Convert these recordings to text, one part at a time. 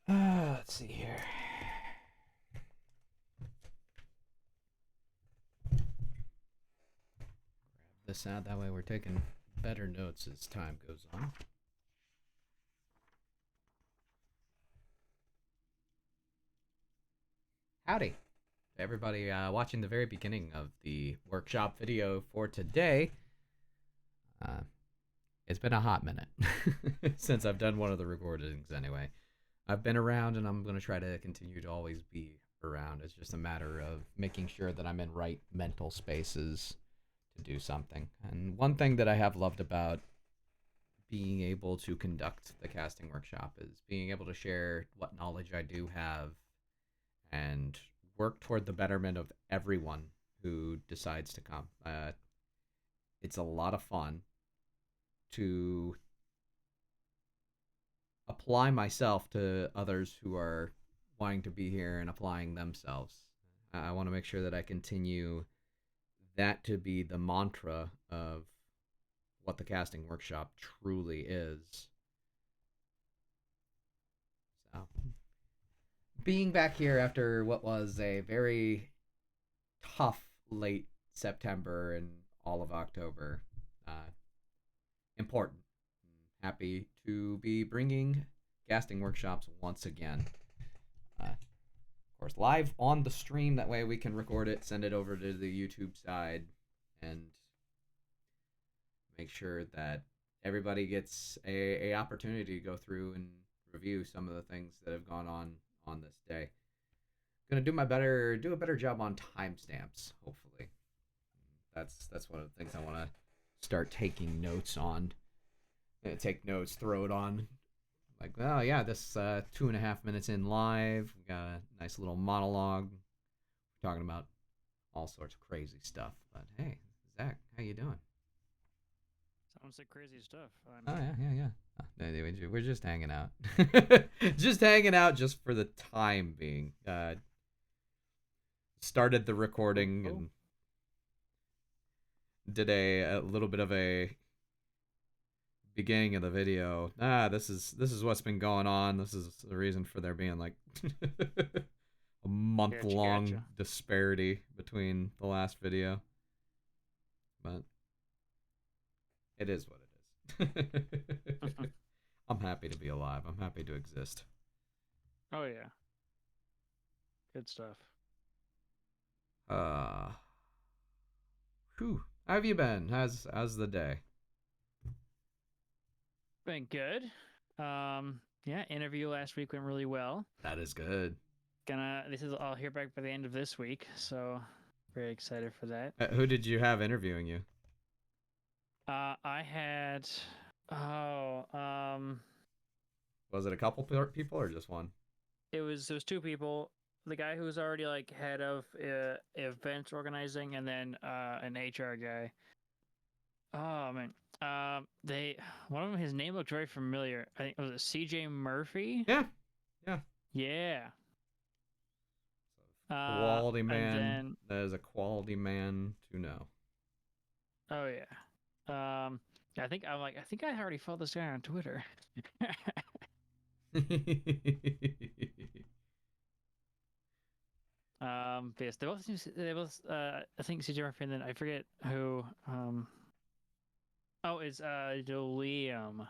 Let's see here. Grab this out. That way we're taking better notes as time goes on. Howdy, everybody watching the very beginning of the workshop video for today. It's been a hot minute since I've done one of the recordings anyway. I've been around and I'm going to try to continue to always be around. It's just a matter of making sure that I'm in right mental spaces to do something. And one thing that I have loved about being able to conduct the casting workshop is being able to share what knowledge I do have and work toward the betterment of everyone who decides to come. It's a lot of fun to apply myself to others who are wanting to be here and applying themselves. I want to make sure that I continue that to be the mantra of what the casting workshop truly is. So, being back here after what was a very tough late September and all of October, important. Happy to be bringing casting workshops once again. Of course, live on the stream. That way we can record it, send it over to the YouTube side, and make sure that everybody gets a opportunity to go through and review some of the things that have gone on this day. Gonna do a better job on timestamps, hopefully. That's one of the things I want to start taking notes on. Take notes, throw it on. Like, oh yeah, this 2.5 minutes in live, we got a nice little monologue. We're talking about all sorts of crazy stuff. But hey, Zach, how you doing? Sounds like crazy stuff. Oh yeah. Anyway, we're just hanging out. Just hanging out just for the time being. Started the recording and did a little bit of a beginning of the video. This is what's been going on. This is the reason for there being like a month-long disparity between the last video. But it is what it is. I'm happy to be alive. I'm happy to exist. Oh yeah. Good stuff. Whew. How have you been? How's the day? Been good. Yeah, interview last week went really well. That is good. I'll hear back by the end of this week, so very excited for that. Who did you have interviewing you? I had was it a couple people or just one? It was two people. The guy who was already like head of events organizing, and then an HR guy. Oh man. One of them, his name looked very familiar. I think it was CJ Murphy. Yeah. Quality man. That is a quality man to know. Oh yeah. I think I already followed this guy on Twitter. But yes, they both I think CJ Murphy, and then I forget who. It's Liam.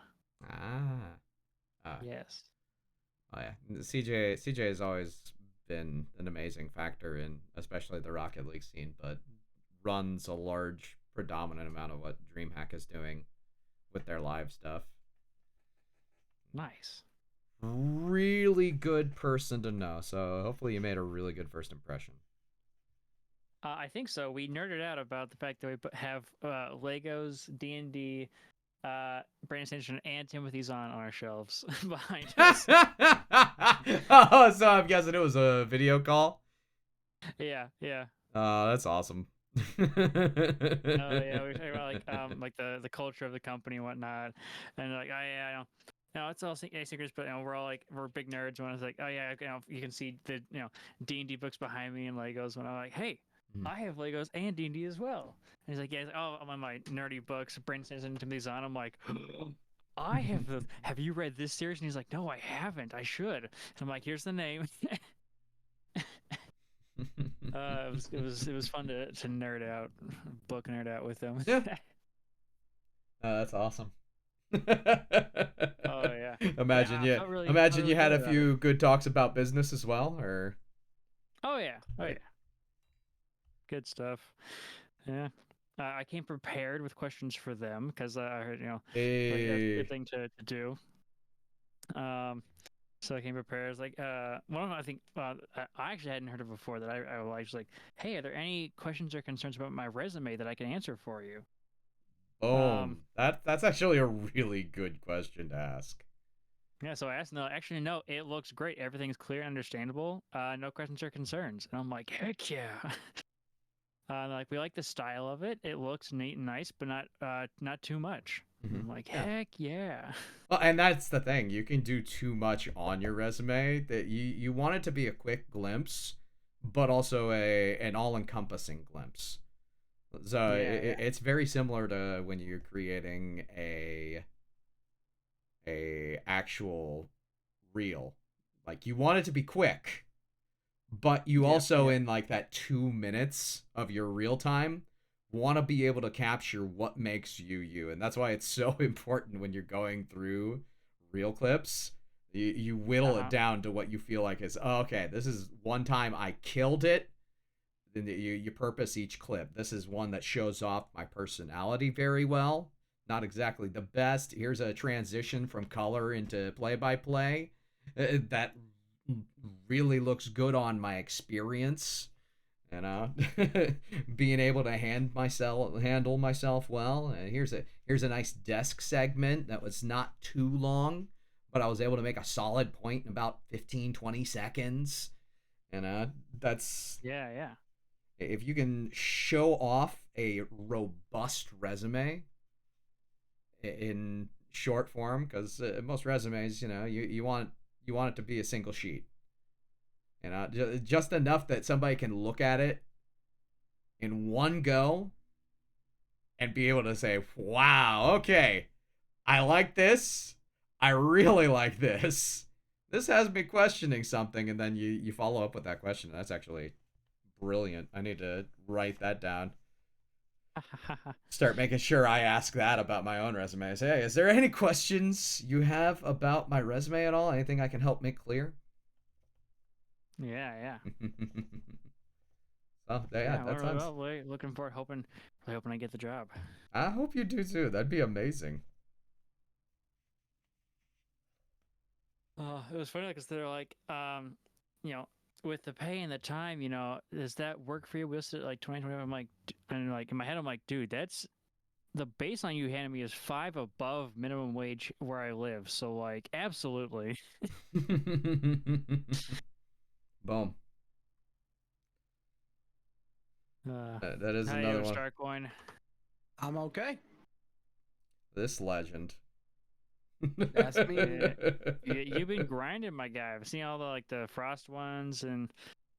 Yes. Oh yeah, CJ has always been an amazing factor in especially the Rocket League scene, but runs a large predominant amount of what DreamHack is doing with their live stuff. Nice. Really good person to know. So hopefully you made a really good first impression. I think so. We nerded out about the fact that we have Legos, D&D, Brandon Sanderson, and Timothy's on our shelves behind us. Oh, so I'm guessing it was a video call? Yeah. Oh, that's awesome. Oh yeah, we were talking about like the culture of the company and whatnot, and like I know No, it's all asynchronous, but we're all like we're big nerds. When I was like, oh yeah, you can see the D&D books behind me and Legos. When I'm like, hey, I have Legos and D&D as well. And he's like, yeah, oh, I'm on my nerdy books. Brent sends into me on. I'm like, I have the. Have you read this series? And he's like, no, I haven't. I should. And I'm like, here's the name. It was fun to nerd out, book nerd out with them. Yeah. That's awesome. Oh yeah. Imagine Yeah, I felt really, imagine you really had good a about it. few good talks about business as well, or Oh yeah. Oh yeah. Good stuff. Yeah. I came prepared with questions for them because I heard, like that's a good thing to do. So I came prepared. It's like one of them I think I actually hadn't heard of before that I was like, hey, are there any questions or concerns about my resume that I can answer for you? boom. That's actually a really good question to ask. Yeah, so I asked, no, actually, no, it looks great. Everything's clear and understandable. No questions or concerns. And I'm like, heck yeah. Like we like the style of it. It looks neat and nice, but not too much. I'm like, heck yeah. Well, and that's the thing. You can do too much on your resume that you want it to be a quick glimpse, but also an all-encompassing glimpse. So it's very similar to when you're creating a actual reel. Like you want it to be quick, but you also in like that 2 minutes of your real time want to be able to capture what makes you you, and that's why it's so important when you're going through reel clips. You whittle it down to what you feel like is, oh, okay, this is one time I killed it. Then you purpose each clip. This is one that shows off my personality very well. Not exactly the best. Here's a transition from color into play-by-play that really looks good on my experience. Being able to handle myself well. Here's a nice desk segment that was not too long, but I was able to make a solid point in about 15-20 seconds. That's Yeah. if you can show off a robust resume in short form, because most resumes, you want it to be a single sheet. Just enough that somebody can look at it in one go and be able to say, wow, okay, I like this. I really like this. This has me questioning something, and then you follow up with that question. That's actually brilliant. I need to write that down. Start making sure I ask that about my own resume. I say, hey, is there any questions you have about my resume at all? Anything I can help make clear? Yeah. Oh, yeah, that sounds. Well, looking forward, hoping I get the job. I hope you do too. That'd be amazing. It was funny because they're like, with the pay and the time, does that work for you? We'll sit like 2025. I'm like, and like in my head, I'm like, dude, that's the baseline you handed me is 5 above minimum wage where I live. So like, absolutely. Boom. That is how another you one. start going? I'm okay. This legend. That's me. You've been grinding, my guy. I've seen all the Frost ones and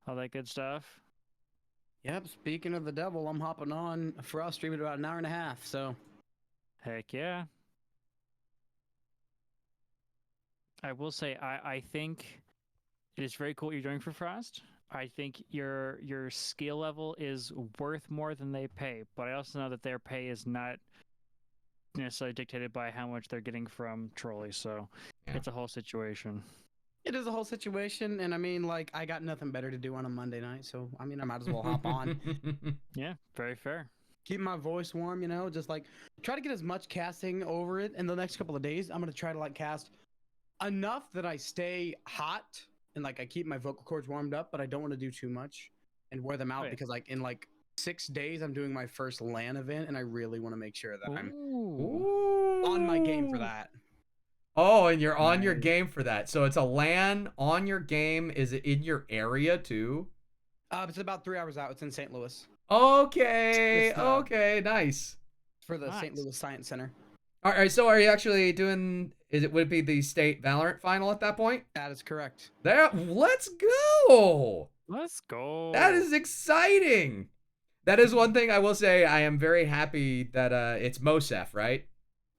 all that good stuff. Yep. Speaking of the devil, I'm hopping on a Frost stream in about an hour and a half. So. Heck yeah. I will say, I think it is very cool what you're doing for Frost. I think your skill level is worth more than they pay, but I also know that their pay is not necessarily dictated by how much they're getting from Trolley, so it's a whole situation. It is a whole situation, and I mean, like, I got nothing better to do on a Monday night, so I mean, I might as well hop on. Yeah, very fair. Keep my voice warm, just like try to get as much casting over it in the next couple of days. I'm gonna try to like cast enough that I stay hot and like I keep my vocal cords warmed up, but I don't want to do too much and wear them out because like in like 6 days I'm doing my first LAN event and I really want to make sure that I'm on my game for that. Oh, and you're on your game for that. So it's a LAN on your game. Is it in your area too? It's about 3 hours out. It's in St. Louis. Okay. Okay. Nice. For the St. Louis Science Center. All right. So are you actually doing would it be the state Valorant final at that point? That is correct. There, let's go. Let's go. That is exciting. That is one thing I will say. I am very happy that it's Mosef, right?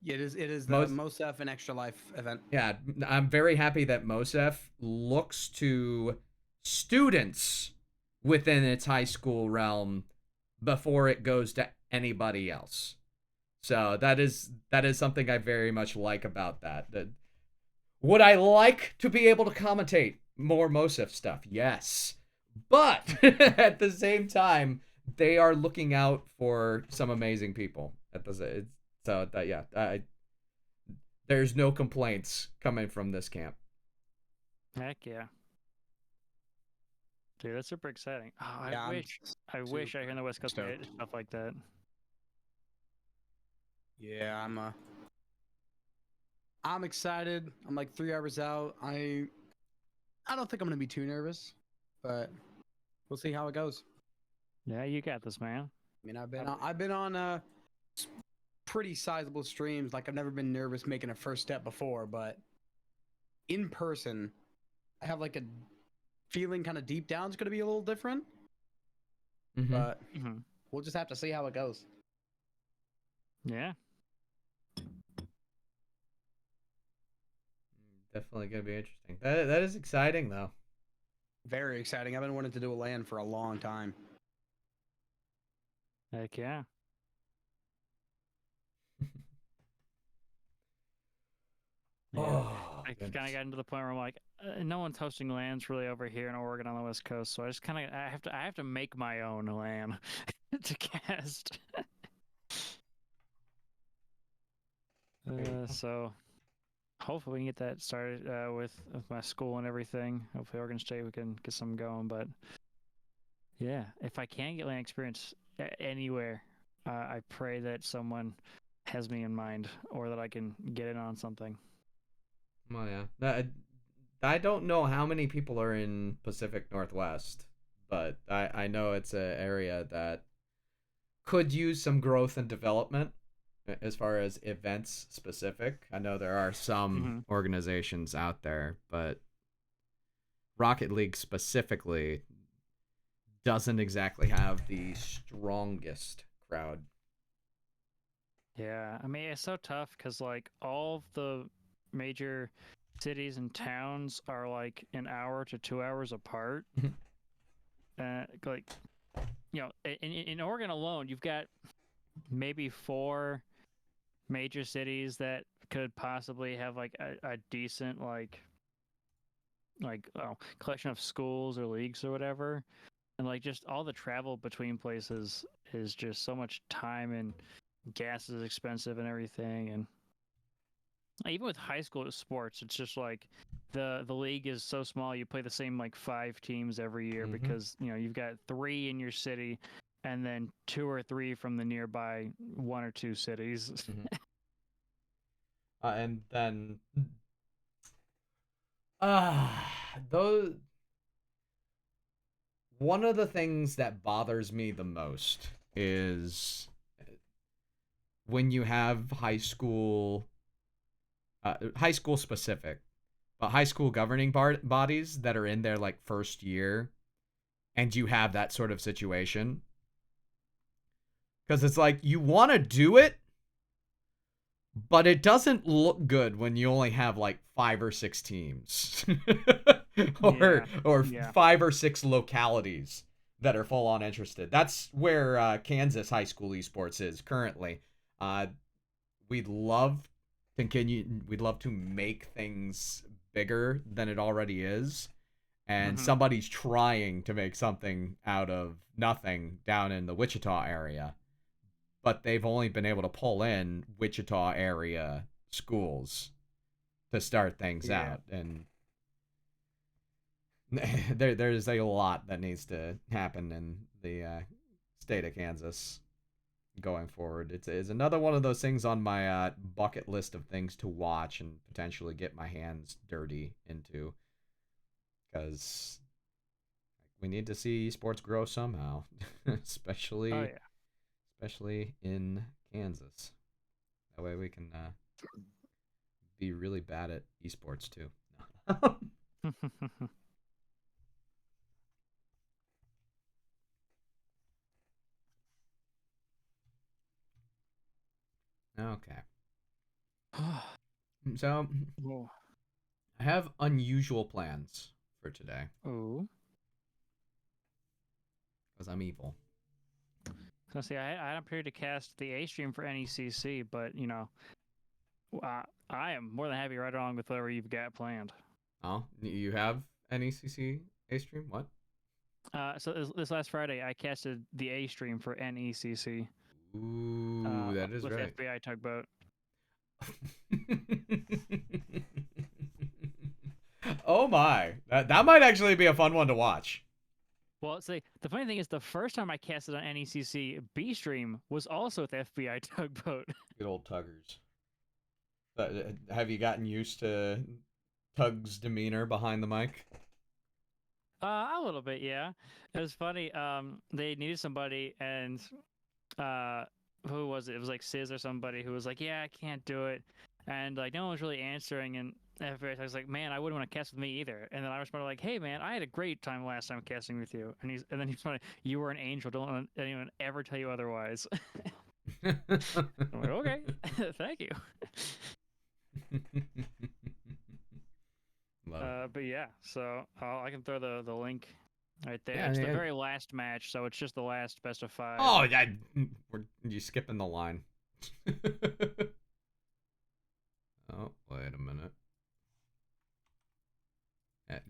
It is the Mosef and Extra Life event. Yeah, I'm very happy that Mosef looks to students within its high school realm before it goes to anybody else. So that is something I very much like about that. Would I like to be able to commentate more Mosef stuff? Yes. But at the same time, they are looking out for some amazing people. There's no complaints coming from this camp. Heck yeah. Dude, that's super exciting. Oh, Yeah, I wish I hear in the West Coast stoked. stuff like that. Yeah, I'm excited. I'm like 3 hours out. I don't think I'm gonna be too nervous, but we'll see how it goes. Yeah, you got this, man. I mean, I've been on pretty sizable streams. Like I've never been nervous making a first step before, but in person, I have like a feeling kind of deep down it's gonna be a little different. Mm-hmm. But we'll just have to see how it goes. Yeah. Definitely gonna be interesting. That is exciting though. Very exciting. I've been wanting to do a LAN for a long time. Heck yeah. Yeah. Oh, I kind of got into the point where I'm like, no one's hosting LANs really over here in Oregon on the West Coast, so I just kind of I have to make my own LAN to cast. So hopefully we can get that started with my school and everything. Hopefully Oregon State we can get some going, but yeah, if I can get LAN experience anywhere, I pray that someone has me in mind or that I can get in on something. Well, yeah. I don't know how many people are in Pacific Northwest, but I know it's an area that could use some growth and development as far as events specific. I know there are some organizations out there, but Rocket League specifically doesn't exactly have the strongest crowd. Yeah, I mean, it's so tough because like all of the major cities and towns are like an hour to 2 hours apart. Like, you know, in Oregon alone, you've got maybe 4 major cities that could possibly have like a decent collection of schools or leagues or whatever, and like just all the travel between places is just so much time, and gas is expensive and everything. And even with high school sports, it's just like the league is so small, you play the same like 5 teams every year because you know you've got 3 in your city and then 2 or 3 from the nearby 1 or 2 cities. And then those, one of the things that bothers me the most is when you have high school specific, but high school governing bodies that are in their like first year, and you have that sort of situation, because it's like you want to do it, but it doesn't look good when you only have like 5 or 6 teams or 5 or 6 localities that are full on interested. That's where Kansas high school esports is currently. We'd love to make things bigger than it already is, and somebody's trying to make something out of nothing down in the Wichita area, but they've only been able to pull in Wichita area schools to start things out, and there's a lot that needs to happen in the state of Kansas going forward. It's another one of those things on my bucket list of things to watch and potentially get my hands dirty into, because we need to see esports grow somehow, especially in Kansas. That way we can be really bad at esports too. Okay. So Whoa. I have unusual plans for today Ooh. because I'm evil. So see, I had prepared to cast the A stream for NECC, but you know, I am more than happy right along with whatever you've got planned. Oh, you have NECC A stream? What? So this last Friday, I casted the A stream for NECC. Ooh, that is with right. FBI tugboat. Oh my, that might actually be a fun one to watch. Well, see, the funny thing is, the first time I casted on NECC B stream was also with FBI tugboat. Good old Tuggers. Have you gotten used to Tug's demeanor behind the mic? A little bit, yeah. It was funny. They needed somebody, and who was it? It was like Sis or somebody who was like, "Yeah, I can't do it," and like no one was really answering. And at first I was like, "Man, I wouldn't want to cast with me either." And then I responded like, "Hey, man, I had a great time last time casting with you." And then he's like, "You were an angel. Don't let anyone ever tell you otherwise." I'm like, "Okay, thank you." But yeah, so I can throw the link right there. Yeah, it's yeah. the very last match, so it's just the last best of 5. Oh, you skipping the line. Oh, wait a minute.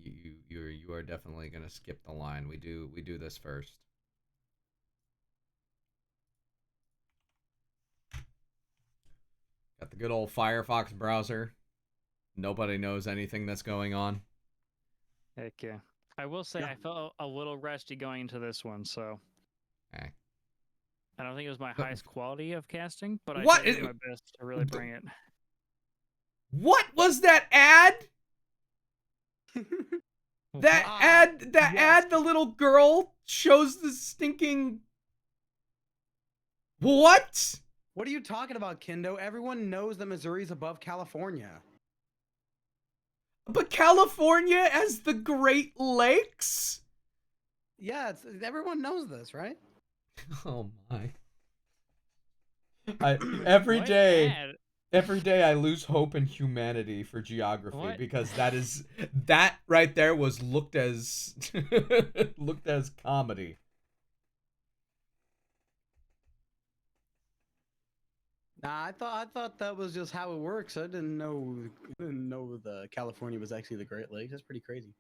You are definitely gonna skip the line. We do this first. Got the good old Firefox browser. Nobody knows anything that's going on. Heck yeah. I will say I felt a little rusty going into this one, so Okay. I don't think it was my highest quality of casting, but I What tried to is- do my best to really bring it. What was that ad? That ad, the little girl shows the stinking... What? What are you talking about, Kendo? Everyone knows that Missouri's above California. But California as the Great Lakes? Yeah, everyone knows this, right? Oh my. Every What day I lose hope in humanity for geography What? because that right there was looked as comedy. Nah, I thought that was just how it works. I didn't know the California was actually the Great Lakes. That's pretty crazy.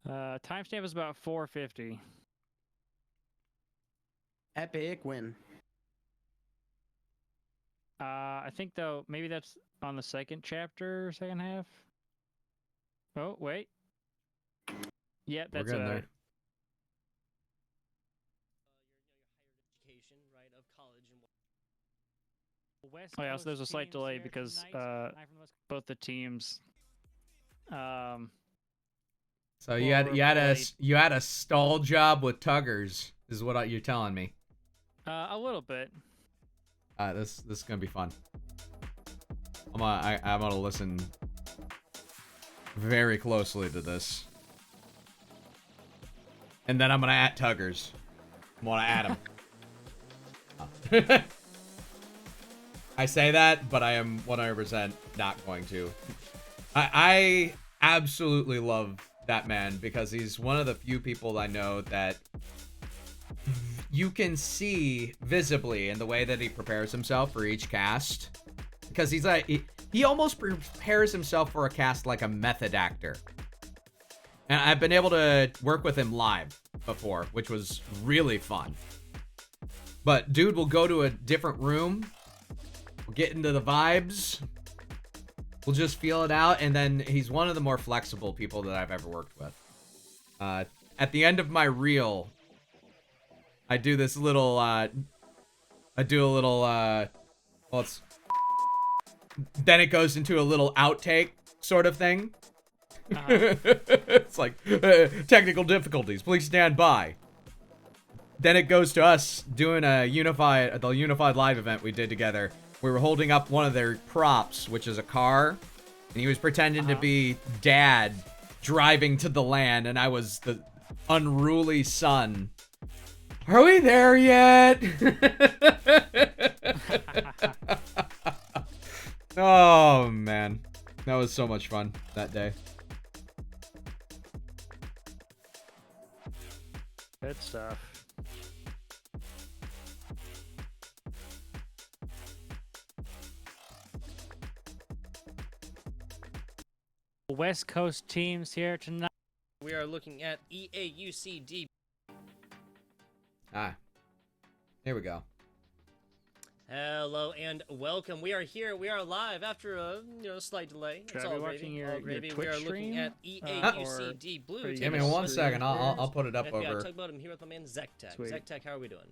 Timestamp is about 4:50. Epic win. I think though maybe that's on the second chapter, second half. Oh wait. Yeah, We're that's getting there. Education, right, of college and Oh yeah, so there's a slight delay because both the teams. So you had a stall job with Tuggers, is what you're telling me. A little bit. This is gonna be fun. I'm gonna listen very closely to this, and then I'm gonna at Tuggers. I'm gonna at him. I say that, but I am 100% not going to. I absolutely love that man because he's one of the few people I know that you can see visibly in the way that he prepares himself for each cast. Because he's like, he almost prepares himself for a cast like a method actor. And I've been able to work with him live before, which was really fun. But dude will go to a different room, we'll get into the vibes, we'll just feel it out, and then he's one of the more flexible people that I've ever worked with. At the end of my reel, I do this little, well, it's... Then it goes into a little outtake sort of thing. It's like, technical difficulties, please stand by. Then it goes to us doing the Unified Live event we did together, we were holding up one of their props, which is a car, and he was pretending to be Dad driving to the land, and I was the unruly son. Are we there yet? Oh, man. That was so much fun that day. Good stuff. West Coast teams here tonight. We are looking at EAUCD. Ah. Here we go. Hello and welcome. We are here. We are live after a slight delay. Should It's I be all watching gravy. your all gravy. We Twitch are looking stream? at EAUCD Blue. Give Give me tennis 1 second. I'll players. put it up FBI over. Tugboat. I'm here with my man Zectech. Sweet. Zectech, how are we doing?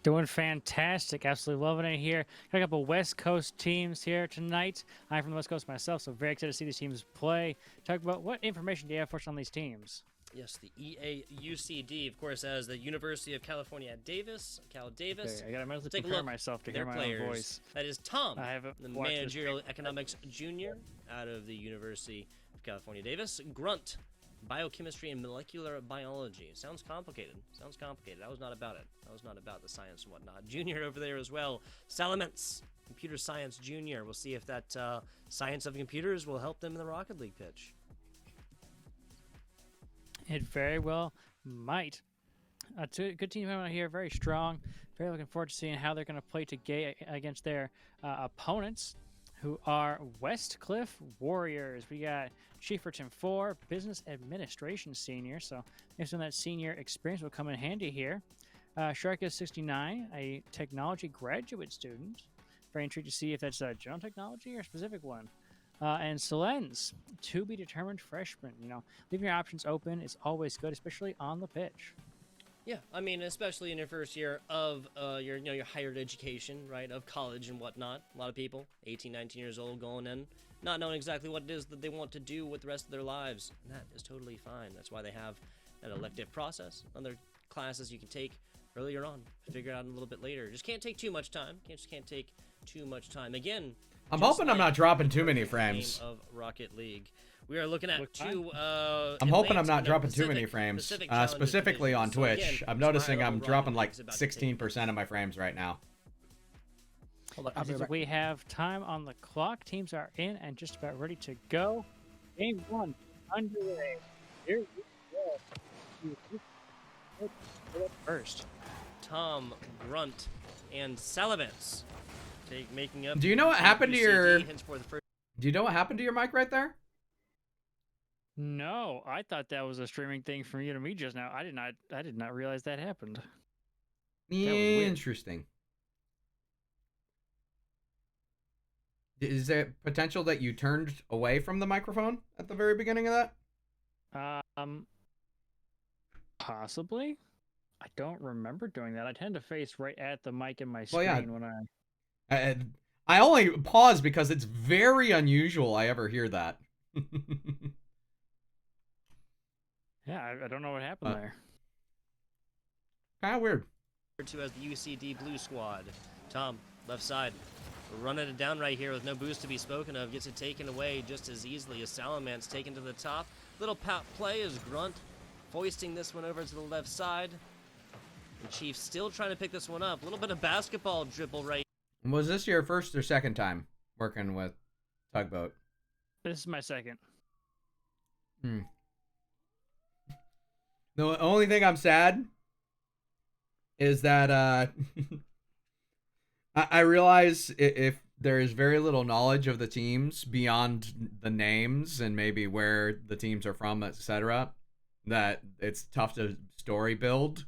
Doing fantastic. Absolutely loving it here. Got a couple West Coast teams here tonight. I'm from the West Coast myself, so very excited to see these teams play. Talk about what information do you have for us on these teams? Yes, the EAUCD, of course, as the University of California at Davis, Cal Davis. Okay, I gotta mentally Take a prepare look. myself to Their hear my players. own voice. That is Tom, I haven't the watched this managerial game. economics junior out of the University of California, Davis. Grunt, biochemistry and molecular biology. Sounds complicated. Sounds complicated. I was not about it. I was not about the science and whatnot. Junior over there as well. Salamence, computer science junior. We'll see if that science of computers will help them in the Rocket League pitch. It very well might. Good team out here, very strong. Very looking forward to seeing how they're going to play against their opponents, who are Westcliff Warriors. We got Schieferton 4, Business Administration Senior, so if some of that senior experience will come in handy here. Sharka 69, a technology graduate student. Very intrigued to see if that's a general technology or a specific one. And Selens, to be determined freshman. Leaving your options open is always good, especially on the pitch. Yeah, I mean, especially in your first year of your higher education, right, of college and whatnot. A lot of people, 18, 19 years old, going in, not knowing exactly what it is that they want to do with the rest of their lives. And that is totally fine. That's why they have an elective process, other classes you can take earlier on, figure it out a little bit later. Just can't take too much time. Can't take too much time. Again, I'm just hoping I'm like not dropping too the many game frames. of Rocket League. We are looking at Look two. I'm hoping I'm not dropping too many frames, Pacific challenges specifically on divisions. So Twitch. again, I'm noticing Spiral I'm Rocket dropping League like is about to take 16% of my frames right now. Hold on, I'll be right back. We have time on the clock. Teams are in and just about ready to go. Game 1 underway. Here we go. First. Tom, Grunt, and Salavance making up. Do you know what happened to your? UCD, henceforth the first Do you know what happened to your mic right there? No, I thought that was a streaming thing from you to me just now. I did not realize that happened. was weird. Interesting. Is there potential that you turned away from the microphone at the very beginning of that? Possibly. I don't remember doing that. I tend to face right at the mic in my Well, screen yeah. when I. I only pause because it's very unusual I ever hear that. Yeah, I don't know what happened there. Kind of weird. to as the UCD Blue Squad. Tom, left side, running it down right here with no boost to be spoken of. Gets it taken away just as easily as Salamance taken to the top. Little play as Grunt foisting this one over to the left side. And Chief still trying to pick this one up. A little bit of basketball dribble right. Was this your first or second time working with Tugboat? This is my second. The only thing I'm sad is that I realize if there is very little knowledge of the teams beyond the names and maybe where the teams are from, etc., that it's tough to story build.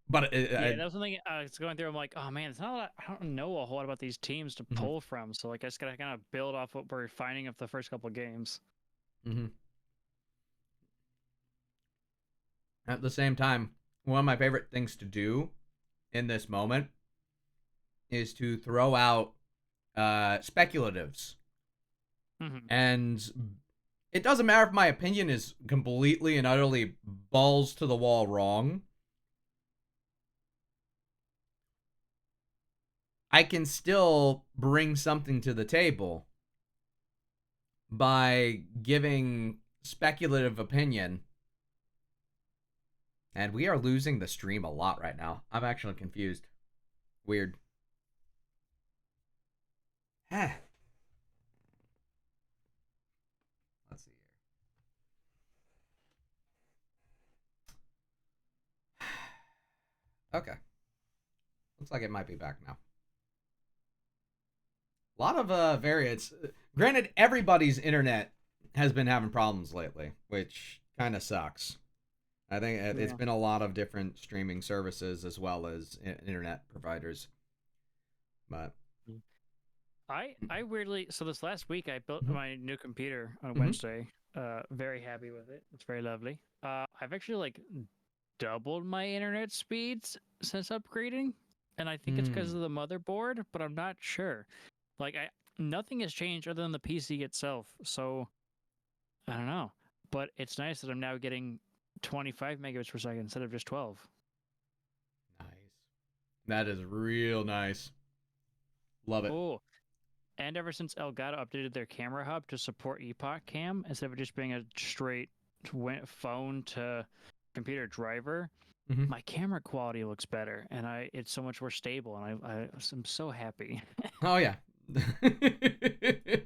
But Yeah, that was something I was going through. I'm like, oh man, it's not. I don't know a whole lot about these teams to pull from. So like, I just gotta kind of build off what we're finding of the first couple of games. At the same time, one of my favorite things to do in this moment is to throw out speculatives. And it doesn't matter if my opinion is completely and utterly balls to the wall wrong. I can still bring something to the table by giving speculative opinion. And we are losing the stream a lot right now. I'm actually confused. Weird. Let's see here. Okay. Looks like it might be back now. A lot of variants. Granted, everybody's internet has been having problems lately, which kind of sucks. I think it's been a lot of different streaming services as well as internet providers. But I weirdly, so this last week I built my new computer on Wednesday. Very happy with it. It's very lovely. I've actually like doubled my internet speeds since upgrading, and I think it's because of the motherboard, but I'm not sure. Like nothing has changed other than the PC itself. So I don't know, but it's nice that I'm now getting 25 megabits per second instead of just 12. Nice. That is real nice. Love it. Oh, and ever since Elgato updated their camera hub to support Epoch Cam instead of it just being a straight phone to computer driver, my camera quality looks better, and it's so much more stable, and I'm so happy. Oh yeah.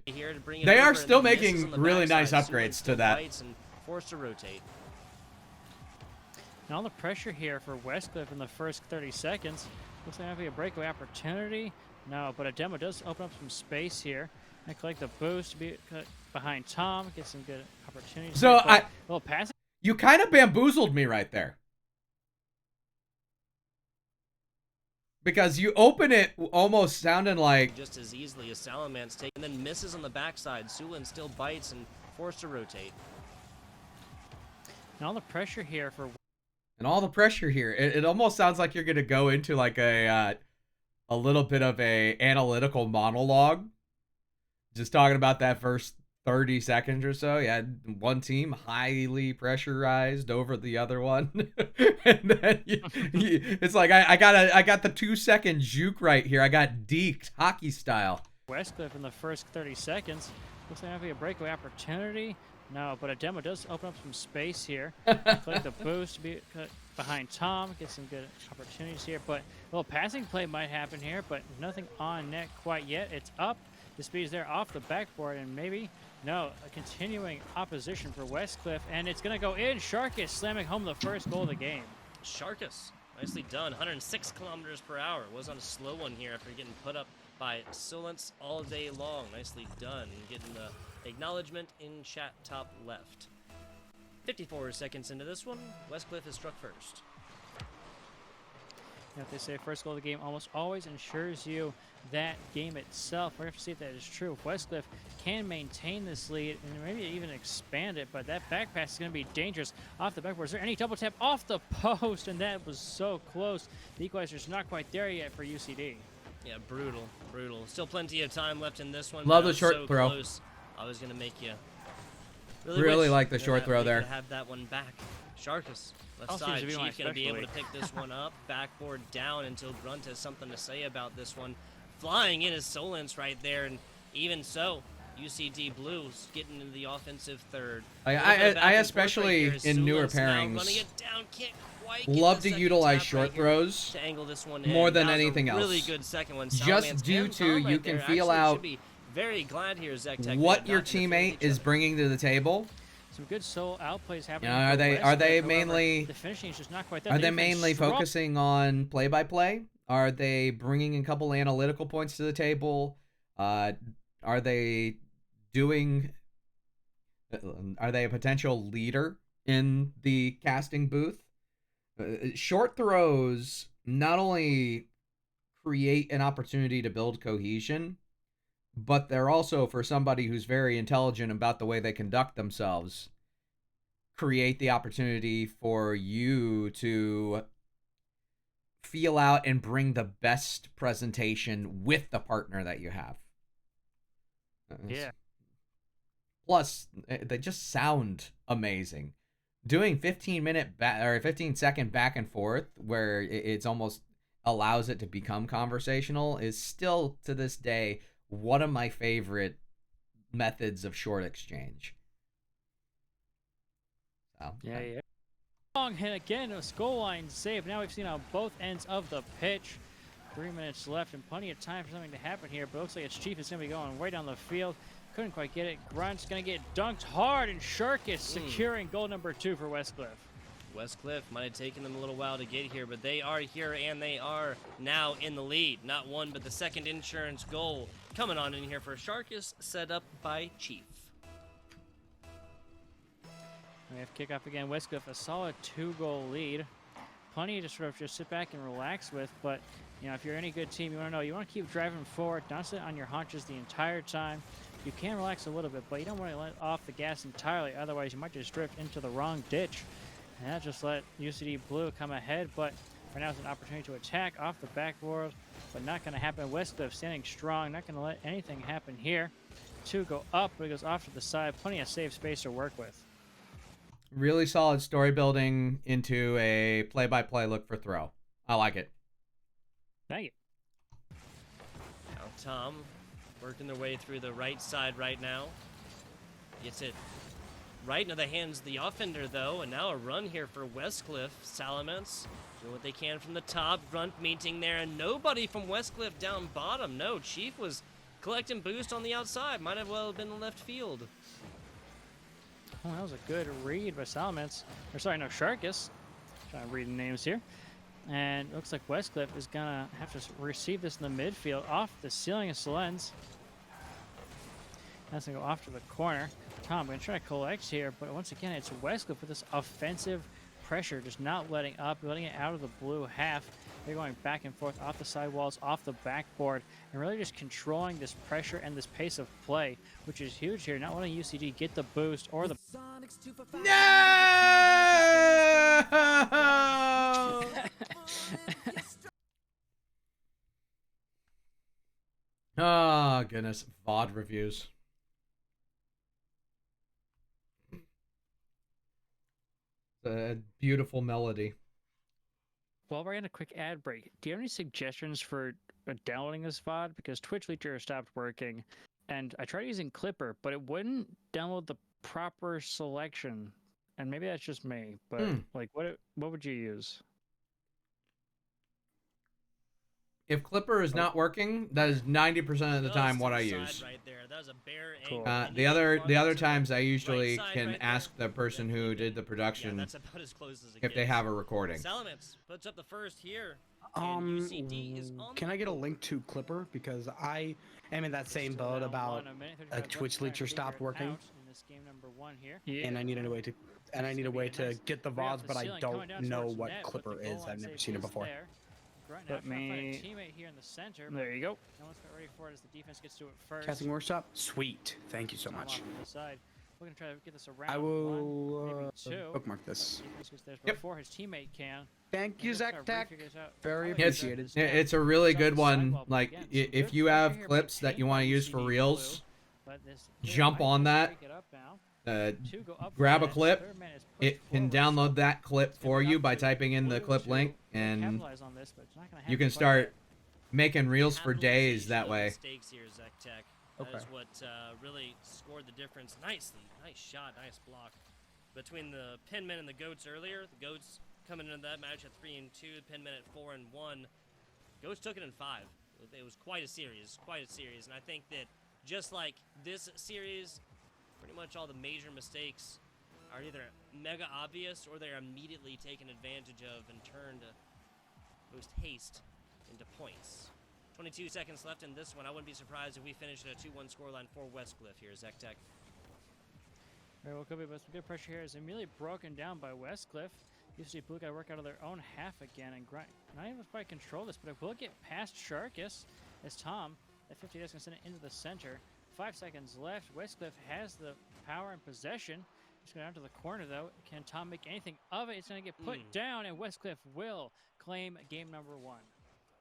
Here to bring it they over, are still and misses making on the really nice backside. upgrades to Sulan that. bites and forced to rotate. Now the pressure here for Westcliff in the first 30 seconds. Looks like it might be a breakaway opportunity. No, but a demo does open up some space here. I collect the boost to be behind Tom, get some good opportunities. So a little passing. You kind of bamboozled me right there. Because you open it almost sounding like... Just as easily as Salamance taken, and then misses on the backside. Sulan still bites and forced to rotate. Now the pressure here for... And all the pressure here. It almost sounds like you're going to go into like a little bit of a analytical monologue. Just talking about that first 30 seconds or so. You had one team highly pressurized over the other one. And then it's like, I got the 2-second juke right here. I got deked hockey style. Westcliff in the first 30 seconds. Looks like it might be a breakaway opportunity. No, but a demo does open up some space here. Collect the boost to be behind Tom, get some good opportunities here. But a little passing play might happen here, but nothing on net quite yet. It's up. The speed is there off the backboard, and maybe, no, a continuing opposition for Westcliff, and it's going to go in. Sharkus slamming home the first goal of the game. Sharkus, nicely done. 106 kilometers per hour. Was on a slow one here after getting put up by Solence all day long. Nicely done. Getting the acknowledgement in chat top left. 54 seconds into this one, Westcliff is struck first. You know, they say first goal of the game almost always ensures you that game itself. We're going to have to see if that is true. If Westcliff can maintain this lead and maybe even expand it, but that back pass is going to be dangerous off the backboard. Is there any double tap off the post? And that was so close. The equalizer's not quite there yet for UCD. Yeah, brutal, brutal. Still plenty of time left in this one. Love but the short so throw. Close. I was going to make you Really wish like the that short throw we there. could have that one back. Sharkus, left All seems side. to be Chief my going to be able to specialty. pick this one up. Backboard down until Grunt has something to say about this one. Flying in is Solence right there, and even so, UCD Blues getting into the offensive third. I especially in newer pairings love to utilize short throws to angle this one in. more than That was a anything else. really good second one. Just Salamance due and to Tom you right can there. feel Actually, out should be very glad here, Zach Tech, what that your not interfere with teammate each is other. bringing to the table. Some good solo outplays happening. You know, for are they Westcliff. However, mainly the finishing is just not quite there. are they They've been mainly strong. focusing on play-by-play? Are they bringing a couple analytical points to the table? Are they doing? Are they a potential leader in the casting booth? Short throws not only create an opportunity to build cohesion, but they're also, for somebody who's very intelligent about the way they conduct themselves, create the opportunity for you to feel out and bring the best presentation with the partner that you have. Yeah. Plus, they just sound amazing. Doing 15-second back and forth where it's almost allows it to become conversational is still, to this day, one of my favorite methods of short exchange. So, Yeah. Long hit again, a goal line save. Now we've seen on both ends of the pitch. 3 minutes left and plenty of time for something to happen here, but it looks like its Chief is going to be going right down the field. Couldn't quite get it. Grunt's going to get dunked hard, and Sharkus securing goal number 2 for Westcliff. Westcliff might have taken them a little while to get here, but they are here, and they are now in the lead. Not one, but the second insurance goal coming on in here for Sharkus, set up by Chief. We have kickoff again. Westcliff, a solid 2-goal lead. Plenty to sort of just sit back and relax with, but you know, if you're any good team, you want to keep driving forward, not sit on your haunches the entire time. You can relax a little bit, but you don't want to let off the gas entirely, otherwise you might just drift into the wrong ditch. And that just let UCD Blue come ahead, but right now it's an opportunity to attack off the backboard, but not going to happen. Westcliff standing strong, not going to let anything happen here. 2 go up, but it goes off to the side. Plenty of safe space to work with. really solid story building into a play-by-play look for throw. I like it. Thank you. Now Tom working their way through the right side right now. Gets it right into the hands of the offender, though, and now a run here for Westcliff. Salamence doing what they can from the top. Grunt meeting there, and nobody from Westcliff down bottom. No, Chief was collecting boost on the outside. Might have well been left field. Oh, that was a good read by Salamence. Or sorry, no, Sharkus. Trying to read the names here. And it looks like Westcliff is going to have to receive this in the midfield off the ceiling of Solens. That's going to go off to the corner. Tom going to try to collect here, but once again, it's Westcliff with this offensive pressure, just not letting up, letting it out of the blue half. They're going back and forth off the sidewalls, off the backboard, and really just controlling this pressure and this pace of play, which is huge here. Not letting UCD get the boost or the... No! Oh, goodness. VOD reviews. A beautiful melody. While we're in a quick ad break, do you have any suggestions for downloading this VOD? Because Twitch Leacher stopped working, and I tried using Clipper, but it wouldn't download the proper selection. And maybe that's just me, but like, what would you use? If Clipper is not working, that is 90% of the time what I use. Right there. That was a bare Cool. angle. The other times I usually side can right there. ask the person who did the Yeah, production that's about as close as it if they gets. have a recording. Salamence puts up the first here. And UCD is on Can the I get a board. link to Clipper, because I am in that same boat about Twitch Leacher stopped working, and I need a way to get the VODs, but I don't know what Clipper is. I've never seen it before. Let me... There you go. No one's ready for it as the defense gets to it first. Casting Workshop, sweet. Thank you so much. We're gonna try to get this around. I will maybe 2. bookmark this. Defense gets there Yep. before his teammate can. Thank you, Just Zach gotta Tech. figure this out. Very How do I It's, do appreciated. that? it's a really It's on good the one. sidewall, but Like, again, some if good you pressure have here by clips that you want to Kane use by for UCD reels, Blue, but this jump might on just that. break it up now. 2 go up Grab for a it. clip. Third man is pushed It can forward, download so that clip it's gonna for be you up by to typing in the Blue clip to link, and capitalize on this, but it's not gonna you happen can quite start yet. making reels for days Capitalization that of way. mistakes here, Zach Tech. That is Okay. what really scored the difference. Nicely, nice shot, nice block. Between the Penmen and the Goats earlier, the Goats coming into that match at 3-2, the Penmen at 4-1. Goats took it in 5. It was quite a series, and I think that just like this series, pretty much all the major mistakes are either mega obvious or they're immediately taken advantage of and turned post haste into points. 22 seconds left in this one. I wouldn't be surprised if we finish at a 2-1 scoreline for Westcliff here, Zach Tech. Very well, could be, but some good pressure here is immediately broken down by Westcliff. UCD Blue got to work out of their own half again and grind. Not even quite control this, but it will get past Sharkus as Tom at 50 is going to send it into the center. 5 seconds left. Westcliff has the power and possession. It's going down to the corner though. Can Tom make anything of it? It's going to get put down, and Westcliff will claim game number 1.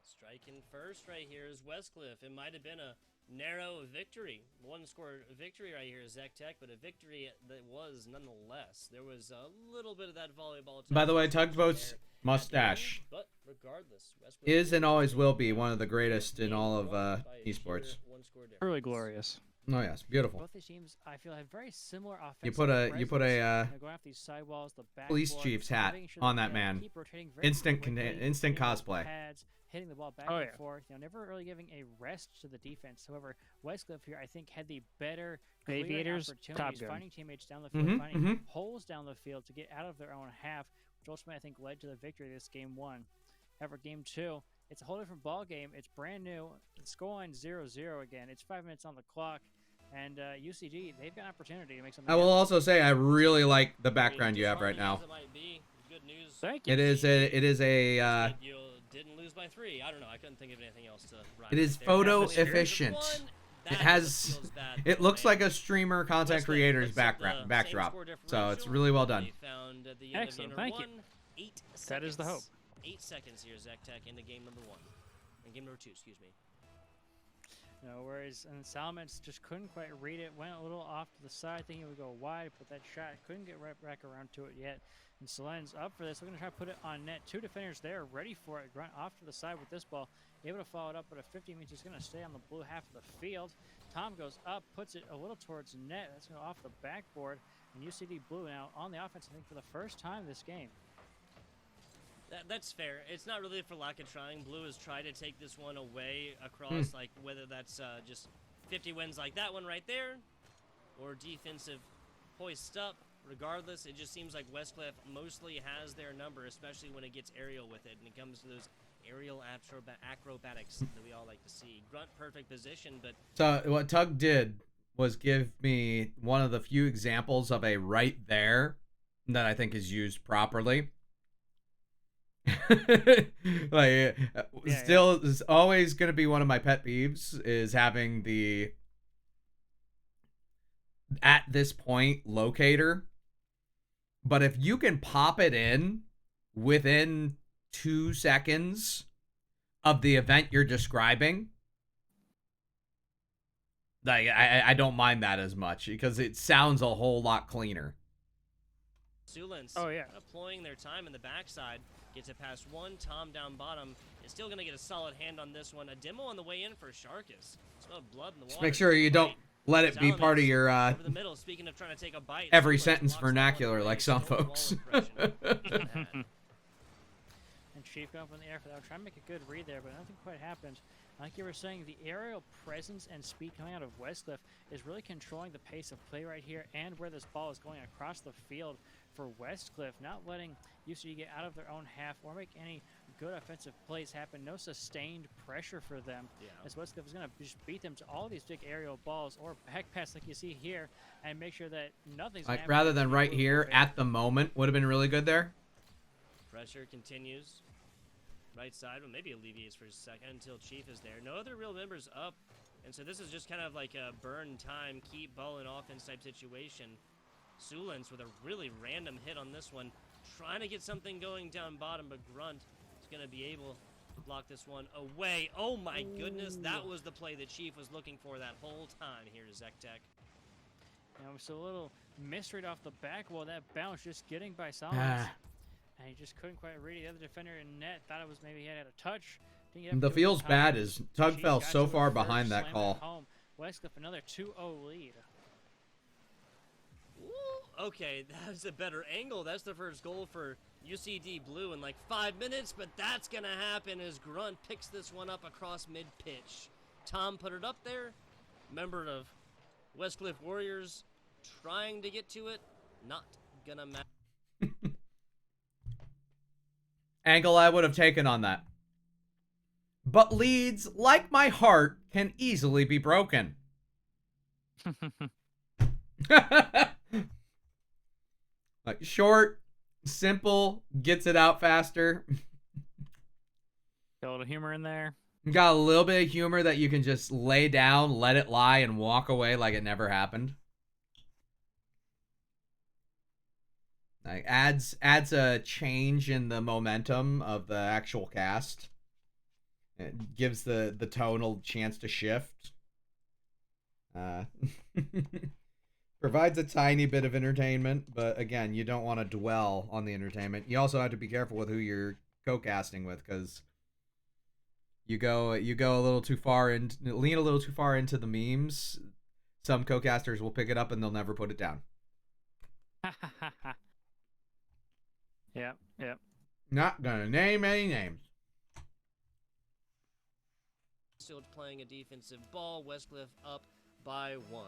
Striking first right here is Westcliff. It might have been a narrow victory. One score victory right here, Zek Tech, but a victory that was nonetheless. There was a little bit of that volleyball. By the way, tension Tugboat's there mustache at the end, but regardless, Westwood is and always will be won one of the greatest in game all of one by a esports. sheer one-score difference. Truly glorious. Oh yes, beautiful. Both these teams, I feel, have very similar offensive. You put a going after these sidewalls, the police backboard, chief's hat making sure on that that man. keep rotating very Instant quickly, instant hitting the cosplay. pads, hitting the ball back and forth. Never really giving a rest to the defense. However, Westcliff here, I think, had the better Aviators, top opportunities, gun. finding teammates down the field, Mhm, finding mhm. holes down the field to get out of their own half, which ultimately I think led to the victory this game 1. However, game 2, it's a whole different ball game. It's brand new. It's scoreline 0-0 again. It's 5 minutes on the clock. And UCG, they've got an opportunity to make something I will happen. also say I really like the background you have right now. As it might be, good news. Thank you. It is a that you didn't lose by 3. I don't know. I couldn't think of anything else to rhyme it is with there. photo Atmosphere. efficient. One, It that has feels bad it for looks man. like a streamer content Westcliff creator's puts up the same backdrop. score So it's differential really well done. they found at the end Excellent, of game thank you. number 1. 8 seconds. That is the hope. 8 seconds here, Zek Tech, into game number 1. And game number 2, excuse me. No worries. And Salmons just couldn't quite read it. Went a little off to the side, thinking it would go wide, but that shot couldn't get right back around to it yet. And Solen's up for this. We're going to try to put it on net. 2 defenders there, ready for it. Grunt off to the side with this ball. Able to follow it up, but a 50 means he's going to stay on the blue half of the field. Tom goes up, puts it a little towards net. That's going to go off the backboard. And UCD Blue now on the offense, I think, for the first time this game. That's fair. It's not really for lack of trying. Blue has tried to take this one away across, like, whether that's just 50 wins like that one right there, or defensive hoist up. Regardless, it just seems like Westcliff mostly has their number, especially when it gets aerial with it, and it comes to those aerial acrobatics that we all like to see. Grunt perfect position, but So what Tug did was give me one of the few examples of a right there that I think is used properly. Like still is always going to be one of my pet peeves is having the at this point locator. But if you can pop it in within 2 seconds of the event you're describing, like I don't mind that as much because it sounds a whole lot cleaner. Sulens deploying their time in the backside. Gets it past one. Tom down bottom is still going to get a solid hand on this one. A demo on the way in for Sharkus. Smell blood in the water. Just make sure you don't let it be part of your over the middle. Speaking of trying to take a bite, every Sulens sentence blocks the vernacular one like away, some so no wall folks. impression. And Chief going from the air for that. Trying to make a good read there, but nothing quite happened. Like you were saying, the aerial presence and speed coming out of Westcliff is really controlling the pace of play right here and where this ball is going across the field for Westcliff, not letting UCD get out of their own half or make any good offensive plays happen. No sustained pressure for them, as Westcliff is going to just beat them to all these big aerial balls or back pass like you see here and make sure that nothing's Like happening rather to than the right blue here favor. at the moment would have been really good there. Pressure continues. Right side, but maybe alleviates for a second until Chief is there. No other real members up. And so this is just kind of like a burn time, keep ball in offense type situation. Sulens with a really random hit on this one. Trying to get something going down bottom, but Grunt is going to be able to block this one away. Oh my goodness, that was the play that Chief was looking for that whole time here to Zek Tech. You know, it's a little misread off the back wall. That bounce just getting by Solomon. And he just couldn't quite read it. The other defender in net thought it was maybe he had a touch. Didn't get up The to it in feels time. bad is Tug Chief fell got so to it far first, behind that slamming it call. home. Westcliff another 2-0 lead. Ooh, okay, that's a better angle. That's the first goal for UCD Blue in like 5 minutes, but that's going to happen as Grunt picks this one up across mid-pitch. Tom put it up there. Member of Westcliff Warriors trying to get to it. Not going to matter. Angle I would have taken on that. But leads, like my heart, can easily be broken. Like short, simple, gets it out faster. Got a little humor in there. Got a little bit of humor that you can just lay down, let it lie, and walk away like it never happened. Like adds a change in the momentum of the actual cast. It gives the tonal chance to shift. Uh, provides a tiny bit of entertainment, but again, you don't want to dwell on the entertainment. You also have to be careful with who you're co-casting with, because you go a little too far and lean a little too far into the memes. Some co-casters will pick it up and they'll never put it down. Yep. Not gonna name any names. Still playing a defensive ball. Westcliff up by 1.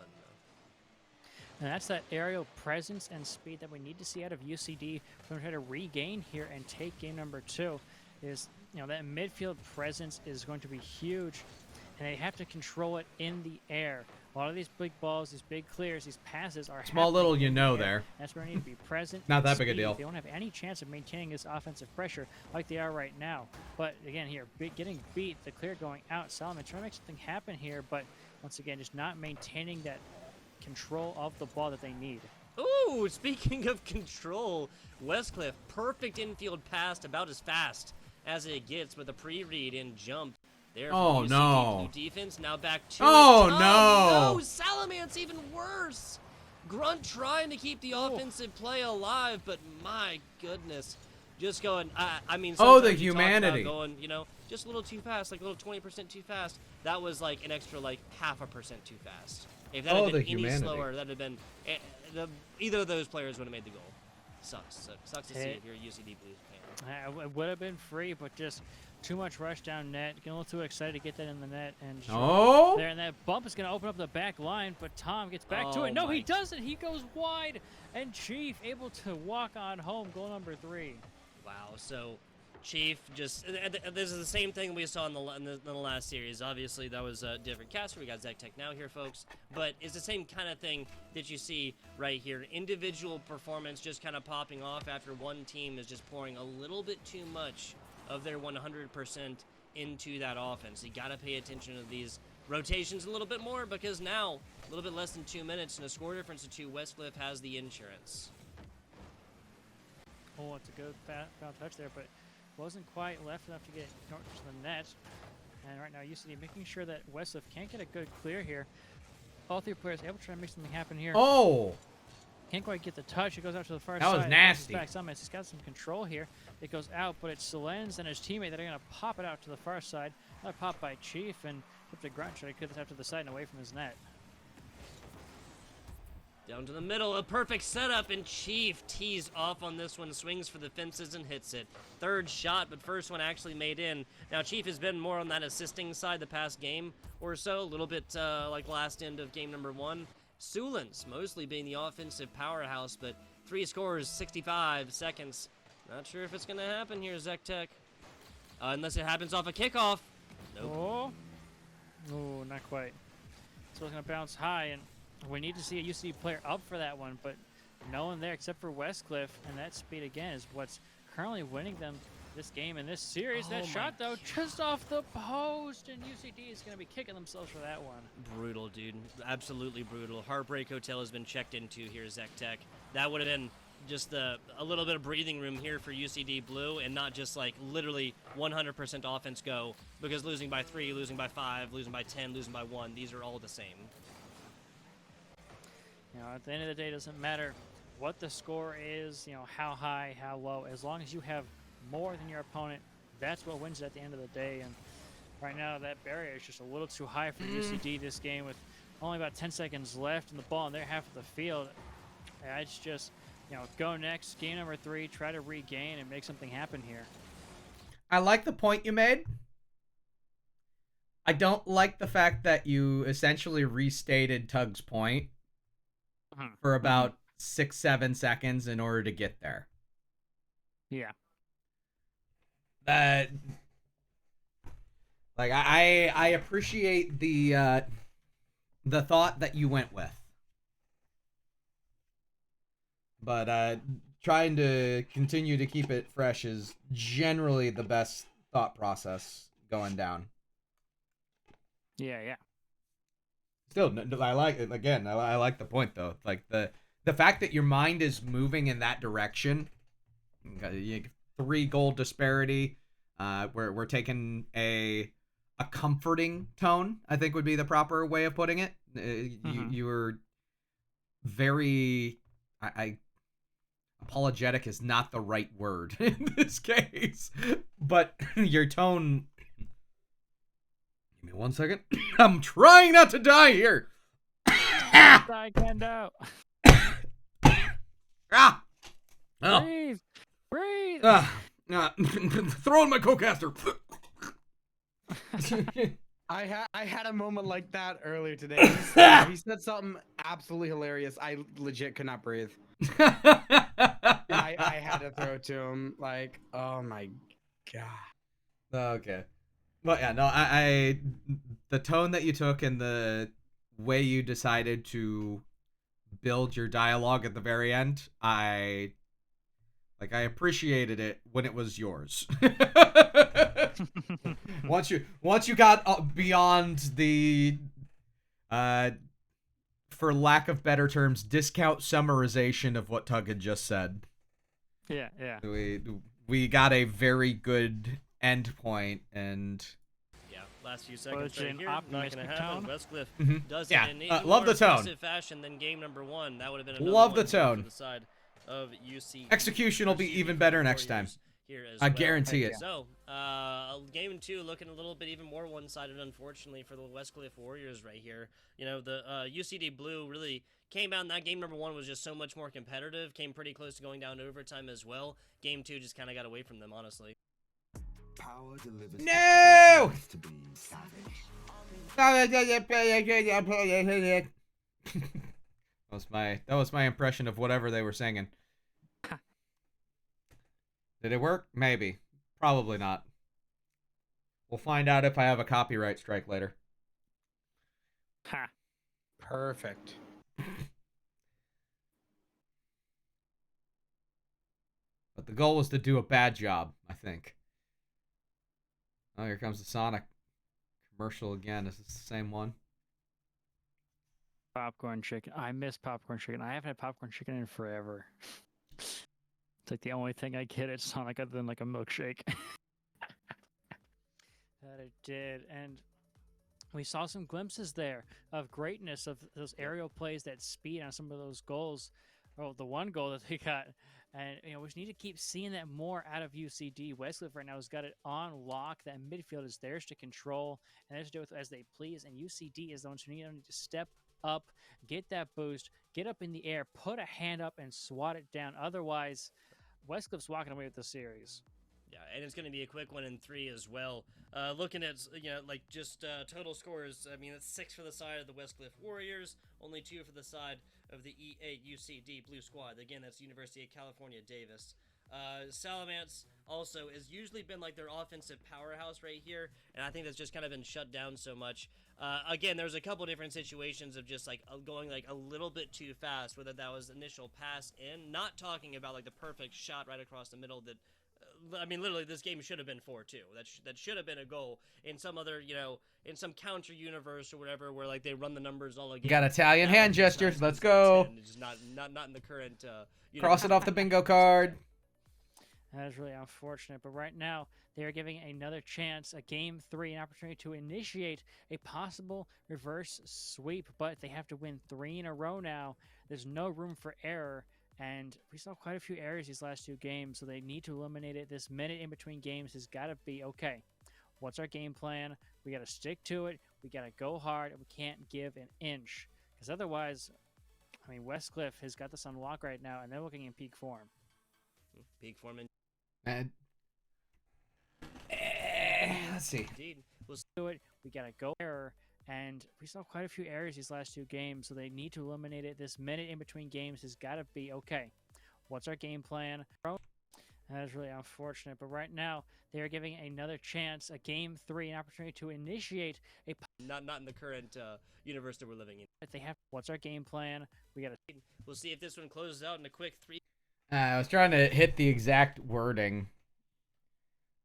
And that's that aerial presence and speed that we need to see out of UCD. We're going to try to regain here and take game number 2. Is, you know, that midfield presence is going to be huge, and they have to control it in the air. A lot of these big balls, these big clears, these passes are Small little happening you in the know air. there. That's where I need to be present. Not and that big a speed. deal. They don't have any chance of maintaining this offensive pressure like they are right now. But again, here, getting beat, the clear going out. Solomon trying to make something happen here, but once again, just not maintaining that control of the ball that they need. Ooh, speaking of control, Westcliff, perfect infield pass, about as fast as it gets with a pre-read and jump. There Oh, from UCD no. Blue defense, now back to Oh, it. no. No, Salamance even worse. Grunt trying to keep the offensive play alive, but my goodness. Just going, I mean, Oh, the sometimes you talk about humanity. going, you know, just a little too fast, like a little 20% too fast. That was like an extra, like, 0.5% too fast. If that Oh, had been the any humanity. slower, that would have been, either of those players would have made the goal. Sucks. Sucks to see if you're a UCD Blues fan. It would have been free, but just too much rush down net. Getting a little too excited to get that in the net. And Oh! there, and that bump is going to open up the back line, but Tom gets back to Oh it. No, my- he doesn't. He goes wide, and Chief able to walk on home. Goal number 3. Wow. So, Chief just this is the same thing we saw in the last series. Obviously, that was a different caster. We got Zach Tech now here, folks. But it's the same kind of thing that you see right here. Individual performance just kind of popping off after one team is just pouring a little bit too much of their 100% into that offense. You got to pay attention to these rotations a little bit more, because now a little bit less than 2 minutes and a score difference of 2. Westcliff has the insurance. Oh, it's a good foul touch there, but wasn't quite left enough to get north to the net. And right now, UCD making sure that Westcliff can't get a good clear here. All 3 players able to try to make something happen here. Oh! Can't quite get the touch. It goes out to the far That side. was It nasty. bounces back. He's got some control here. It goes out, but it's Solens and his teammate that are going to pop it out to the far side. Another pop by Chief, and flip to Grunt. Try to get this out to the side and away from his net. Down to the middle, a perfect setup, and Chief tees off on this one, swings for the fences and hits it. Third shot, but first one actually made in. Now, Chief has been more on that assisting side the past game or so, a little bit like last end of game number 1. Sulens mostly being the offensive powerhouse, but 3 scores, 65 seconds. Not sure if it's going to happen here, Zach Tech. Unless it happens off a kickoff. Nope. Oh, not quite. So it's going to bounce high, and we need to see a UCD player up for that one, but no one there except for Westcliff, and that speed again is what's currently winning them this game and this series. Oh That my shot, though, God. just off the post, and UCD is going to be kicking themselves for that one. Brutal, dude. Absolutely brutal. Heartbreak Hotel has been checked into here, Zach Tech. That would have been just a little bit of breathing room here for UCD Blue, and not just like literally 100% offense go, because losing by 3, losing by 5, losing by 10, losing by 1, these are all the same. You know, at the end of the day, it doesn't matter what the score is, you know, how high, how low. As long as you have more than your opponent, that's what wins at the end of the day. And right now, that barrier is just a little too high for UCD this game, with only about 10 seconds left and the ball in their half of the field. It's just, you know, go next, game number 3, try to regain and make something happen here. I like the point you made. I don't like the fact that you essentially restated Tug's point for about 6-7 seconds in order to get there. Yeah. Like I appreciate the thought that you went with, but trying to continue to keep it fresh is generally the best thought process going down. Yeah. Still, I like it. Again, I like the point though. Like the fact that your mind is moving in that direction. 3 goal disparity. We're taking a comforting tone, I think would be the proper way of putting it. You were very, I apologetic is not the right word in this case, but your tone. Give me 1 second. I'm trying not to die here. I can't out. Ah! Oh. Breathe. Breathe. Throw in my co-caster. I had a moment like that earlier today. He said something absolutely hilarious. I legit could not breathe. I had to throw it to him. Like, oh my god. Okay. Well, yeah, no, I the tone that you took and the way you decided to build your dialogue at the very end, I appreciated it when it was yours. once you got beyond the for lack of better terms, discount summarization of what Tug had just said. Yeah. We got a very good end point, and last few seconds Push right in here. Not optimistic gonna happen. tone. Westcliff does Yeah, it in even love more the tone. impressive fashion than game number 1. That would have been another Love the one tone. for the side of UC. Execution will be even better next time. Here as I well. guarantee it. So, game 2 looking a little bit even more one-sided, unfortunately, for the Westcliff Warriors right here. You know, the UCD Blue really came out in that game. Number 1 was just so much more competitive, came pretty close to going down to overtime as well. Game 2 just kind of got away from them, honestly. Power delivers No! to be savage. That was my impression of whatever they were singing. Did it work? Maybe. Probably not. We'll find out if I have a copyright strike later. Ha. Perfect. But the goal was to do a bad job, I think. Oh, here comes the Sonic commercial again. Is this the same one? Popcorn chicken. I miss popcorn chicken. I haven't had popcorn chicken in forever. It's like the only thing I get at Sonic other than like a milkshake. That it did. And we saw some glimpses there of greatness of those aerial plays, that speed on some of those goals. Oh, the one goal that they got. And, we need to keep seeing that more out of UCD. Westcliff right now has got it on lock. That midfield is theirs to control and theirs to do with as they please. And UCD is the ones who need to step up, get that boost, get up in the air, put a hand up, and swat it down. Otherwise, Westcliff's walking away with the series. Yeah, and it's going to be a quick one in 3 as well. Looking at, total scores, I mean, it's 6 for the side of the Westcliff Warriors, only 2 for the side of the E8 UCD Blue Squad. Again, that's University of California, Davis. Salamance also has usually been like their offensive powerhouse right here, and I think that's just kind of been shut down so much. Again, there's a couple different situations of just like going like a little bit too fast, whether that was initial pass in, not talking about like the perfect shot right across the middle that I mean, literally, this game should have been 4-2. That should have been a goal in some other, in some counter universe or whatever, where like they run the numbers all again. Got Italian hand gestures. Let's go. It's not in the current. Cross it off the bingo card. That is really unfortunate. But right now, they are giving another chance, a game 3, an opportunity to initiate a possible reverse sweep. But they have to win 3 in a row now. There's no room for error. And we saw quite a few errors these last 2 games, so they need to eliminate it. This minute in between games has got to be, okay, what's our game plan? We got to stick to it. We got to go hard, and we can't give an inch. Because otherwise, I mean, Westcliff has got this on lock right now, and they're looking in peak form. Peak form. Let's see. Indeed. We'll do it. We got to go error. And we saw quite a few errors these last 2 games, so they need to eliminate it. This minute in between games has got to be, okay, what's our game plan? That is really unfortunate. But right now, they are giving another chance, a game 3, an opportunity to initiate a... Not in the current universe that we're living in. They have, what's our game plan? We got to... We'll see if this one closes out in a quick 3. I was trying to hit the exact wording.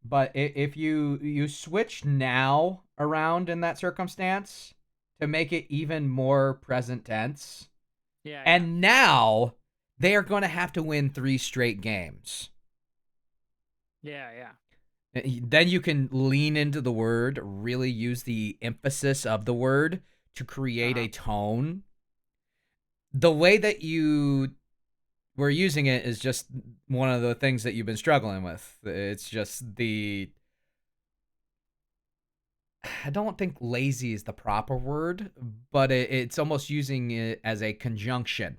But if you switch now around in that circumstance to make it even more present tense, and now they are going to have to win 3 straight games. Yeah. Then you can lean into the word, really use the emphasis of the word to create a tone, the way that you were using it is just one of the things that you've been struggling with. It's just I don't think lazy is the proper word, but it's almost using it as a conjunction.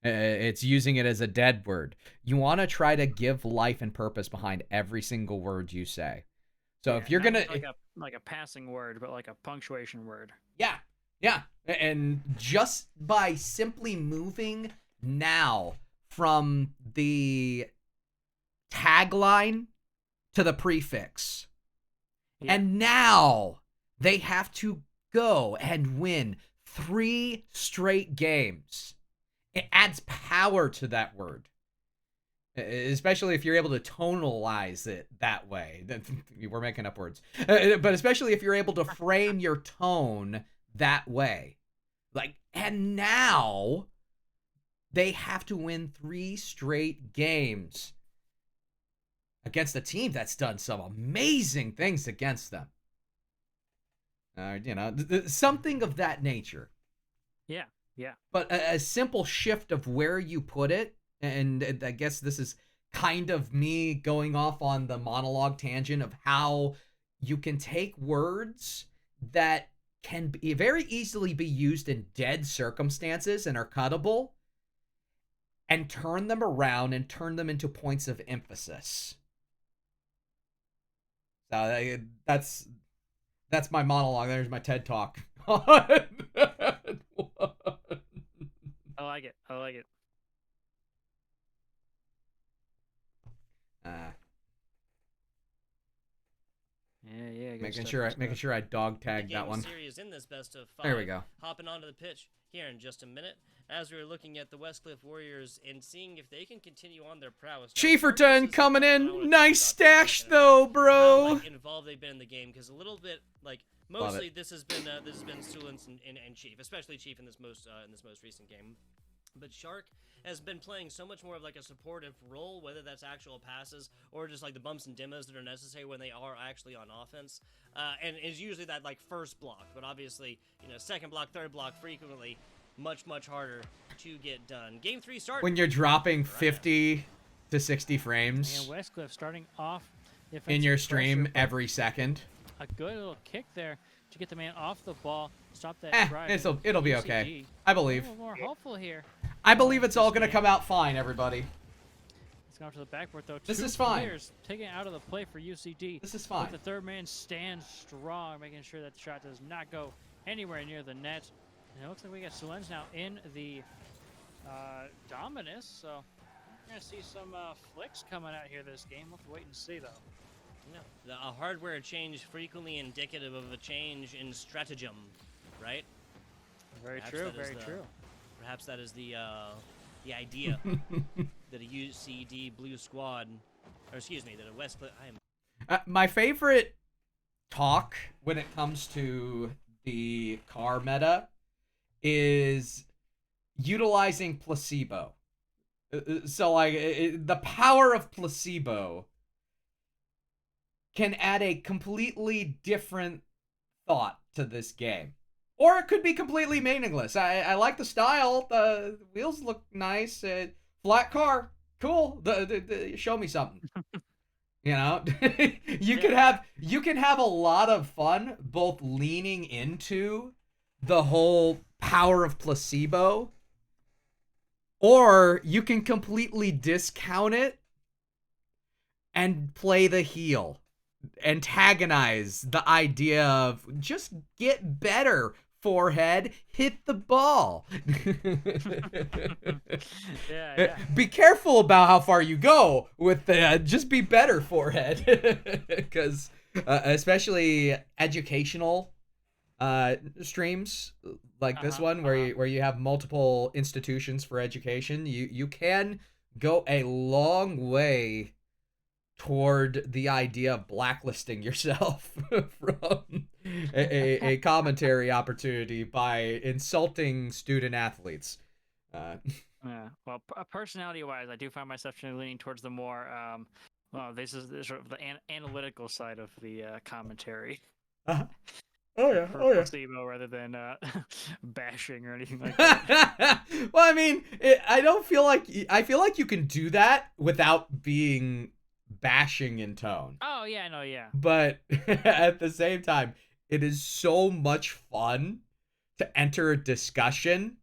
It's using it as a dead word. You want to try to give life and purpose behind every single word you say. So if you're not gonna just like a passing word, but like a punctuation word. yeah, and just by simply moving now from the tagline to the prefix, and now they have to go and win 3 straight games. It adds power to that word, especially if you're able to tonalize it that way. We're making up words, but especially if you're able to frame your tone that way. Like, and now they have to win 3 straight games against a team that's done some amazing things against them. Something of that nature. Yeah. But a simple shift of where you put it, and I guess this is kind of me going off on the monologue tangent of how you can take words that can very easily be used in dead circumstances and are cuttable, and turn them around and turn them into points of emphasis. So that's my monologue. There's my TED Talk. I like it. Yeah. Making sure I dog tagged that one. Series in this best of 5. There we go. Hopping onto the pitch here in just a minute, as we were looking at the Westcliff Warriors and seeing if they can continue on their prowess. Chieferton coming in, nice stash though, bro. How involved they've been in the game, because a little bit mostly this has been Sulens and Chief, especially Chief in this most recent game. But Shark has been playing so much more of like a supportive role, whether that's actual passes or just like the bumps and demos that are necessary when they are actually on offense. And it's usually that like first block, but obviously, second block, third block, frequently much harder to get done. Game 3 starts when you're dropping 50 to 60 frames. And Westcliff starting off in your stream pressure, every second. A good little kick there to get the man off the ball, stop that drive. It'll be okay. I believe. A little more hopeful here. I believe it's all gonna come out fine, everybody. It's gone to the backboard though. This Two is fine. players taking it out of the play for UCD. This is fine. But the third man stands strong, making sure that the shot does not go anywhere near the net. And it looks like we got Sulens now in the Dominus, so we're gonna see some flicks coming out here this game. We'll have to wait and see though. Yeah, a hardware change frequently indicative of a change in stratagem, right? Very true. Perhaps that is the idea that a UCD blue squad, or excuse me, that a Westcliff. My favorite talk when it comes to the car meta is utilizing placebo. So like the power of placebo can add a completely different thought to this game. Or it could be completely meaningless. I like the style. The wheels look nice. Flat car, cool. Show me something. You can have a lot of fun both leaning into the whole power of placebo, or you can completely discount it and play the heel. Antagonize the idea of just get better, forehead, hit the ball. Yeah. Be careful about how far you go with just be better, forehead. Because especially educational streams like this one where you have multiple institutions for education, you can go a long way toward the idea of blacklisting yourself from a commentary opportunity by insulting student athletes. Yeah. Well, personality-wise, I do find myself leaning towards the more, this is sort of the analytical side of the commentary. Uh-huh. Oh for yeah. placebo rather than bashing or anything like that. Well, I mean, I don't feel like I feel like you can do that without being bashing in tone. Oh yeah, no, yeah. But at the same time, it is so much fun to enter a discussion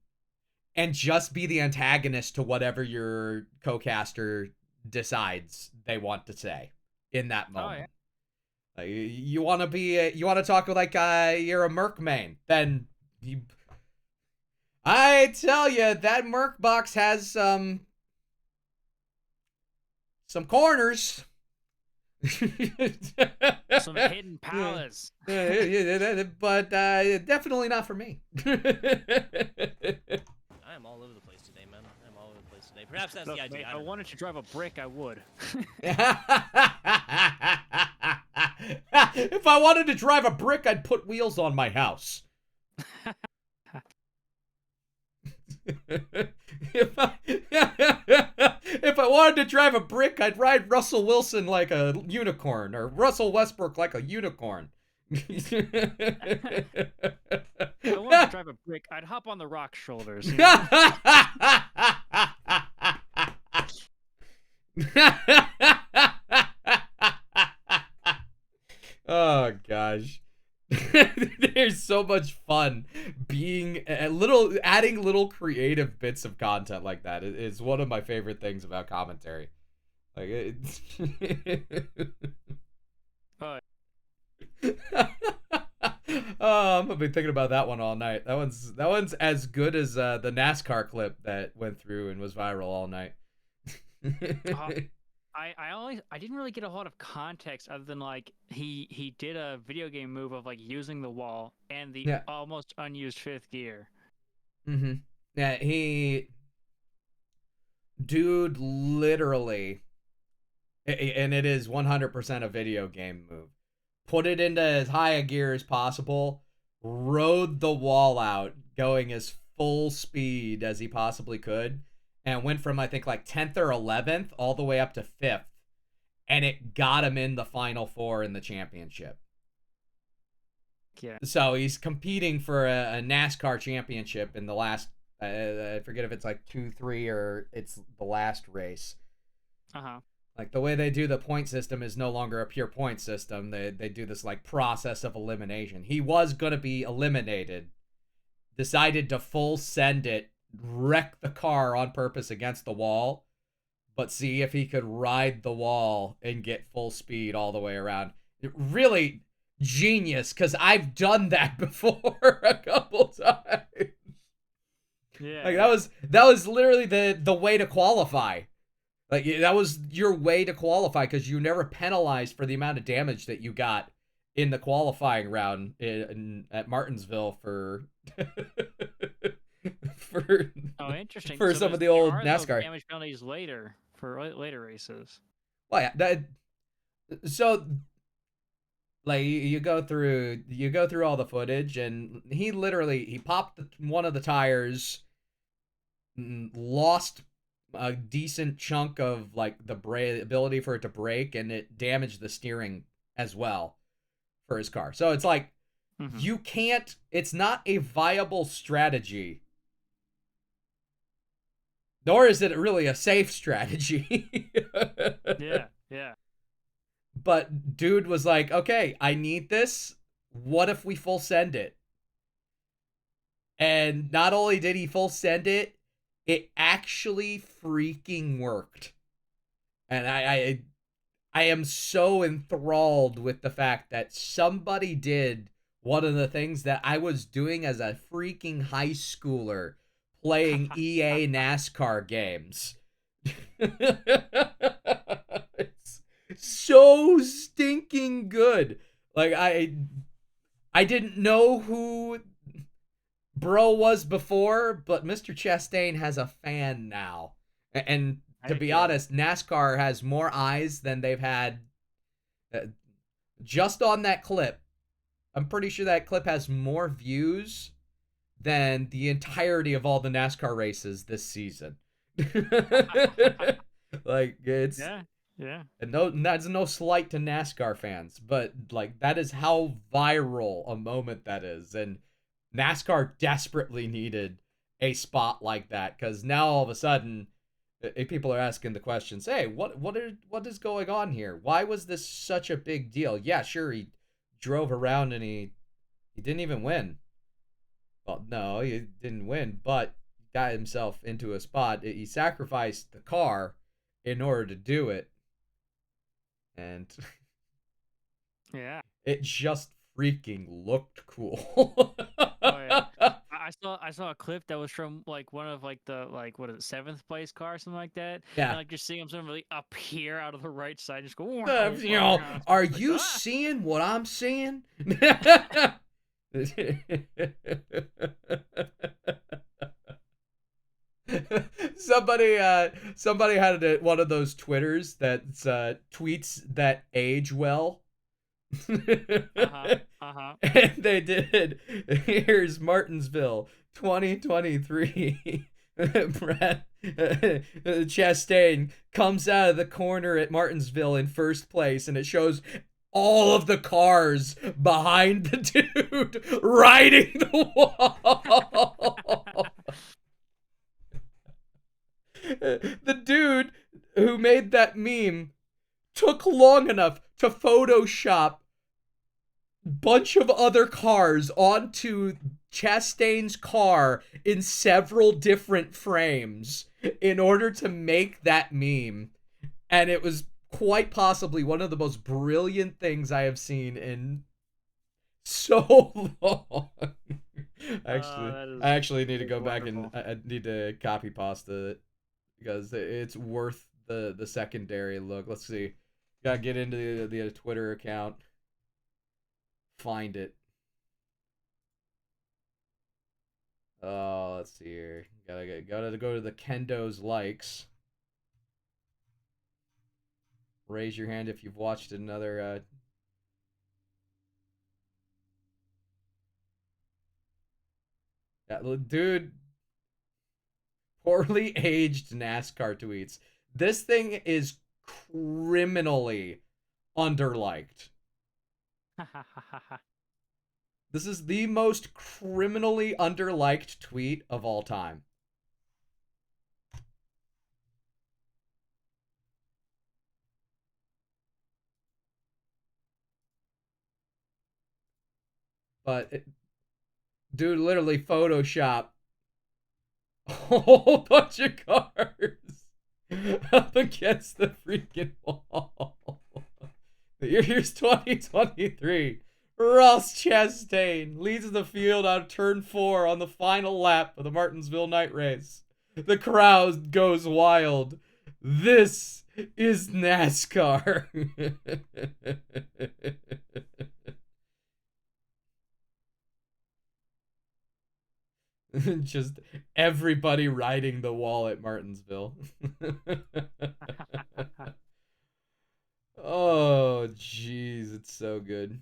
and just be the antagonist to whatever your co-caster decides they want to say in that moment. Oh, yeah. You want to you want to talk like you're a merc main, then I tell you that merc box has some corners. Some hidden powers. But definitely not for me. I am all over the place today, man. I'm all over the place today. Perhaps that's Look, the idea. mate, if I I don't know. wanted to drive a brick, I would. If I wanted to drive a brick, I'd put wheels on my house. If I wanted to drive a brick, I'd ride Russell Wilson like a unicorn, or Russell Westbrook like a unicorn. If I wanted to drive a brick, I'd hop on the rock's shoulders. You know? Oh gosh. There's so much fun being adding little creative bits of content like that. It's one of my favorite things about commentary. Like it's Oh, Oh, I'm gonna be thinking about that one all night. That one's as good as the NASCAR clip that went through and was viral all night. I didn't really get a lot of context other than like he did a video game move of like using the wall and the Yeah. almost unused fifth gear. Mm-hmm. Yeah, dude, literally, and it is 100% a video game move. Put it into as high a gear as possible, rode the wall out, going as full speed as he possibly could, and went from I think like 10th or 11th all the way up to 5th, and it got him in the final four in the championship. Yeah. So he's competing for a NASCAR championship in the last, I forget if it's like 2-3 or it's the last race. Uh-huh. Like the way they do the point system is no longer a pure point system. They do this like process of elimination. He was going to be eliminated, decided to full send it, wreck the car on purpose against the wall, but see if he could ride the wall and get full speed all the way around. Really genius, because I've done that before a couple times. Yeah. Like that was literally the way to qualify. Like that was your way to qualify because you never penalized for the amount of damage that you got in the qualifying round at Martinsville for Oh, interesting. for So some of the there old are no NASCAR. damage penalties later for later races. Well, yeah, so like you go through all the footage, and he popped one of the tires, lost a decent chunk of like the ability for it to brake, and it damaged the steering as well for his car. So it's like Mhm. you can't. It's not a viable strategy. Nor is it really a safe strategy. Yeah, yeah. But dude was like, okay, I need this. What if we full send it? And not only did he full send it, it actually freaking worked. And I am so enthralled with the fact that somebody did one of the things that I was doing as a freaking high schooler playing EA NASCAR games. It's so stinking good. Like I didn't know who bro was before, but Mr. Chastain has a fan now. And to be honest, NASCAR has more eyes than they've had just on that clip. I'm pretty sure that clip has more views than the entirety of all the NASCAR races this season. Like it's Yeah. Yeah. And no, that's no slight to NASCAR fans, but like that is how viral a moment that is, and NASCAR desperately needed a spot like that because now all of a sudden, people are asking the questions. Hey, what is going on here? Why was this such a big deal? Yeah, sure, he drove around and he didn't even win. Well, no, he didn't win, but got himself into a spot. He sacrificed the car in order to do it, and Yeah. it just freaking looked cool. Oh yeah. I saw a clip that was from like one of like the like what is it, seventh place car or something like that. Yeah. And like you're seeing him suddenly appear out of the right side, just go. You know, are Like, you "Ah!" seeing what I'm seeing? somebody had one of those Twitters that's tweets that age well. Uh-huh. And they did. Here's Martinsville 2023. Brad Chastain comes out of the corner at Martinsville in first place, and it shows all of the cars behind the dude riding the wall. The dude who made that meme took long enough to Photoshop bunch of other cars onto Chastain's car in several different frames in order to make that meme. And it was quite possibly one of the most brilliant things I have seen in so long. I actually need to go back and I need to copy pasta it because it's worth the secondary look. Let's see. Gotta get into the Twitter account. Find it. Oh, let's see here. Gotta go to the Kendo's likes. Raise your hand if you've watched another. Dude, poorly aged NASCAR tweets. This thing is criminally underliked. This is the most criminally underliked tweet of all time. But dude literally Photoshop a whole bunch of cars up against the freaking wall. The year's 2023. Ross Chastain leads the field on turn 4 on the final lap of the Martinsville night race. The crowd goes wild. This is NASCAR. Just everybody riding the wall at Martinsville. Oh, jeez, it's so good.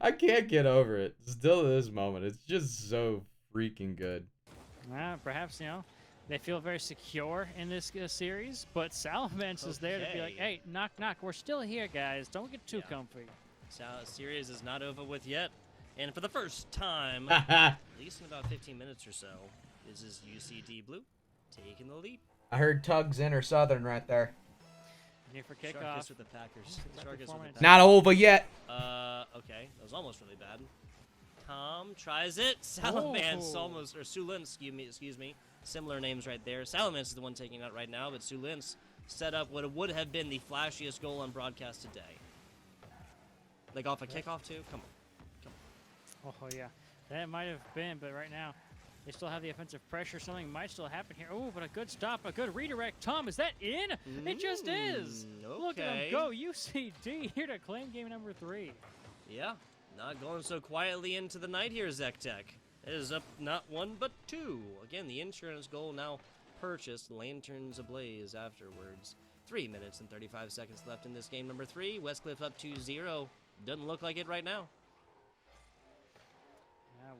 I can't get over it. Still to this moment, it's just so freaking good. Perhaps, they feel very secure in this series, but Salamence is there to be like, hey, knock, knock, we're still here, guys. Don't get too comfy. Series is not over with yet. And for the first time, at least in about 15 minutes or so, this is UCD Blue taking the lead. I heard Tugs Inner Southern right there. Here for kickoff. With the Packers. Not over yet. Okay, that was almost really bad. Tom tries it. Salamence almost, or Sulins, excuse me. Similar names right there. Salamence is the one taking out right now, but Sulins set up what would have been the flashiest goal on broadcast today. Like off a kickoff too? Come on. Oh yeah, that might have been, but right now they still have the offensive pressure. Something might still happen here. Oh, but a good stop, a good redirect. Tom, is that in? It just is. Okay. Look at him go. UCD here to claim game number 3. Yeah, not going so quietly into the night here, Zectech. It is up not 1 but 2. Again, the insurance goal now purchased. Lanterns ablaze afterwards. 3 minutes and 35 seconds left in this game number 3. Westcliff up 2-0. Doesn't look like it right now.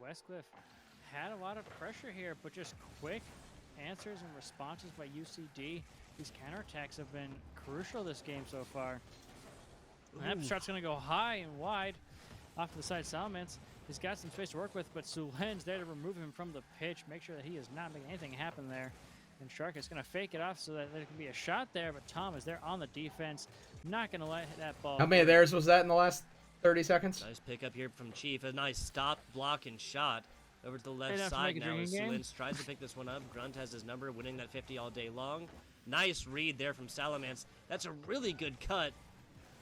Westcliff had a lot of pressure here, but just quick answers and responses by UCD. These counterattacks have been crucial this game so far. And that shot's going to go high and wide off to the side. Salamence, he's got some space to work with, but Sulen's there to remove him from the pitch, make sure that he is not making anything happen there. And Shark is going to fake it off so that there can be a shot there, but Tom is there on the defense, not going to let that ball. How many of theirs was that in the last 30 seconds? Nice pickup here from Chief. A nice stop, block, and shot. Over to the left Enough to side make a now drinking as game? Sulens tries to pick this one up. Grunt has his number, winning that 50 all day long. Nice read there from Salamance. That's a really good cut.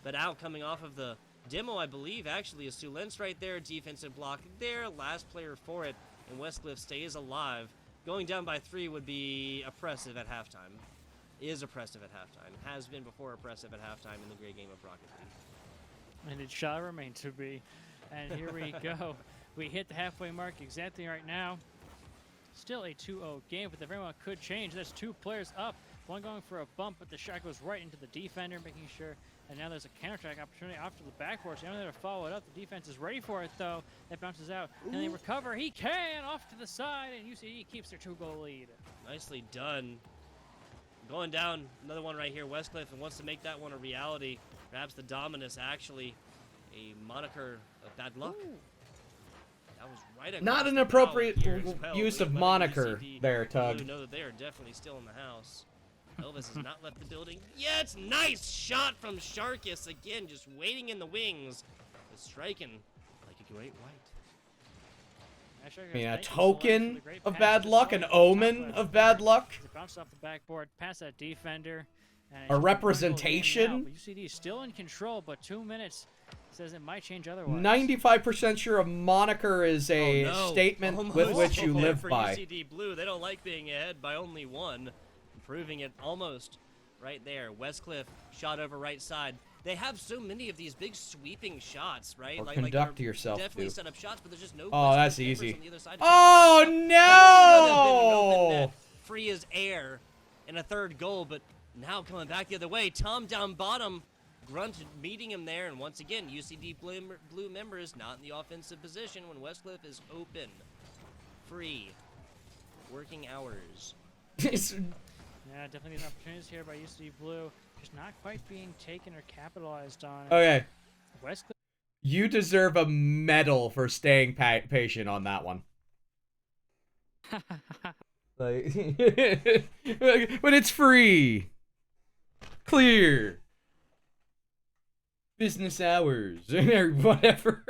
But out coming off of the demo, I believe, actually, is Sulens right there. Defensive block there. Last player for it. And Westcliff stays alive. Going down by 3 would be oppressive at halftime. Is oppressive at halftime. Has been before oppressive at halftime in the great game of Rocket League. And it shall remain to be. And here we go. We hit the halfway mark exactly right now. Still a 2-0 game, but the very well could change. There's 2 players up. One going for a bump, but the shot goes right into the defender, making sure. And now there's a counterattack opportunity off to the backboard. So they're to follow it up. The defense is ready for it, though. It bounces out. Can they recover? He can! Off to the side, and UCD keeps their 2-goal lead. Nicely done. Going down, another one right here. Westcliff and wants to make that one a reality. Perhaps the Dominus actually a moniker of bad luck. Ooh. That was right Not across an the bow appropriate here as well, use of letting moniker UCD there, Blue Tug. know that they are definitely still in the house. Elvis has not left the building yet. Nice shot from Sharkus again, just waiting in the wings, but striking like a great white. I mean, a token of bad luck, an omen of bad luck. It bounced off the backboard, past that defender. And A representation? UCD is still in control, but 2 minutes says it might change otherwise. 95% sure a moniker is a Oh, no. statement Almost with which you there live for by. UCD Blue. They don't like being ahead by only 1. Proving it almost right there. Westcliff shot over right side. They have so many of these big sweeping shots, right? Or like conduct they're yourself, definitely dude. set up shots, but there's just no. Oh, Westcliff that's members easy. on the other side to Oh, pick this up. That could have been an open no! net, free as air, and a 3rd goal, but now coming back the other way. Tom down bottom. Grunt meeting him there, and once again, UCD Blue members not in the offensive position when Westcliff is open. Free. Working hours. Yeah, definitely these opportunities here by UCD Blue. Just not quite being taken or capitalized on. Okay, Westcliff. you deserve a medal for staying patient on that one. Like, when it's free, clear, business hours, or whatever.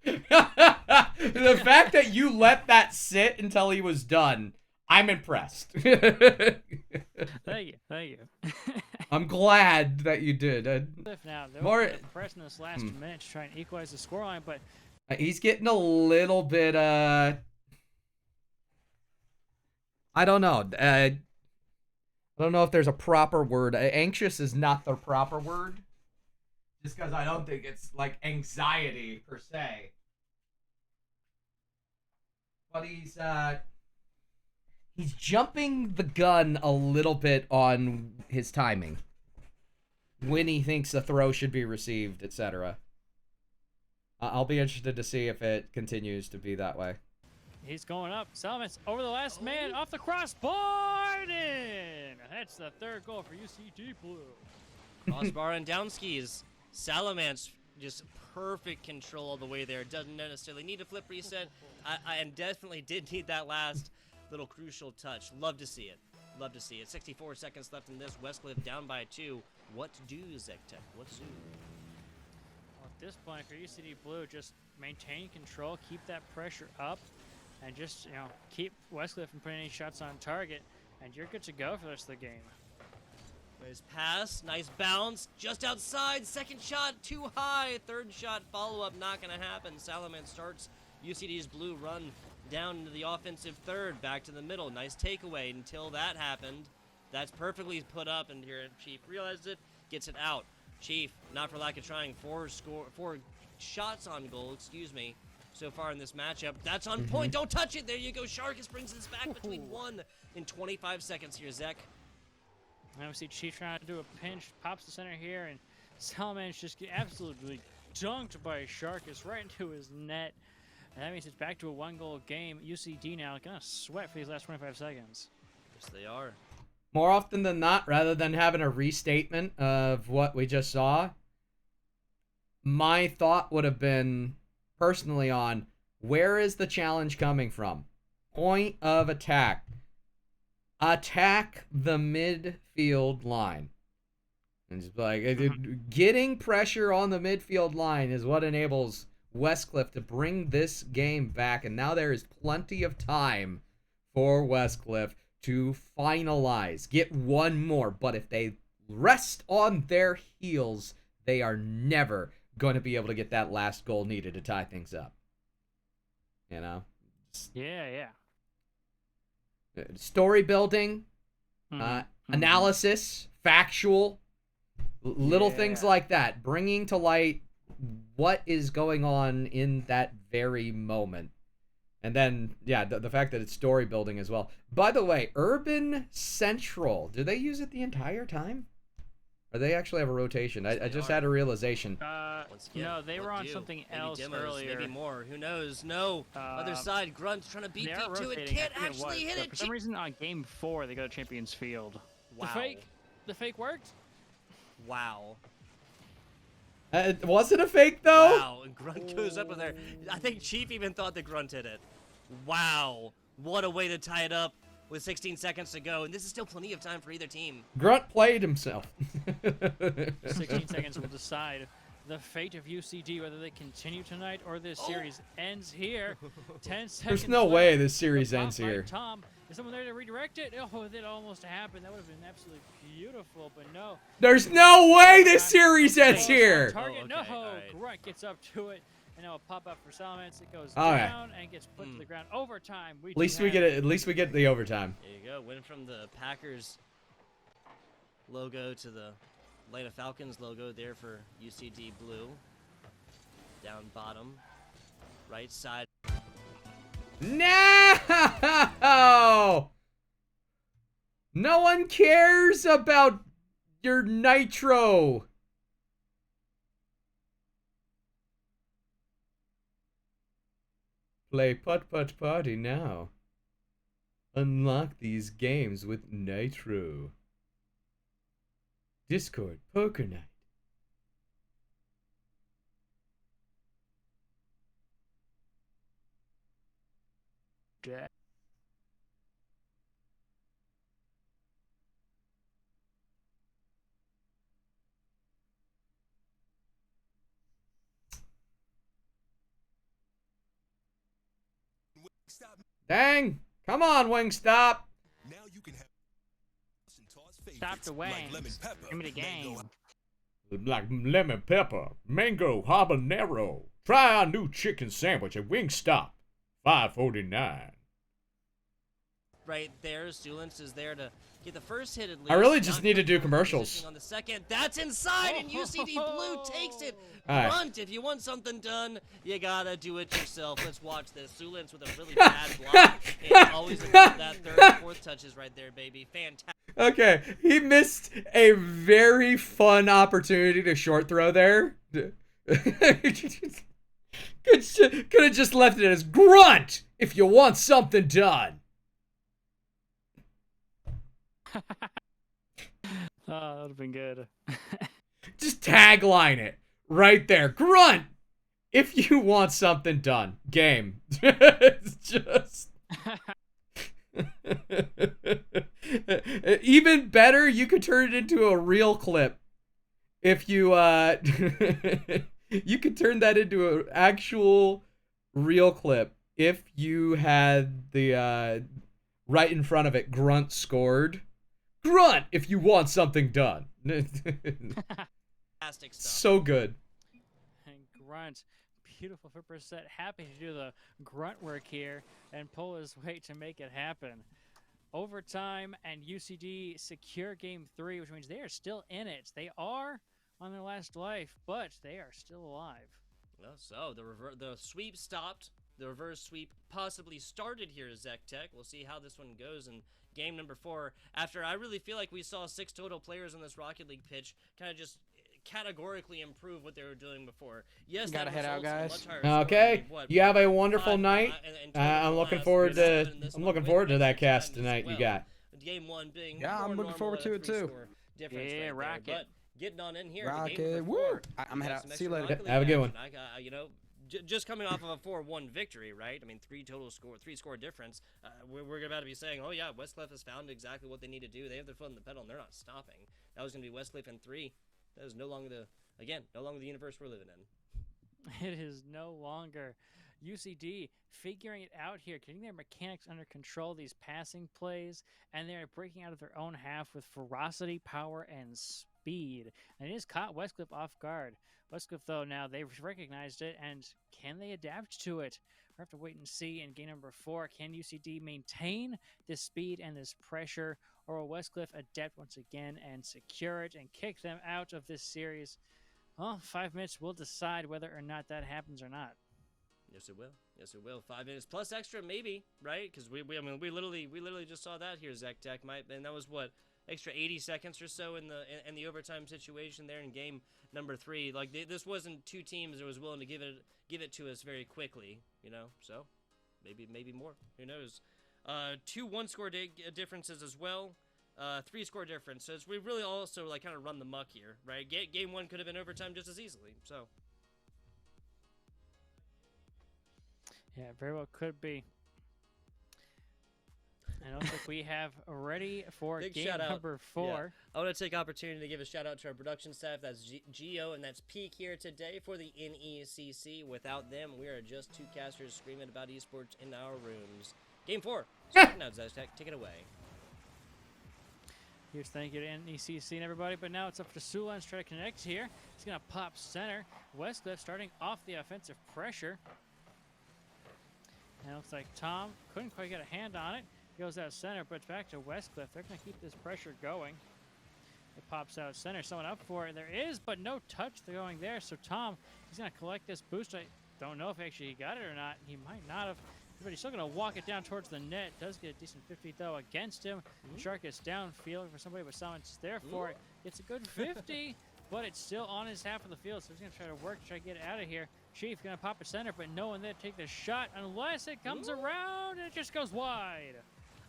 The fact that you let that sit until he was done, I'm impressed. Thank you, thank you. I'm glad that you did. Now, they're More- pressing this last minute to try and equalize the scoreline, but He's getting a little bit, I don't know. I don't know if there's a proper word. Anxious is not the proper word. Just because I don't think it's, like, anxiety, per se. But he's jumping the gun a little bit on his timing. When he thinks the throw should be received, etc. I'll be interested to see if it continues to be that way. he's going up. Salamance over the last man, off the crossbar, in! That's the 3rd goal for UCD Blue. Crossbar and down skis. Salamance just perfect control all the way there. Doesn't necessarily need a flip reset. I definitely did need that last little crucial touch. Love to see it. Love to see it. 64 seconds left in this. Westcliff down by 2. What to do, Zectech? What to do? Well, at this point, for UCD Blue, just maintain control, keep that pressure up, and just, keep Westcliff from putting any shots on target, and you're good to go for the rest of the game. Nice pass, nice bounce, just outside. 2nd shot, too high. 3rd shot, follow-up, not going to happen. Salamance starts UCD's Blue run down into the offensive 3rd, back to the middle. Nice takeaway until that happened. That's perfectly put up, and here Chief realizes it, gets it out. Chief, not for lack of trying, 4 shots on goal, so far in this matchup. That's on point. Don't touch it. There you go. Sharkus brings this back between 1 and 25 seconds here, Zek. Now we see Chief trying to do a pinch, pops the center here, and Salamance just get absolutely dunked by Sharkus right into his net. And that means it's back to a 1-goal game. UCD now gonna sweat for these last 25 seconds. Yes, they are. More often than not, rather than having a restatement of what we just saw, my thought would have been personally on where is the challenge coming from? Point of attack. Attack the midfield line. And just like getting pressure on the midfield line is what enables Westcliff to bring this game back, and now there is plenty of time for Westcliff to finalize, get one more. But if they rest on their heels, they are never going to be able to get that last goal needed to tie things up. You know? Yeah. Story building, analysis, factual, little things like that, bringing to light what is going on in that very moment. And then, yeah, the fact that it's story building as well. By the way, Urban Central, do they use it the entire time? Or they actually have a rotation? I just had a realization. Once again, No, they were on do? something Maybe else demos, earlier. Maybe more. Who knows? No. Other side, Grunt's trying to beat They are Pete to it. rotating. Can't I forget actually what, hit but it. For some reason, on game 4, they go to Champions Field. Wow. The fake worked. Wow. Was it a fake, though? Wow. And Grunt goes up with there. I think Chief even thought that Grunt hit it. Wow. What a way to tie it up with 16 seconds to go. And this is still plenty of time for either team. Grunt played himself. 16 seconds will decide the fate of UCD, whether they continue tonight or this series ends here. 10 seconds. There's no left. way this series The pop ends by here. Tom, is someone there to redirect it? Oh, that almost happened. That would have been absolutely beautiful, but no. There's no way this series ends Close here. on target. Oh, No, okay, all right. Grunt gets up to it, and now a pop up for Salamence. It goes All right. down and gets put to the ground. Overtime. At least we get it. At least we get the overtime. There you go. Went from the Packers logo to the Atlanta Falcons logo there for UCD Blue. Down bottom. Right side. No! No one cares about your nitro. Play Putt Putt Party now. Unlock these games with Nitro. Discord Poker Night. Jack. Dang! Come on, Wingstop! Now you can have Stop the wings. Give me the game. Like lemon pepper, mango habanero. Try our new chicken sandwich at Wingstop. $5.49. Right there, Zulens is there to get the first hit at least. I really just Not need to do comfortable commercials. positioning on the second. That's inside, and UCD Blue takes it. All right. Grunt, if you want something done, you gotta do it yourself. Let's watch this. Zulens with a really bad block. And always about that third and fourth touches right there, baby. Fantastic. Okay, he missed a very fun opportunity to short throw there. Could have just left it as Grunt if you want something done. Oh, that would have been good. Just tagline it right there. Grunt if you want something done. Game. It's just... Even better, you could turn it into a real clip. If you you could turn that into an actual real clip if you had the right in front of it, Grunt scored. Grunt if you want something done. Fantastic stuff. So good. And Grunt, beautiful 4%, happy to do the grunt work here and pull his weight to make it happen. Overtime, and UCD secure game 3, which means they are still in it. They are on their last life, but they are still alive. Well, so the sweep stopped. The reverse sweep possibly started here at Zek Tech. We'll see how this one goes in game number 4. After I really feel like we saw 6 total players on this Rocket League pitch kind of just categorically improve what they were doing before. Yes, Gotta that head out, results in a guys. much higher score. Okay, I mean, what, you have a wonderful 5, night. and I'm looking last forward to 7 in this I'm one looking with forward to that extra cast times as tonight. You well. got. Game 1 being Yeah, more I'm looking normal forward at to a it, too. 3-score difference Yeah, right rocket. there. But getting on in here, to Rocket, game number woo! 4. I'm head got out. some See you extra later. Rocket Have a League good one. action. Just coming off of a 4-1 victory, right? I mean, 3-score difference. We're about to be saying, oh yeah, Westcliff has found exactly what they need to do. They have their foot on the pedal, and they're not stopping. That was going to be Westcliff in 3. That is no longer the universe we're living in. It is no longer. UCD figuring it out here, getting their mechanics under control, these passing plays, and they're breaking out of their own half with ferocity, power, and speed. And it has caught Westcliff off guard. Westcliff, though, now they've recognized it, and can they adapt to it? We'll have to wait and see in game number 4. Can UCD maintain this speed and this pressure, or will Westcliff adapt once again and secure it and kick them out of this series? Well, 5 minutes will decide whether or not that happens or not. Yes, it will. Yes, it will. 5 minutes plus extra, maybe, right? Because we literally just saw that here. Zach Tech and that was what, extra 80 seconds or so in the overtime situation there in game number 3. Like this wasn't 2 teams that was willing to give it to us very quickly, you know. So maybe more. Who knows? 2 1-score differences as well. 3-score difference. So we really also like kind of run the muck here, right? Game 1 could have been overtime just as easily. So. Yeah, very well could be. And it looks like we have ready for Big game shout out. number 4. Yeah. I want to take opportunity to give a shout out to our production staff. That's Gio and that's Peak here today for the NECC. Without them, we are just 2 casters screaming about esports in our rooms. Game 4. Now, Zach, take it away. Huge thank you to NECC and everybody, but now it's up to Sulan to try to connect here. He's going to pop center. Westcliff starting off the offensive pressure. And it looks like Tom couldn't quite get a hand on it. Goes out center, but back to Westcliff. They're going to keep this pressure going. It pops out center. Someone up for it. There is, but no touch going there. So Tom, he's going to collect this boost. I don't know if actually he got it or not. He might not have. But he's still going to walk it down towards the net. Does get a decent 50, though, against him. Shark gets downfield for somebody, but someone's there for it. It's a good 50, but it's still on his half of the field, so he's going to try to work to try to get it out of here. Chief going to pop a center, but no one there to take the shot unless it comes around and it just goes wide.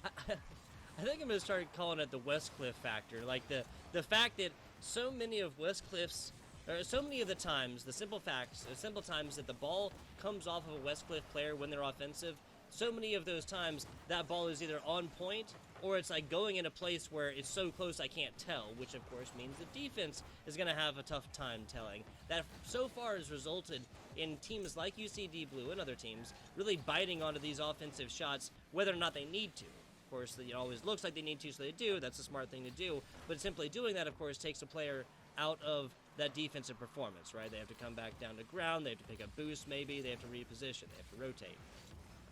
I think I'm going to start calling it the Westcliff factor. Like the fact that so many of Westcliff's, or so many of the times, the simple times that the ball comes off of a Westcliff player when they're offensive, so many of those times that ball is either on point or it's like going in a place where it's so close I can't tell, which of course means the defense is going to have a tough time telling. That so far has resulted in teams like UCD Blue and other teams really biting onto these offensive shots whether or not they need to. Of course, it always looks like they need to, so they do. That's a smart thing to do. But simply doing that, of course, takes a player out of that defensive performance, right? They have to come back down to ground. They have to pick up boost, maybe. They have to reposition. They have to rotate.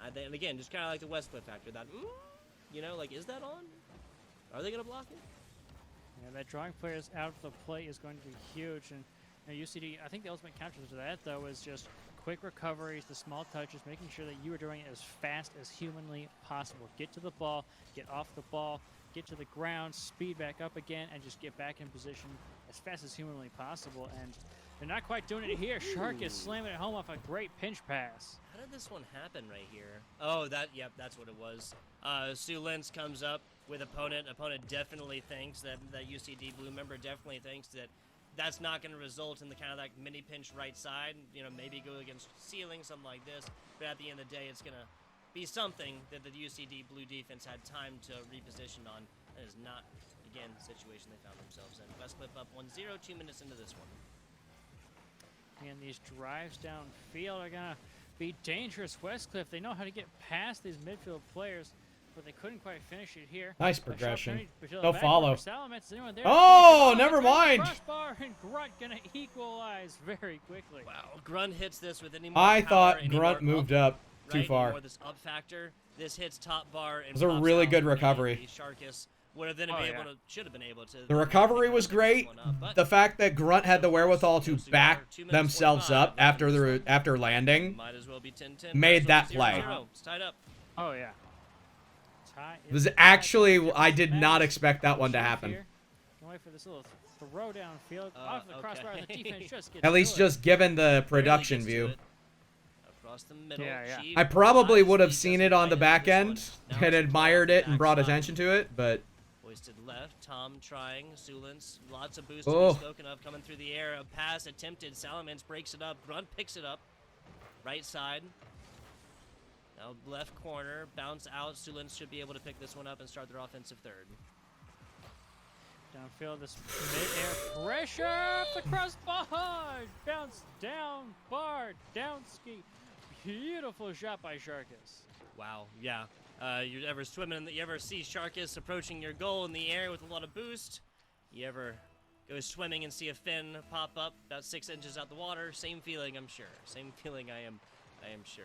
And again, just kind of like the Westcliff factor. That, you know, like, is that on? Are they going to block it? Yeah, that drawing players out of the play is going to be huge. And you know, UCD, I think the ultimate counter to that, though, is just quick recoveries, the small touches, making sure that you are doing it as fast as humanly possible. Get to the ball, get off the ball, get to the ground, speed back up again, and just get back in position as fast as humanly possible. And they're not quite doing it here. Shark is slamming it home off a great pinch pass. How did this one happen right here? Oh, that's what it was. Sue Lentz comes up with opponent. Opponent definitely thinks that UCD Blue member definitely thinks that that's not going to result in the kind of like mini pinch right side, you know, maybe go against ceiling, something like this. But at the end of the day, it's going to be something that the UCD Blue defense had time to reposition on. That is not, again, the situation they found themselves in. Westcliff up 1-0, 2 minutes into this one. And these drives downfield are going to be dangerous. Westcliff, they know how to get past these midfield players, but they couldn't quite finish it here. Nice progression. No No follow. There. Oh, never mind. Crossbar and Grunt going to equalize very quickly. Wow, Grunt hits this with any more I power, thought any Grunt more moved up, up too right? far. Any more this up factor. This hits top bar. And It was a pops really out good recovery. immediately. Sharkus would have then should have been able to. The recovery was great. The fact that Grunt had the wherewithal to back themselves up after landing Might as well be 10-10. made that 0-0. play. It's tied up. Oh, yeah. It was actually, I did not expect that one to happen. Can't wait for this little throw downfield off the crossbar, and the okay. defense just gets At least to it. just given the Barely production gets to view. it. Across the middle. Yeah, yeah. Chief I probably would have wisely seen doesn't it on the bite into back this end one. Now and it's admired off the it and brought backside. attention to it, but Hoisted left. Tom trying. Sulens. Lots of boost Oh. to be spoken of coming through the air. A pass attempted. Salamence breaks it up. Grunt picks it up. Right side. Now left corner. Bounce out. Sulens should be able to pick this one up and start their offensive third. Downfield, this mid-air pressure off the crossbar. Bounce down, bar, down ski. Beautiful shot by Sharkus. Wow, yeah. You ever you ever see Sharkus approaching your goal in the air with a lot of boost? You ever go swimming and see a fin pop up about 6 inches out the water? Same feeling, I'm sure. Same feeling, I am sure.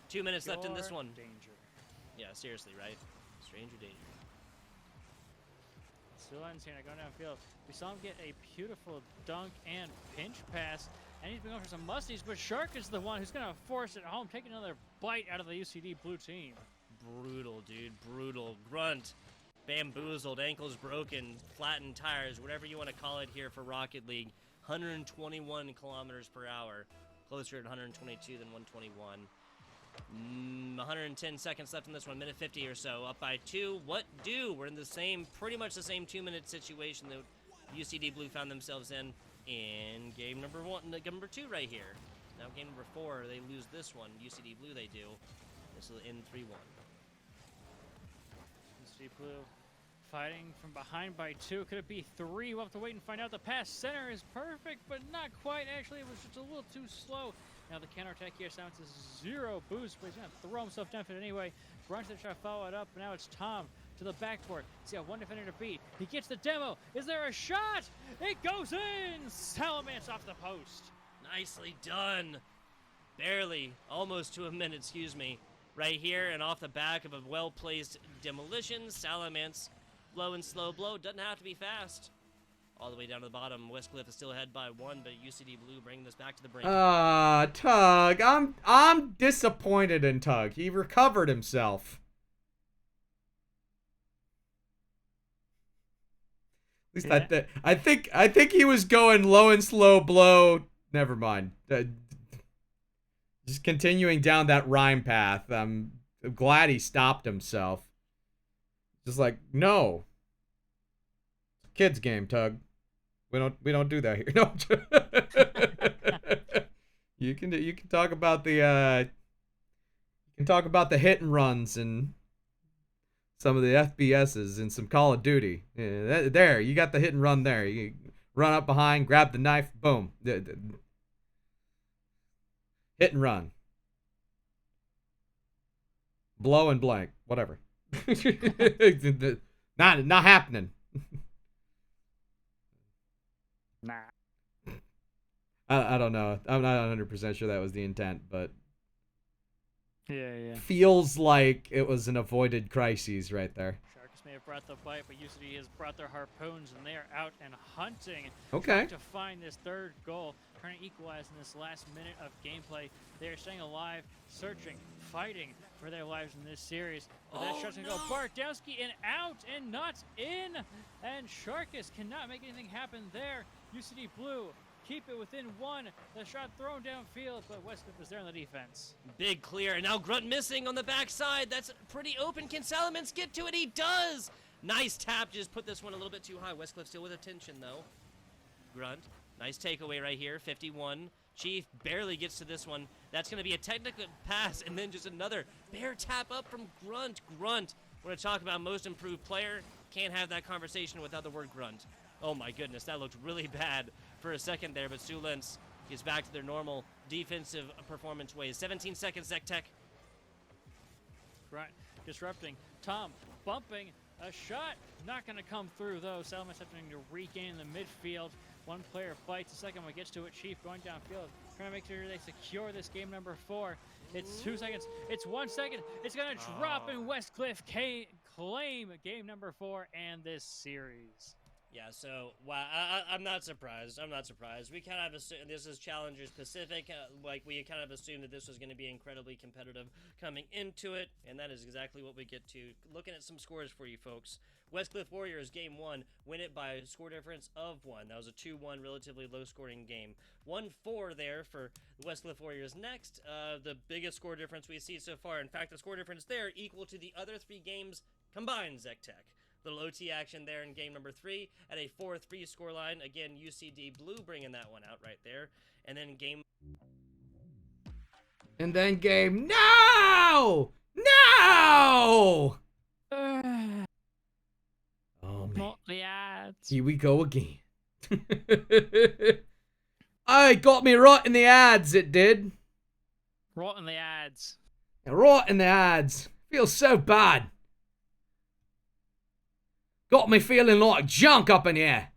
2 minutes left in this Pure one. Danger. Yeah, seriously, right? Stranger danger. Sulens here going downfield. We saw him get a beautiful dunk and pinch pass, and he's been going for some musties, but Shark is the one who's going to force it home, taking another bite out of the UCD blue team. Brutal, dude, brutal. Grunt, bamboozled, ankles broken, flattened tires, whatever you want to call it here for Rocket League. 121 kilometers per hour, closer to 122 than 121. 110 seconds left in this one, minute 50 or so, up by 2. What do? We're in the same, pretty much the same 2-minute situation that UCD Blue found themselves in game number 2 right here. Now game number 4, they lose this one. UCD Blue, they do. This will end 3-1. UCD Blue fighting from behind by 2. Could it be 3? We'll have to wait and find out. The pass center is perfect, but not quite. Actually, it was just a little too slow. Now the counterattack here sounds a 0 boost, but he's going to throw himself down for it anyway. Grunt to try to follow it up, but now it's Tom to the backboard. He's got one defender to beat. He gets the demo. Is there a shot? It goes in! Salamence off the post. Nicely done. Barely, almost to a minute, excuse me. Right here and off the back of a well-placed demolition. Salamence, low and slow blow. Doesn't have to be fast. All the way down to the bottom. Westcliff is still ahead by 1, but UCD Blue bringing this back to the brink. Tug, I'm disappointed in Tug. He recovered himself. At least Yeah. I think he was going low and slow blow. Never mind. Just continuing down that rhyme path. I'm glad he stopped himself. Just like, no. Kids game, Tug. We don't do that here. No. You can talk about the hit and runs and some of the FBSs and some Call of Duty. Yeah, there, you got the hit and run there. You run up behind, grab the knife, boom. Hit and run. Blow and blank, whatever. Not happening. Nah. I don't know. I'm not 100% sure that was the intent, but Yeah. feels like it was an avoided crisis right there. Sharks may have brought the bite, but UCD has brought their harpoons, and they are out and hunting. Okay. Trying to find this third goal, trying to equalize in this last minute of gameplay. They are staying alive, searching, fighting for their lives in this series. But that shot's gonna go Bardowski and out and not in. And Sharkus cannot make anything happen there. UCD Blue keep it within 1. The shot thrown downfield, but Westcliff is there on the defense. Big clear, and now Grunt missing on the backside. That's pretty open. Can Salamence get to it? He does! Nice tap, just put this one a little bit too high. Westcliff still with attention, though. Grunt, nice takeaway right here, 51. Chief barely gets to this one. That's going to be a technical pass, and then just another bear tap up from Grunt. Grunt, we're going to talk about most improved player. Can't have that conversation without the word Grunt. Oh my goodness, that looked really bad for a second there, but Sulens is back to their normal defensive performance ways. 17 seconds, Zek-Tech. Right, disrupting. Tom bumping a shot. Not going to come through, though. Salamence having to regain the midfield. One player fights, the second one gets to it. Chief going downfield, trying to make sure they secure this game number 4. It's 2 seconds. It's 1 second. It's going to drop, and Westcliff claim game number 4 and this series. Yeah, so wow, I'm not surprised. I'm not surprised. We kind of assumed this is Challenger specific. Like we kind of assumed that this was going to be incredibly competitive coming into it, and that is exactly what we get to. Looking at some scores for you folks. Westcliff Warriors game 1 win it by a score difference of 1. That was a 2-1 relatively low scoring game. 1-4 there for Westcliff Warriors next. The biggest score difference we see so far. In fact, the score difference there equal to the other 3 games combined. Zek Tech. Little OT action there in game number 3 at a 4-3 scoreline. Again, UCD Blue bringing that one out right there. And then game No! No! Oh, man. Not the ads. Here we go again. I got me right in the ads, it did. Rot in the ads. Right in the ads. Feels so bad. Got me feeling like junk up in here.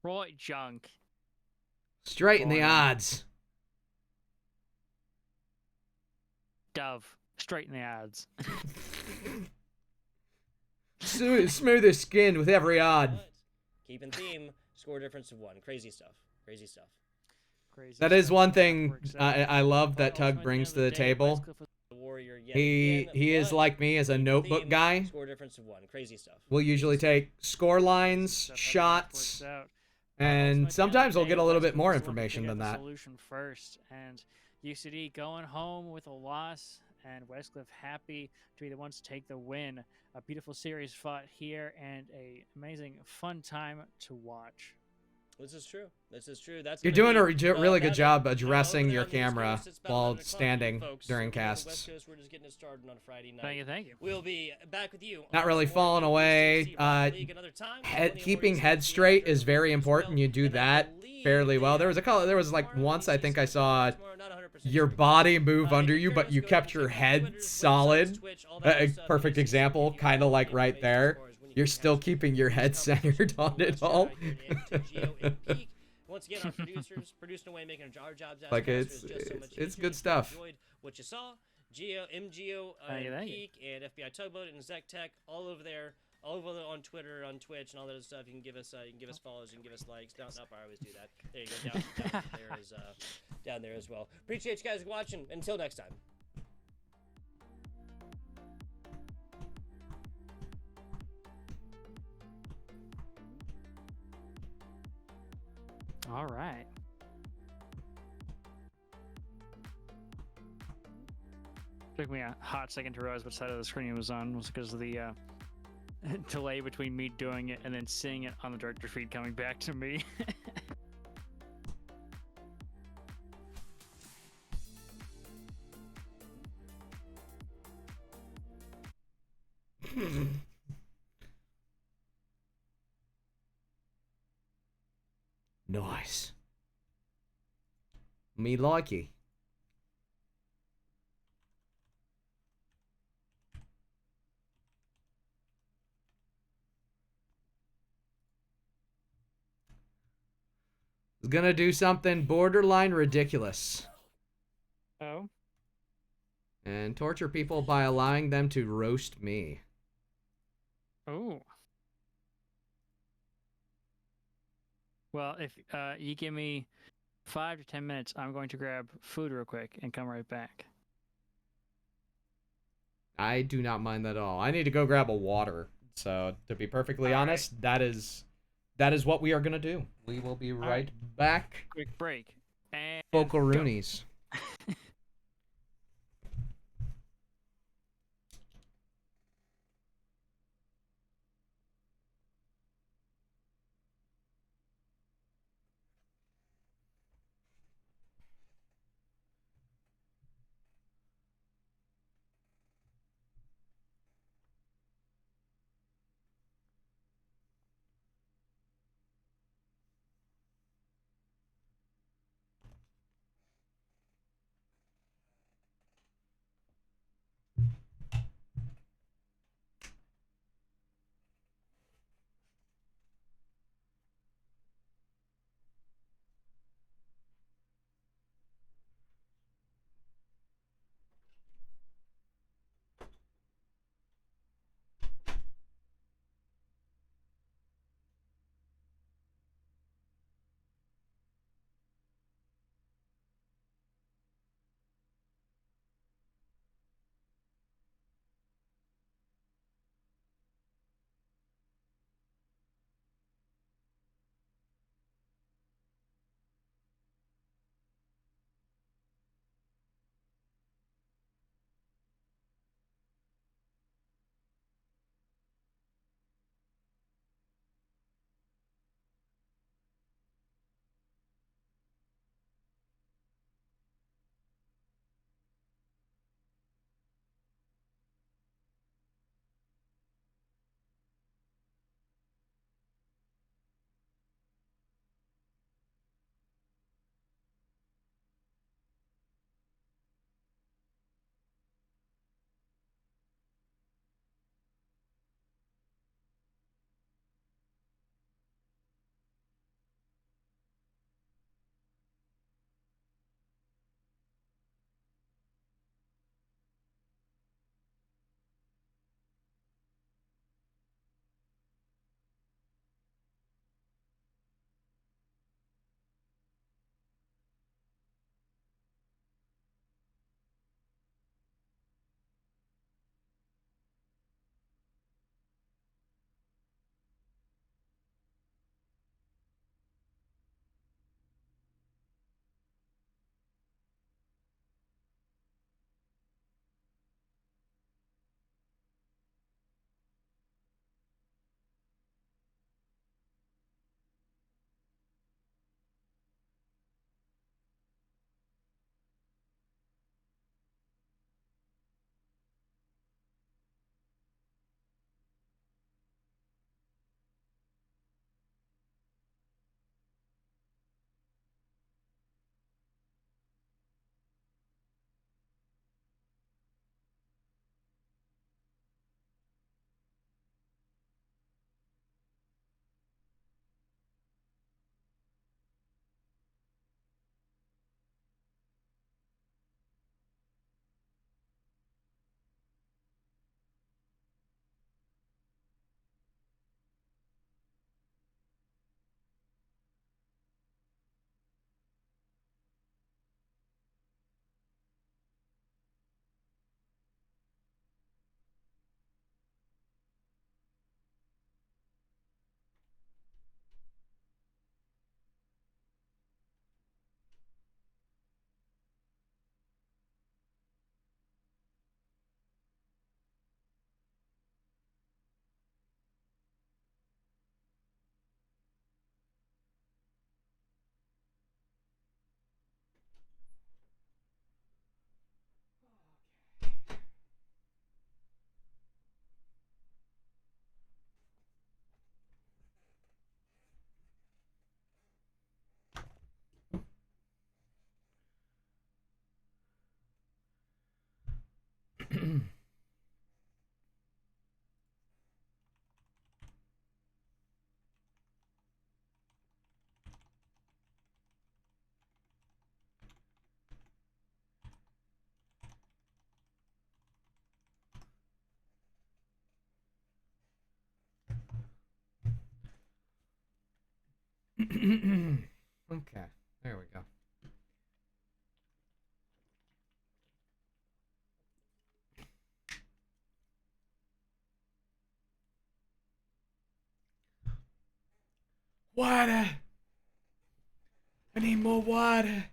Right junk. Straight in the Fine. ads. Dove. Straight in the ads. Smoother skin with every ad. but keep in theme, score difference of 1. Crazy stuff. Crazy stuff. Crazy. That is stuff. one thing Works out. I love that But Tug ultimately, at brings the to the end of day, table. Westcliff was The Warrior yet He again, is but like me as a keep in notebook theme, guy. Score difference of 1. Crazy stuff. We'll usually take score lines, stuff how the math shots, works out. and Ultimately, sometimes at the we'll end get a of the little day, bit more Westcliff was looking to information than get the that. Solution first, and UCD going home with a loss, and Westcliff happy to be the ones to take the win. A beautiful series fought here, and a amazing fun time to watch. This is true. This is true. That's You're gonna doing be, a really good down job there- addressing over there your on the East camera Coast, it's about while 11 o'clock for you standing folks. during Over there on the casts. West Coast, we're just getting it started on a Friday night. Thank you, thank you. We'll be back with you. Not on really the falling Warrior away. CCA Rocket League another time. Keeping head straight is very important. You do that fairly well. There was like once I think I saw your body move under you, but you kept your head solid. A perfect example, kind of like right there. You're still keeping your head centered on it all. Once again, our producers producing away, making our jobs as Like, casters just so much it's easier. good If you stuff. Enjoyed what you saw. MGO, Thank you, and thank you. Peak, and FBI Tugboat, and Zek Tech, all over there, all over on Twitter, on Twitch, and all that stuff. You can give us follows, you can give us likes. Down up, I always do that. There you go, down there is down there as well. Appreciate you guys watching. Until next time. All right. Took me a hot second to realize what side of the screen it was on. Was because of the delay between me doing it and then seeing it on the director feed coming back to me. Nice. Me likey. Was gonna do something borderline ridiculous Oh. and torture people by allowing them to roast me. Oh. Well, if you give me 5 to 10 minutes, I'm going to grab food real quick and come right back. I do not mind that at all. I need to go grab a water. So, to be perfectly All right. honest, that is what we are gonna do. We will be right right. back. Quick break. And Vocal go. Roonies. Okay, there we go. Water! I need more water!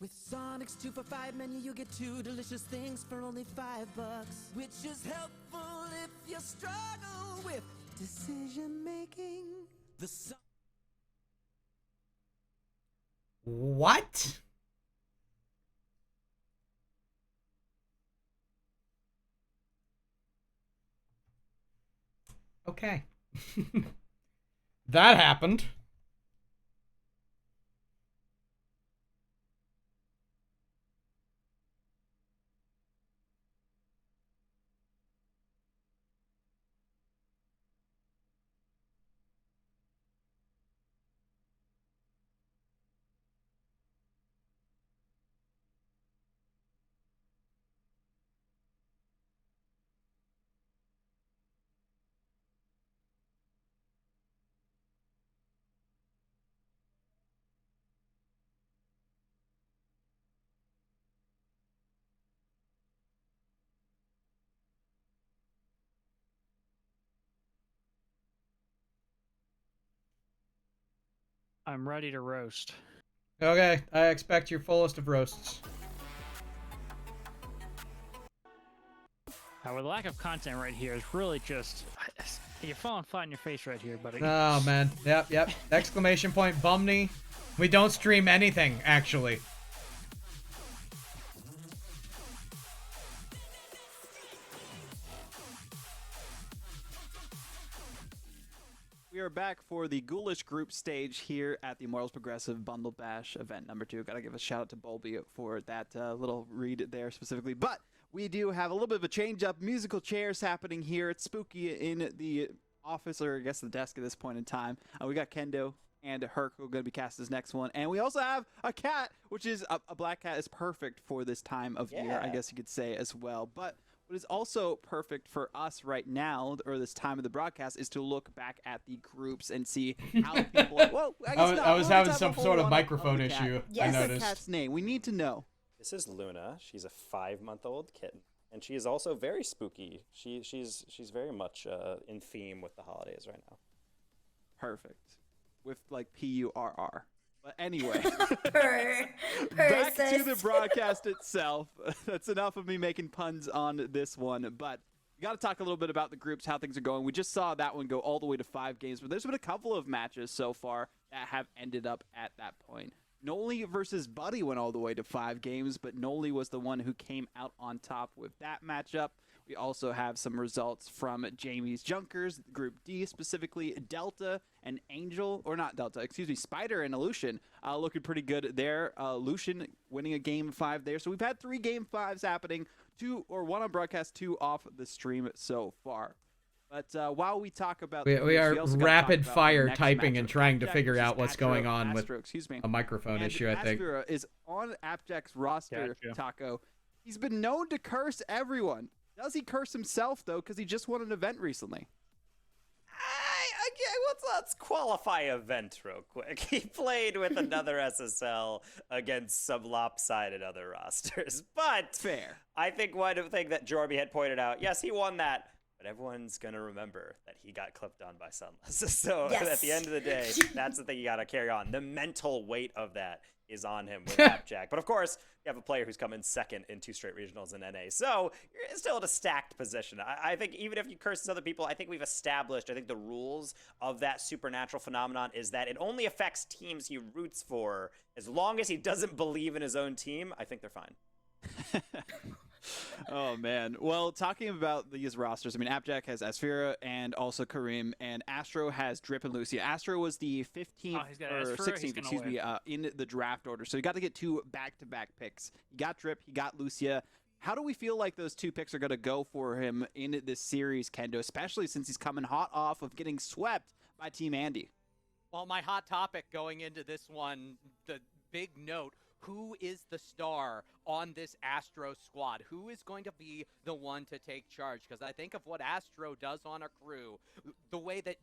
With Sonic's 2 for 5 menu, you get 2 delicious things for only $5, which is helpful if you struggle with decision making. What? Okay. That happened. I'm ready to roast. Okay, I expect your fullest of roasts. With lack of content right here, it's really just you're falling flat in your face right here, buddy. Oh, man. Yep. Exclamation point, Bumney. We don't stream anything, actually. We are back for the Ghoulish group stage here at the Immortals Progressive Bundle Bash event number 2. Gotta give a shout out to Bulby for that little read there specifically. But we do have a little bit of a change up. Musical chairs happening here. It's spooky in the office, or I guess the desk at this point in time. We got Kendo and Herc who are going to be cast as next one. And we also have a cat, which is a black cat is perfect for this time of year, I guess you could say as well. But what is also perfect for us right now, or this time of the broadcast, is to look back at the groups and see how people. Well, I was having some sort of microphone issue. Yes. I What's the noticed. cat's name? We need to know. This is Luna. She's a 5-month-old kitten, and she is also very spooky. She's very much in theme with the holidays right now. Perfect. With like PURR. But anyway, per back to the assist. broadcast itself. That's enough of me making puns on this one. But we got to talk a little bit about the groups, how things are going. We just saw that one go all the way to 5 games, but there's been a couple of matches so far that have ended up at that point. Noli versus Buddy went all the way to 5 games, but Noli was the one who came out on top with that matchup. We also have some results from Jamie's Junkers, Group D, specifically Delta and Angel, or not Delta, excuse me, Spider and Lucian looking pretty good there. Lucian winning a game 5 there. So we've had 3 game 5s happening, 1 on broadcast, 2 off the stream so far. But while we talk about we are also gotta rapid talk about fire the next typing matchup. and trying to Appjack figure versus out what's going on with excuse me. a microphone And issue, I think. Asphira is on Appjack's roster, Gotcha. Taco. He's been known to curse everyone. Does he curse himself, though, because he just won an event recently? Let's qualify event real quick. He played with another SSL against some lopsided other rosters. But Fair. I think one thing that Jorby had pointed out, yes, he won that, but everyone's going to remember that he got clipped on by Sunless. So Yes. at the end of the day, that's the thing you got to carry on. The mental weight of that is on him with Appjack. But of course, you have a player who's come in second in 2 straight regionals in NA. So you're still in a stacked position. I think even if you curse other people, I think we've established, I think the rules of that supernatural phenomenon is that it only affects teams he roots for. As long as he doesn't believe in his own team, I think they're fine. Oh, man. Well, talking about these rosters, I mean, Appjack has Asphira and also Kareem, and Astro has Drip and Lucia. Astro was the 15th he's got or Asphira, 16th, he's gonna excuse me, in the draft order. So you got to get 2 back-to-back picks. You got Drip, you got Lucia. How do we feel like those 2 picks are going to go for him in this series, Kendo, especially since he's coming hot off of getting swept by Team Andy? Well, my hot topic going into this one, the big note, who is the star on this Astro squad? Who is going to be the one to take charge? Because I think of what Astro does on a crew, the way that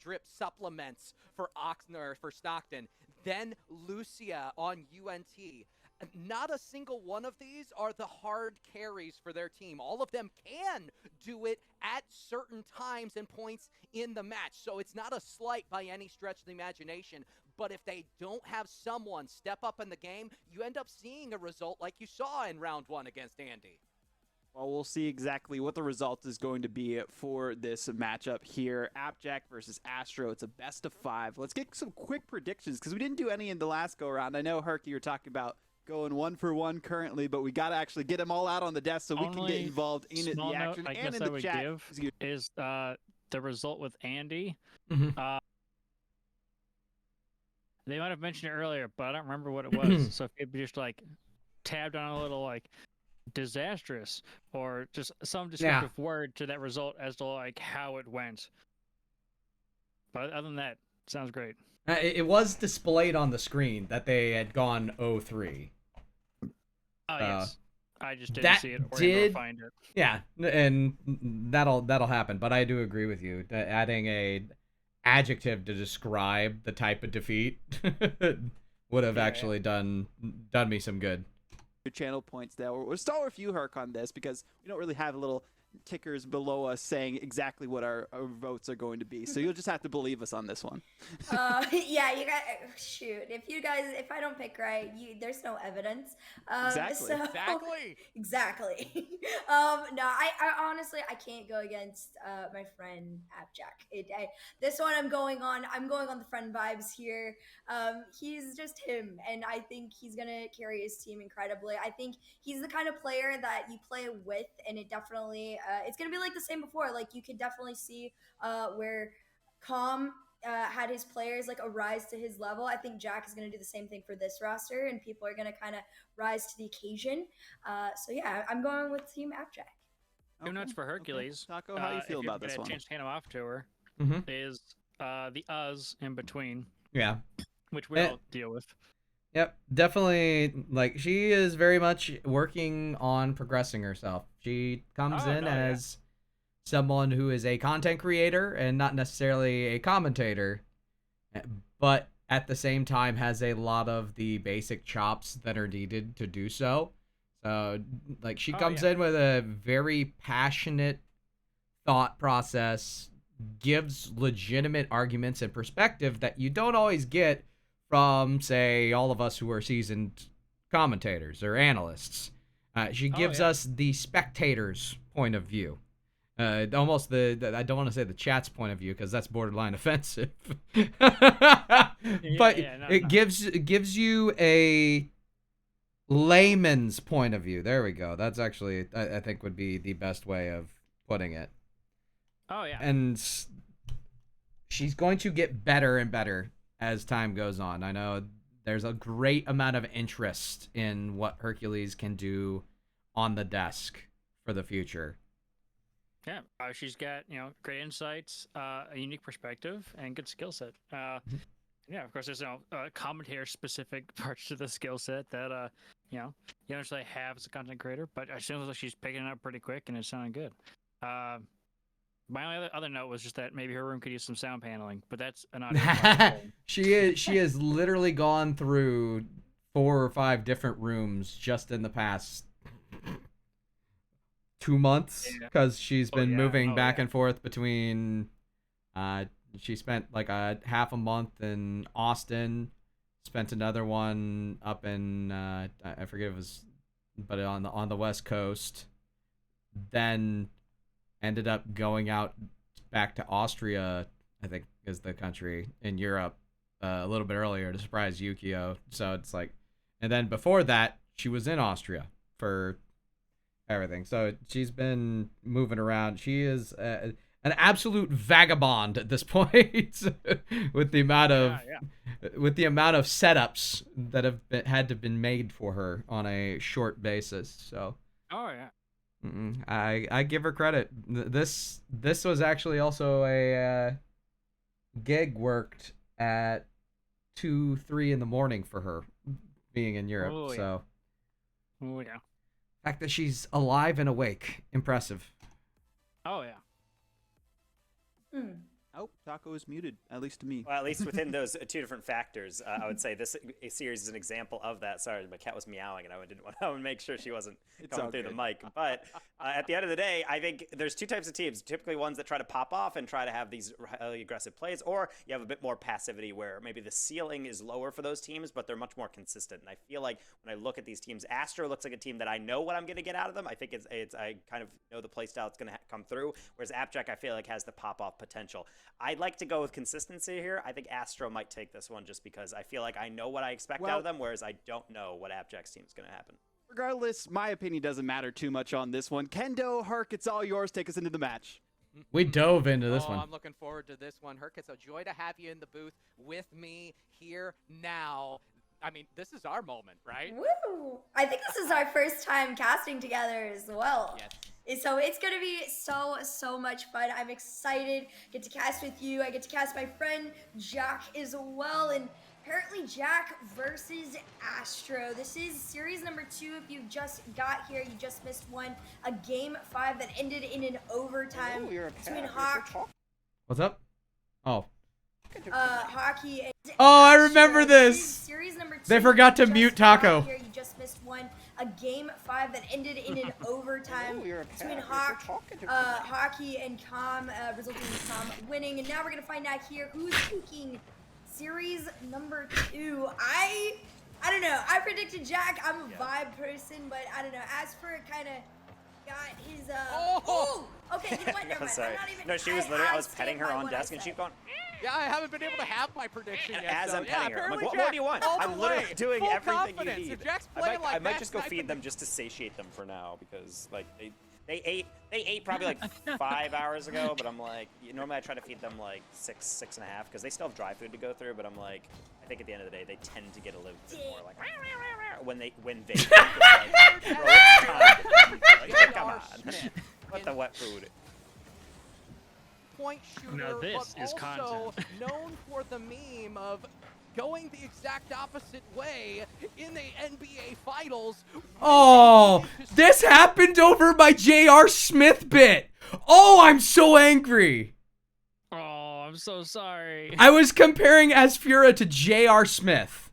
Drip supplements for Oxner, for Stockton, then Lucia on UNT. Not a single one of these are the hard carries for their team. All of them can do it at certain times and points in the match. So it's not a slight by any stretch of the imagination. But if they don't have someone step up in the game, you end up seeing a result like you saw in round 1 against Andy. Well, we'll see exactly what the result is going to be for this matchup here. Appjack versus Astro. It's a best of 5. Let's get some quick predictions because we didn't do any in the last go-around. I know, Herky, you're talking about going 1 for 1 currently, but we got to actually get them all out on the desk so we can get involved in the Small action note I and guess in I the would chat. give is the result with Andy. Mhm. They might have mentioned it earlier, but I don't remember what it was. So if it just like tabbed on a little like disastrous or just some descriptive word to that result as to like how it went. But other than that, sounds great. It was displayed on the screen that they had gone 0-3. Oh yes, I just didn't see it or find it. Yeah, and that'll happen. But I do agree with you. Adding a adjective to describe the type of defeat would have actually done me some good. Your channel points there. We'll start with you, Herc, on this because we don't really have little tickers below us saying exactly what our votes are going to be. So you'll just have to believe us on this one. Yeah, you guys. Shoot, if I don't pick right, there's no evidence. Exactly. Exactly. No, I honestly I can't go against my friend Appjack. This one I'm going on the friend vibes here. He's just him, and I think he's gonna carry his team incredibly. I think he's the kind of player that you play with, and it definitely it's gonna be like the same before. Like you could definitely see where Calm had his players like arise to his level. I think Jack is gonna do the same thing for this roster, and people are gonna kind of rise to the occasion. So yeah, I'm going with Team Appjack. Two notes for Hercules. Okay. Taco, how you feel about this one? Chance to hand him off to her is the us in between. Yeah. Which we'll deal with. Yep, definitely. Like she is very much working on progressing herself. She comes in as someone who is a content creator and not necessarily a commentator, but at the same time has a lot of the basic chops that are needed to do so. So, like, she comes in with a very passionate thought process, gives legitimate arguments and perspective that you don't always get from, say, all of us who are seasoned commentators or analysts. She gives us the spectator's point of view. Almost the I don't want to say the chat's point of view because that's borderline offensive. But it gives you a layman's point of view. There we go. That's actually I think would be the best way of putting it. Oh yeah. And she's going to get better and better as time goes on. I know there's a great amount of interest in what Hercules can do on the desk for the future. Yeah, she's got great insights, a unique perspective, and good skill set. Yeah, of course, there's commentator specific parts to the skill set that you don't necessarily have as a content creator, but it seems like she's picking it up pretty quick and it's sounding good. My only other note was just that maybe her room could use some sound paneling, but that's an audio. She has literally gone through 4 or 5 different rooms just in the past 2 months because she's been moving back and forth between she spent like a half a month in Austin, spent another one up in I forget if it was, but on the West Coast, then ended up going out back to Austria, I think is the country in Europe, a little bit earlier to surprise Yukio. So it's like, and then before that she was in Austria for everything. So she's been moving around. She is an absolute vagabond at this point with the amount of setups that have had to been made for her on a short basis. So I give her credit. This was actually also a gig worked at 2-3 in the morning for her being in Europe. So fact that she's alive and awake, impressive. Oh yeah. Oh, Taco is muted, at least to me. Well, at least within those 2 different factors, I would say this series is an example of that. Sorry, my cat was meowing, and I didn't want to make sure she wasn't coming through the mic. But at the end of the day, I think there's 2 types of teams. Typically ones that try to pop off and try to have these highly aggressive plays, or you have a bit more passivity where maybe the ceiling is lower for those teams, but they're much more consistent. And I feel like when I look at these teams, Astro looks like a team that I know what I'm going to get out of them. I think I kind of know the play style that's going to come through, whereas Appjack I feel like has the pop-off potential. I'd like to go with consistency here. I think Astro might take this one just because I feel like I know what I expect out of them, whereas I don't know what Appjack's team is going to happen. Regardless, my opinion doesn't matter too much on this one. Kendo, Herc, it's all yours. Take us into the match. We dove into this one. I'm looking forward to this one. Herc, it's a joy to have you in the booth with me here now. I mean, this is our moment, right? Woo! I think this is our first time casting together as well. Yes. So it's going to be so much fun. I'm excited. Get to cast with you. I get to cast my friend Jack as well. And apparently Jack versus Astro. This is series number 2. If you just got here, you just missed one. A game 5 that ended in an overtime between Hawk. What's up? Oh. Hockey and I remember this. Series number 2. They forgot to mute Taco. Here, you just missed one. A game 5 that ended in an overtime between Hockey and Com, resulting in Com winning. And now we're gonna find out here who's taking series number 2. I don't know. I predicted Jack. I'm a vibe person, but I don't know. As for kind of got his okay, you know what? Never mind. Sorry. I'm not even, No, she was literally. I was petting her on desk, and she's going. Yeah, I haven't been able to have my prediction yet. As I'm petting her, I'm like, what Jack, more do you want? I'm literally doing full everything confidence. you need. If Jack's I playing might like just go that, feed them just to satiate them for now because like they ate probably like 5 hours ago, but I'm like, normally I try to feed them like 6.5 because they still have dry food to go through, but I'm like, I think at the end of the day they tend to get a little bit more like when they eat. Like, bro, it's time to eat. Like, come on, what the wet food. Point shooter, Now this but is also content. known for the meme of going the exact opposite way in the NBA Finals. Oh, this happened over my J.R. Smith bit. Oh, I'm so angry. Oh, I'm so sorry. I was comparing Asfura to J.R. Smith.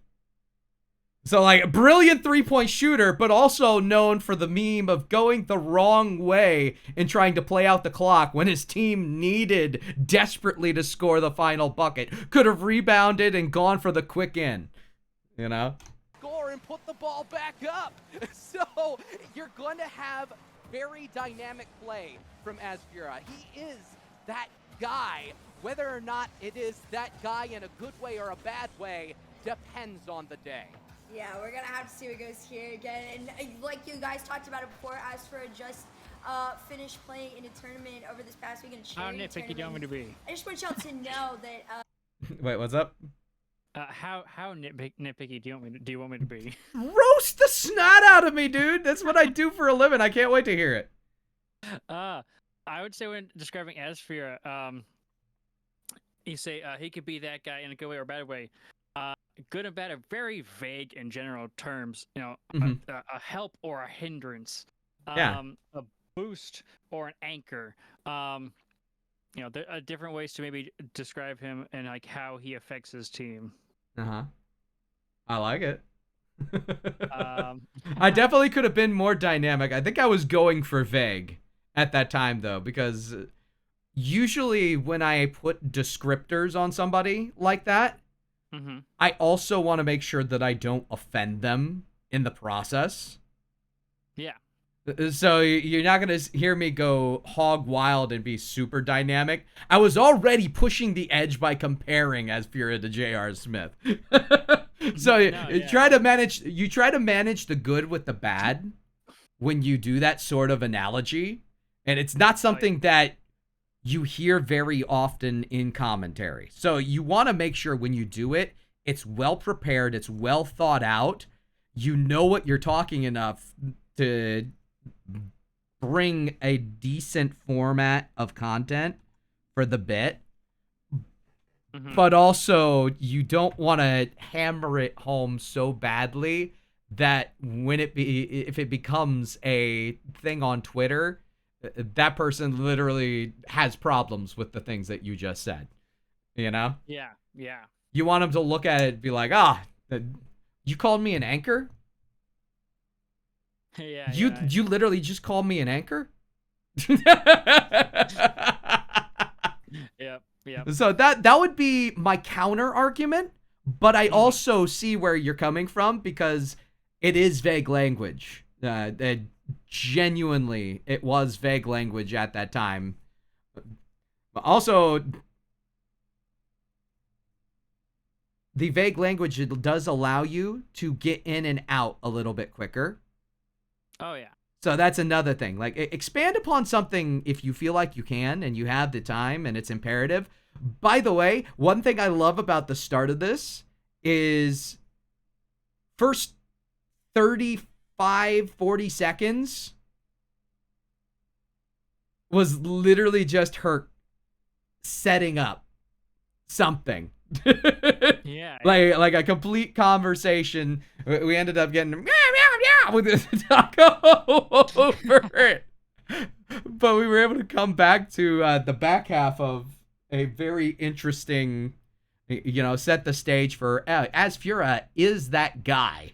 So, like, a brilliant three-point shooter, but also known for the meme of going the wrong way and trying to play out the clock when his team needed desperately to score the final bucket. Could have rebounded and gone for the quick in, you know? Score and put the ball back up. So you're going to have very dynamic play from Asfura. He is that guy. Whether or not it is that guy in a good way or a bad way depends on the day. Yeah, we're gonna have to see what goes here again. And like you guys talked about it before, Asfura just finished playing in a tournament over this past weekend. How nitpicky do you want me to be? I just want y'all to know that. Wait, what's up? How nitpicky do you want me to be? Roast the snot out of me, dude. That's what I do for a living. I can't wait to hear it. I would say when describing Asfura, you say he could be that guy in a good way or a bad way. Good and bad are very vague in general terms. You know, a help or a hindrance. Yeah. A boost or an anchor. You know, there are different ways to maybe describe him and like how he affects his team. I like it. I definitely could have been more dynamic. I think I was going for vague at that time, though, because usually when I put descriptors on somebody like that, I also want to make sure that I don't offend them in the process. Yeah. So you're not going to hear me go hog wild and be super dynamic. I was already pushing the edge by comparing Asfura to J.R. Smith. So you try to manage the good with the bad when you do that sort of analogy. And it's not something that you hear very often in commentary. So you want to make sure when you do it, it's well prepared, it's well thought out. You know what you're talking enough to bring a decent format of content for the bit. But also you don't want to hammer it home so badly that if it becomes a thing on Twitter, that person literally has problems with the things that you just said, you know? Yeah. You want them to look at it and be like, you called me an anchor? You literally just called me an anchor? Yep. So that would be my counter argument, but I also see where you're coming from because it is vague language. Genuinely, it was vague language at that time. But also, the vague language does allow you to get in and out a little bit quicker. Oh, yeah. So that's another thing. Like, expand upon something if you feel like you can and you have the time and it's imperative. By the way, one thing I love about the start of this is first 35, 40 seconds was literally just her setting up something. Yeah. Like a complete conversation. We ended up getting with this taco over it. But we were able to come back to the back half of a very interesting, set the stage for Asfura is that guy.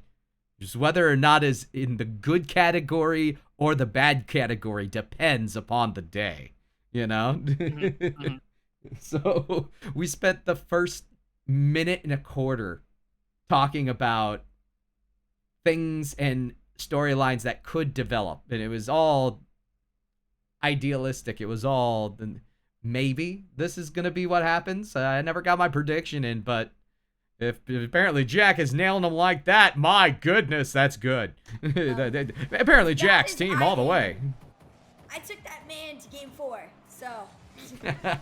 Just whether or not is in the good category or the bad category depends upon the day, So we spent the first minute and a quarter talking about things and storylines that could develop, and it was all idealistic. It was all maybe this is gonna be what happens. I never got my prediction in, but if apparently Jack is nailing them like that, my goodness, that's good. Apparently Jack's team all the way. I took that man to game 4, so I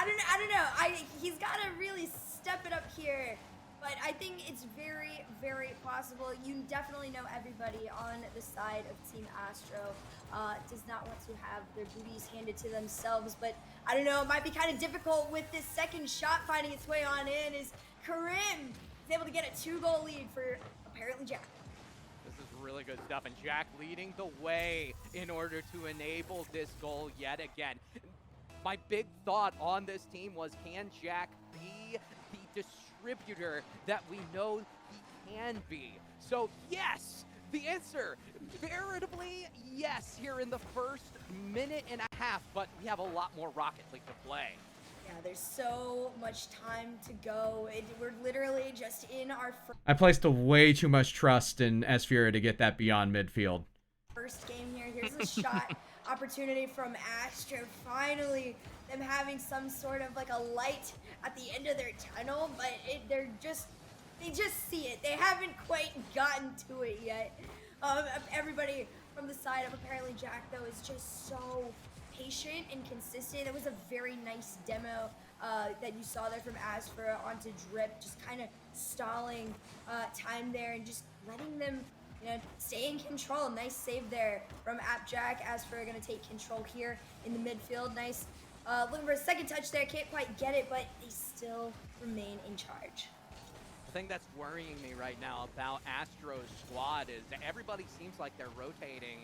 don't know. He's got to really step it up here. But I think it's very, very possible. You definitely know everybody on the side of Team Astro does not want to have their booties handed to themselves. But I don't know, it might be kind of difficult with this second shot finding its way on in. Is Karim is able to get a 2-goal lead for apparently Jack. This is really good stuff, and Jack leading the way in order to enable this goal yet again. My big thought on this team was, can Jack be the distributor that we know he can be. So yes, the answer, veritably yes, here in the first minute and a half, but we have a lot more Rocket League to play. Yeah, there's so much time to go. We're literally just in our I placed way too much trust in Esfira to get that beyond midfield. first game here. Here's a shot opportunity from Astro. Finally, them having some sort of like a light at the end of their tunnel, but they just see it. They haven't quite gotten to it yet. Everybody from the side of apparently Jack though is just so patient and consistent. It was a very nice demo that you saw there from Asper onto Drip, just kind of stalling time there and just letting them, stay in control. Nice save there from Appjack. Asper going to take control here in the midfield. Nice. Looking for a second touch there. Can't quite get it, but they still remain in charge. The thing that's worrying me right now about Astro's squad is that everybody seems like they're rotating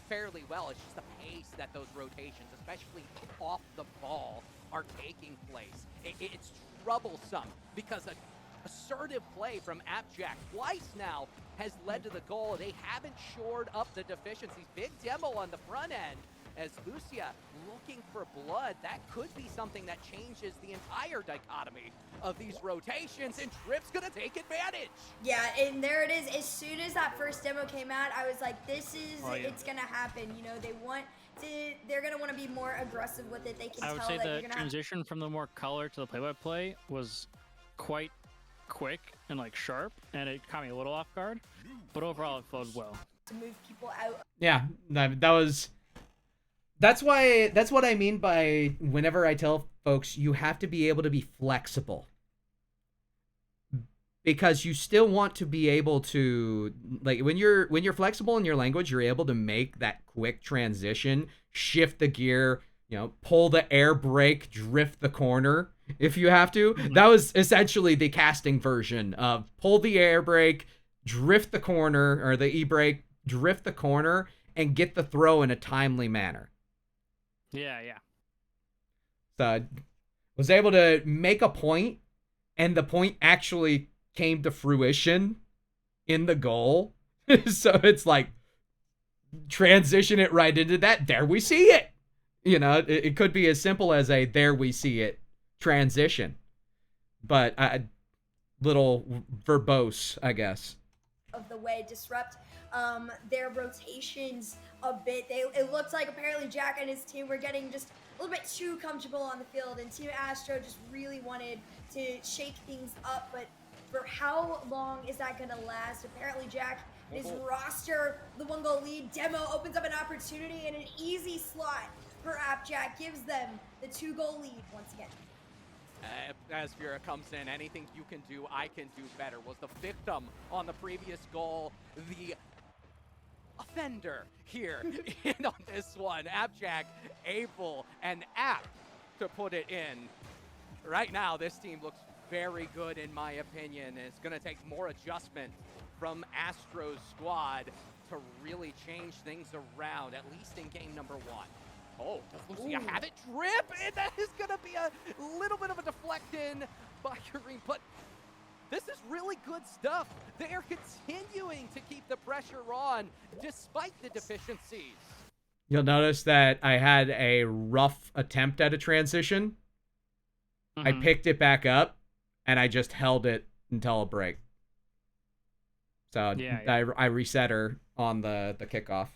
fairly well. It's just the pace that those rotations, especially off the ball, are taking place. It's troublesome because assertive play from Appjack twice now has led to the goal. They haven't shored up the deficiencies. Big demo on the front end as Lucia looking for blood. That could be something that changes the entire dichotomy of these rotations, and Trip's gonna take advantage. Yeah, and there it is. As soon as that first demo came out, I was like, it's gonna happen. They're gonna want to be more aggressive with it. They can I would tell say that the you're gonna transition from the more color to the play-by-play was quite quick and like sharp, and it caught me a little off guard, but overall it flowed well. to move people out. Yeah, that's what I mean by whenever I tell folks you have to be able to be flexible. Because you still want to be able to, like, when you're flexible in your language, you're able to make that quick transition, shift the gear, pull the air brake, drift the corner if you have to. Mm-hmm. That was essentially the casting version of pull the air brake, drift the corner, or the e-brake, drift the corner, and get the throw in a timely manner. Yeah. So I was able to make a point, and the point actually came to fruition in the goal. So it's like, transition it right into that. There we see it. It could be as simple as a there we see it transition. But little verbose, I guess. Of the way disrupt their rotations a bit. It looked like apparently Jack and his team were getting just a little bit too comfortable on the field, and Team Astro just really wanted to shake things up, but for how long is that going to last? Apparently Jack, his roster, the 1-goal lead, demo opens up an opportunity, and an easy slot for Appjack gives them the 2-goal lead once again. As Vera comes in, anything you can do, I can do better. Was the victim on the previous goal, the offender here on this one. Appjack able and apt to put it in. Right now, this team looks very good in my opinion. It's going to take more adjustment from Astro's squad to really change things around, at least in game number 1. Oh, does Lucia have it? Drip! And that is going to be a little bit of a deflect in by Kareem, but this is really good stuff. They are continuing to keep the pressure on despite the deficiencies. You'll notice that I had a rough attempt at a transition. Mm-hmm. I picked it back up, and I just held it until a break. So yeah. I reset her on the kickoff.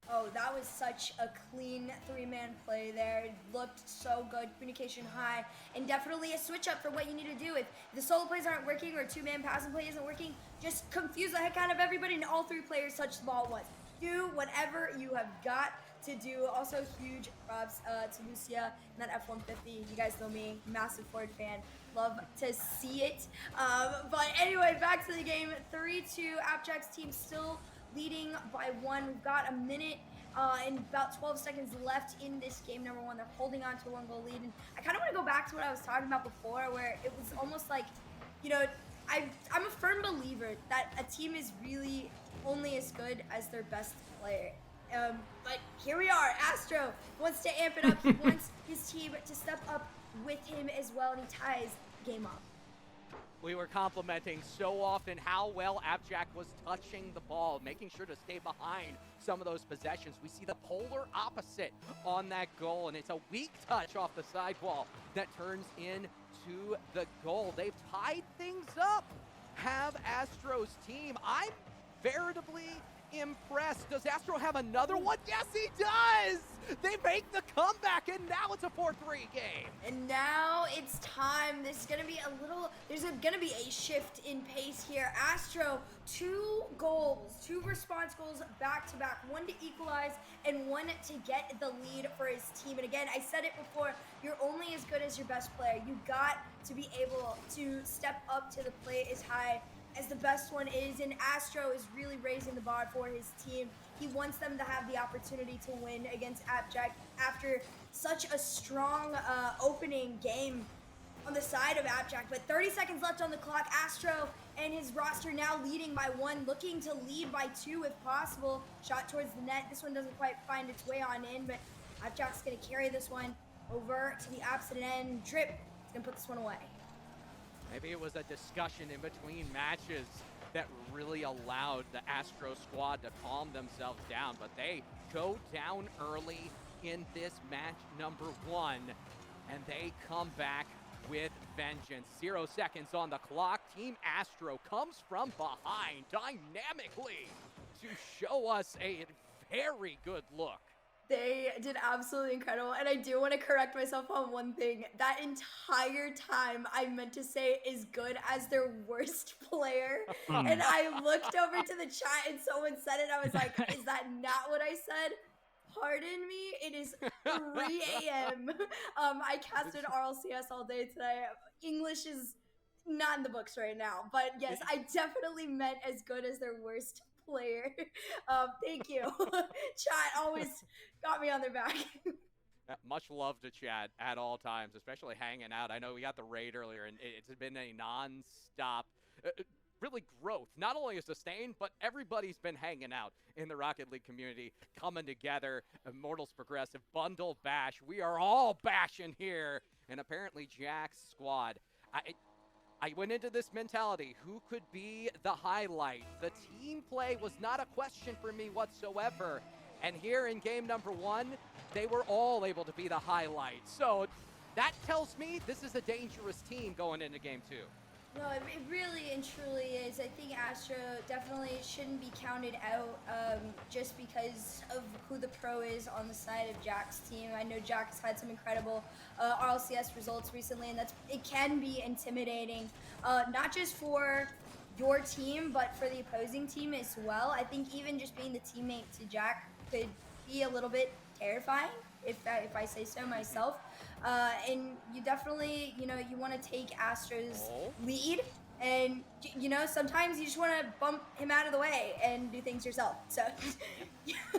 Oh, that was such a clean 3-man play there. It looked so good, communication high, and definitely a switch up for what you need to do. If the solo plays aren't working or 2-man passing play isn't working, just confuse the heck out of everybody and all 3 players touch the ball once. Do whatever you have got to do. Also, huge props to Lucia and that F-150. You guys know me, massive Ford fan. Love to see it. But anyway, back to the game. 3-2, Appjack's team still leading by 1. We've got a minute and about 12 seconds left in this game number 1. They're holding on to a 1-goal lead. And I kind of want to go back to what I was talking about before, where it was almost like, I'm a firm believer that a team is really only as good as their best player. But here we are. Astro wants to amp it up. He wants his team to step up with him as well, and he ties the game up. we were complimenting so often how well Abjack was touching the ball, making sure to stay behind some of those possessions. We see the polar opposite on that goal, and it's a weak touch off the sidewall that turns into the goal. They've tied things up. Have Astro's team. I'm veritably impressed. Does Astro have another one? Yes, he does! They make the comeback, and now it's a 4-3 game. And now it's time. There's gonna be a shift in pace here. Astro, 2 goals, 2 response goals back to back, 1 to equalize and 1 to get the lead for his team. And again, I said it before, you're only as good as your best player. You got to be able to step up to the plate as high as the best one is, and Astro is really raising the bar for his team. He wants them to have the opportunity to win against Abjack after such a strong opening game on the side of Abjack. But 30 seconds left on the clock. Astro and his roster now leading by 1, looking to lead by 2 if possible. Shot towards the net. This one doesn't quite find its way on in, but Abjack's gonna carry this one over to the opposite end. Drip is gonna put this one away. Maybe it was a discussion in between matches that really allowed the Astro squad to calm themselves down, but they go down early in this match number 1, and they come back with vengeance. 0 seconds on the clock. Team Astro comes from behind dynamically to show us a very good look. They did absolutely incredible, and I do want to correct myself on one thing. That entire time, I meant to say is good as their worst player, and I looked over to the chat and someone said it. I was like, is that not what I said? Pardon me, it is 3 a.m. I casted RLCS all day today. English is not in the books right now, but yes, I definitely meant as good as their worst player. Thank you. Chat always got me on their back. Much love to Chad at all times, especially hanging out. I know we got the raid earlier, and it's been a non-stop really growth, not only a sustain, but everybody's been hanging out in the Rocket League community, coming together. Immortals Progressive, Bundle Bash. We are all bashing here, and apparently Jack's squad. I went into this mentality, who could be the highlight? The team play was not a question for me whatsoever. And here in game number 1, they were all able to be the highlight. So that tells me this is a dangerous team going into game 2. No, it really and truly is. I think Astro definitely shouldn't be counted out just because of who the pro is on the side of Jack's team. I know Jack's had some incredible RLCS results recently, and it can be intimidating, not just for your team, but for the opposing team as well. I think even just being the teammate to Jack could be a little bit terrifying, if I say so myself. And you definitely, you want to take Astro's lead, and sometimes you just want to bump him out of the way and do things yourself. So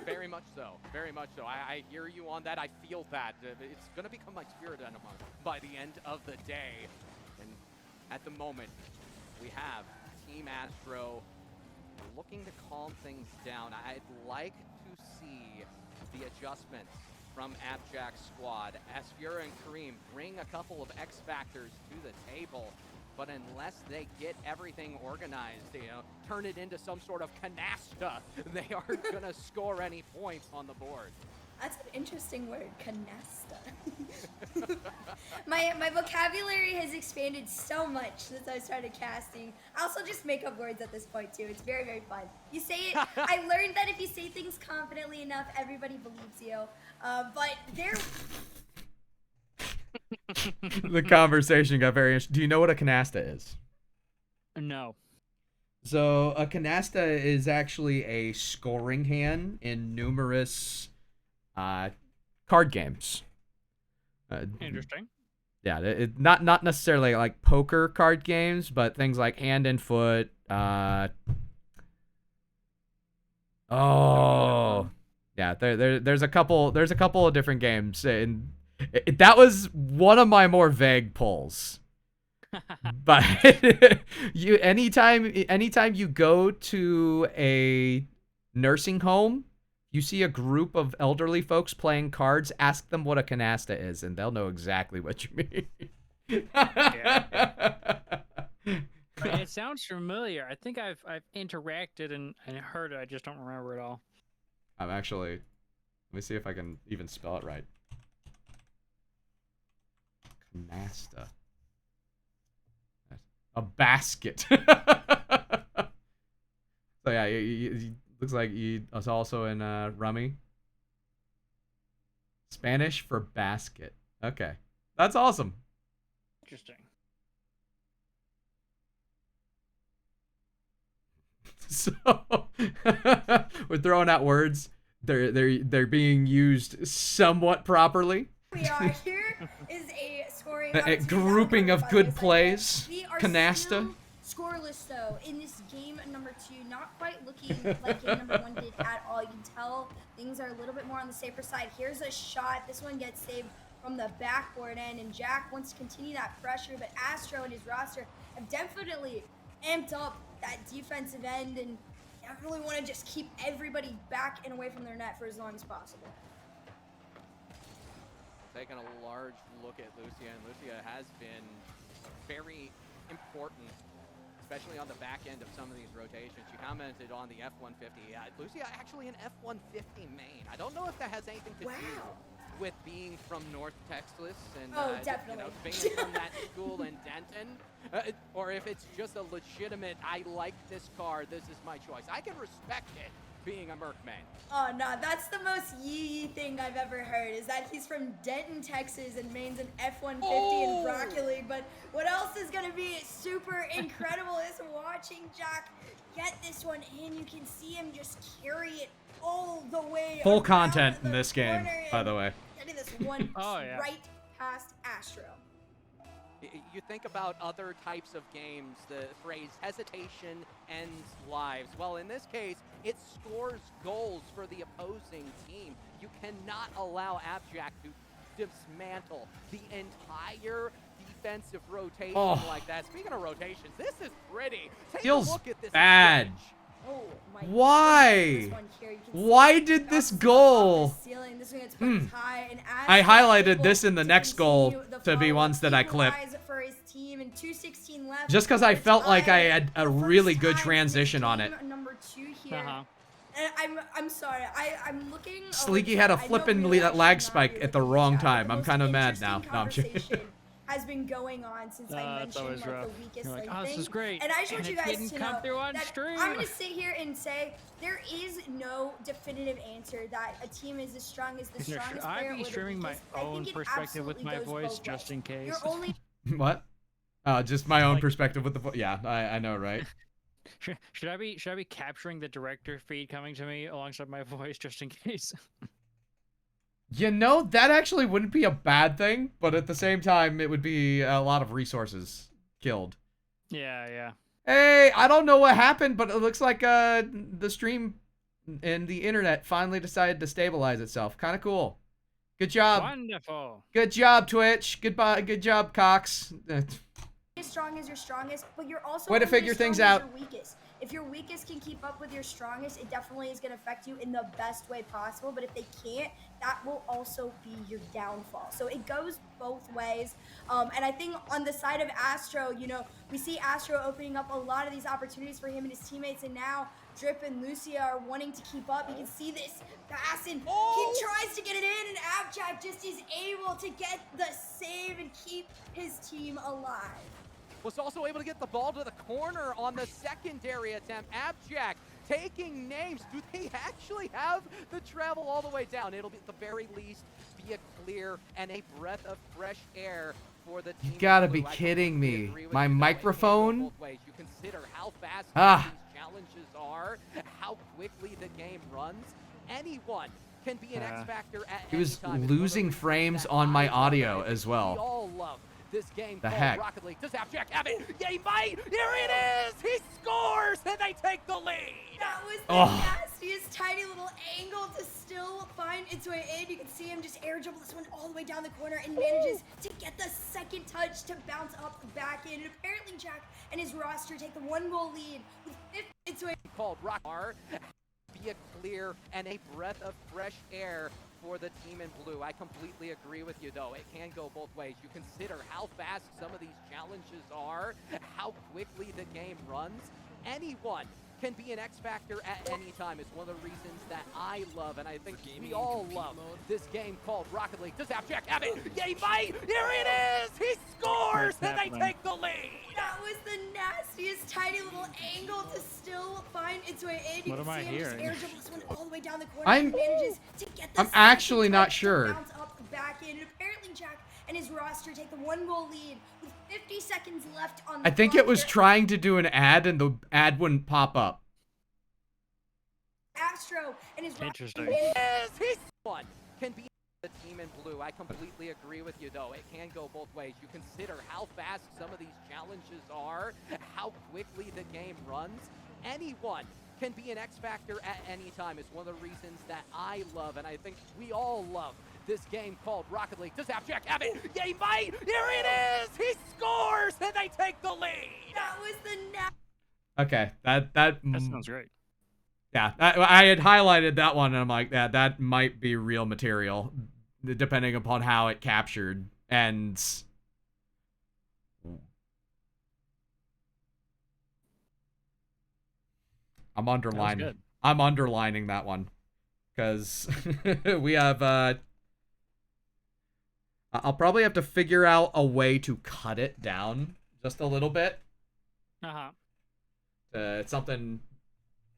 very much so, very much so. I hear you on that. I feel that it's going to become my spirit animal by the end of the day. And at the moment, we have Team Astro looking to calm things down. I'd like to see the adjustments from Abjack's squad. Asfura and Kareem bring a couple of X factors to the table, but unless they get everything organized, turn it into some sort of canasta, they aren't gonna score any points on the board. That's an interesting word, canasta. My vocabulary has expanded so much since I started casting. I also just make up words at this point too. It's very, very fun. You say it. I learned that if you say things confidently enough, everybody believes you. But there. The conversation got very interesting. Do you know what a canasta is? No. So a canasta is actually a scoring hand in numerous card games. Interesting. Yeah, not necessarily like poker card games, but things like hand and foot. Yeah, there's a couple of different games, and that was one of my more vague polls. But anytime you go to a nursing home, you see a group of elderly folks playing cards, ask them what a canasta is, and they'll know exactly what you mean. It sounds familiar. I think I've interacted and heard it. I just don't remember it all. I'm actually. Let me see if I can even spell it right. Canasta. A basket. So yeah, he looks like he was also in Rummy. Spanish for basket. Okay, that's awesome. Interesting. So we're throwing out words. They're being used somewhat properly. We are here is a scoring A opportunity. grouping of good plays. We are Canasta. still scoreless though in this game number 2. Not quite looking like game number 1 did at all. You can tell things are a little bit more on the safer side. Here's a shot. This one gets saved from the backboard end, and Jack wants to continue that pressure, but Astro and his roster have definitely amped up that defensive end and definitely want to just keep everybody back and away from their net for as long as possible. Taking a large look at Lucia, and Lucia has been very important, especially on the back end of some of these rotations. You commented on the F-150. Lucia actually an F-150 main. I don't know if that has anything to do with being from North Texas and definitely. Being from that school in Denton, or if it's just a legitimate, I like this car, this is my choice. I can respect it being a Merc main. Oh no, that's the most yee thing I've ever heard, is that he's from Denton, Texas and mains an F-150 in Rocket League. But what else is gonna be super incredible is watching Jack get this one in. You can see him just carry it all the way. Full around content in the this game, corner by and the way. getting this one Oh, yeah. right past Astro. You think about other types of games, the phrase hesitation ends lives. Well, in this case, it scores goals for the opposing team. You cannot allow Abjack to dismantle the entire defensive rotation like that. Speaking of rotations, this is pretty. Take Feels a look at this bad. switch. Oh my Why? goodness, this one here, you can Why see did this off goal? the ceiling. This one gets put high, and I Astro highlighted able this in the to next goal continue the to be follow-up, ones that I clipped. equalize for his team, and 2:16 left. Just because I It's felt like I tied had a for first really good time in transition on it. game number 2 here. Uh-huh. And I'm sorry. I'm looking. Sleeky had a flippin' lag spike at the wrong time. I'm kind of mad now. No, I'm kidding. Has been going on since I That's mentioned always like rough. the weakest You're like, link oh, this thing. is great. And I just want And you it guys didn't to come know through on that stream. I'm gonna sit here and say there is no definitive answer that a team is as strong as the Should strongest I player be or the streaming my weakest. I own think it perspective with my absolutely goes voice both just ways. in case? You're only What? Just my own Like- perspective with the yeah, I know, right? Should I be capturing the director feed coming to me alongside my voice just in case? You know, that actually wouldn't be a bad thing, but at the same time, it would be a lot of resources killed. Yeah. Hey, I don't know what happened, but it looks like the stream and the internet finally decided to stabilize itself. Kind of cool. Good job. Wonderful. Good job, Twitch. Goodbye. Good job, Cox. as strong as your strongest, but you're also Way to only figure as things strong as out. your weakest. If your weakest can keep up with your strongest, it definitely is going to affect you in the best way possible. But if they can't, that will also be your downfall. So it goes both ways. And I think on the side of Astro, you know, we see Astro opening up a lot of these opportunities for him and his teammates. And now Drip and Lucia are wanting to keep up. You can see this pass, and he tries to get it in, and Abjack just is able to get the save and keep his team alive. Was also able to get the ball to the corner on the secondary attempt. Abjack taking names. Do they actually have the travel all the way down? It'll be at the very least be a clear and a breath of fresh air for the team. You gotta Blue. be I kidding completely me. agree with My you, though. It can go microphone? both ways. You consider how fast Ah. these challenges are, how quickly the game runs. Anyone can be an X factor at He was any time. losing frames on my audio as We well. all love this game The called heck? Rocket League. Does Abjack have it? Yeah, he might. Here it is. He scores, and they take the lead. That was the Oh. nastiest tiny little angle to still find its way in. You can see him just air dribble this one all the way down the corner and manages to get the second touch to bounce up the back end. And apparently Jack and his roster take the 1-goal lead with 50 its way. Called Rock R. Be a clear and a breath of fresh air for the team in blue. I completely agree with you, though. It can go both ways. You consider how fast some of these challenges are, how quickly the game runs. Anyone can be an X factor at any time. It's one of the reasons that I love, and I think we all love, this game called Rocket League. Does Appjack have it? Yeah, he might! Here it is! He scores, and they take the lead! That was the nastiest tiny little angle to still find its way in. You What can am I see him just hearing? air dribble this one all the way down the corner. I'm- and manages to get the I'm actually second not touch to sure. bounce up back in. And apparently Jack and his roster take the 1-goal lead with 50 seconds left on the I think clock it was here. trying to do an ad and the ad wouldn't pop up. Astro and his Interesting. roster managed Yes, he's one. Can be the team in blue. I completely agree with you, though. It can go both ways. You consider how fast some of these challenges are, how quickly the game runs. Anyone can be an X factor at any time. It's one of the reasons that I love, and I think we all love, this game called Rocket League. Does Appjack have it? Yeah, he might! Here it is! He scores, and they take the lead! That was the Okay, that That sounds great. yeah, I had highlighted that one, and I'm like, that might be real material, depending upon how it captured. And I'm underlining. good. I'm underlining that one because we have. I'll probably have to figure out a way to cut it down just a little bit. Uh-huh. It's something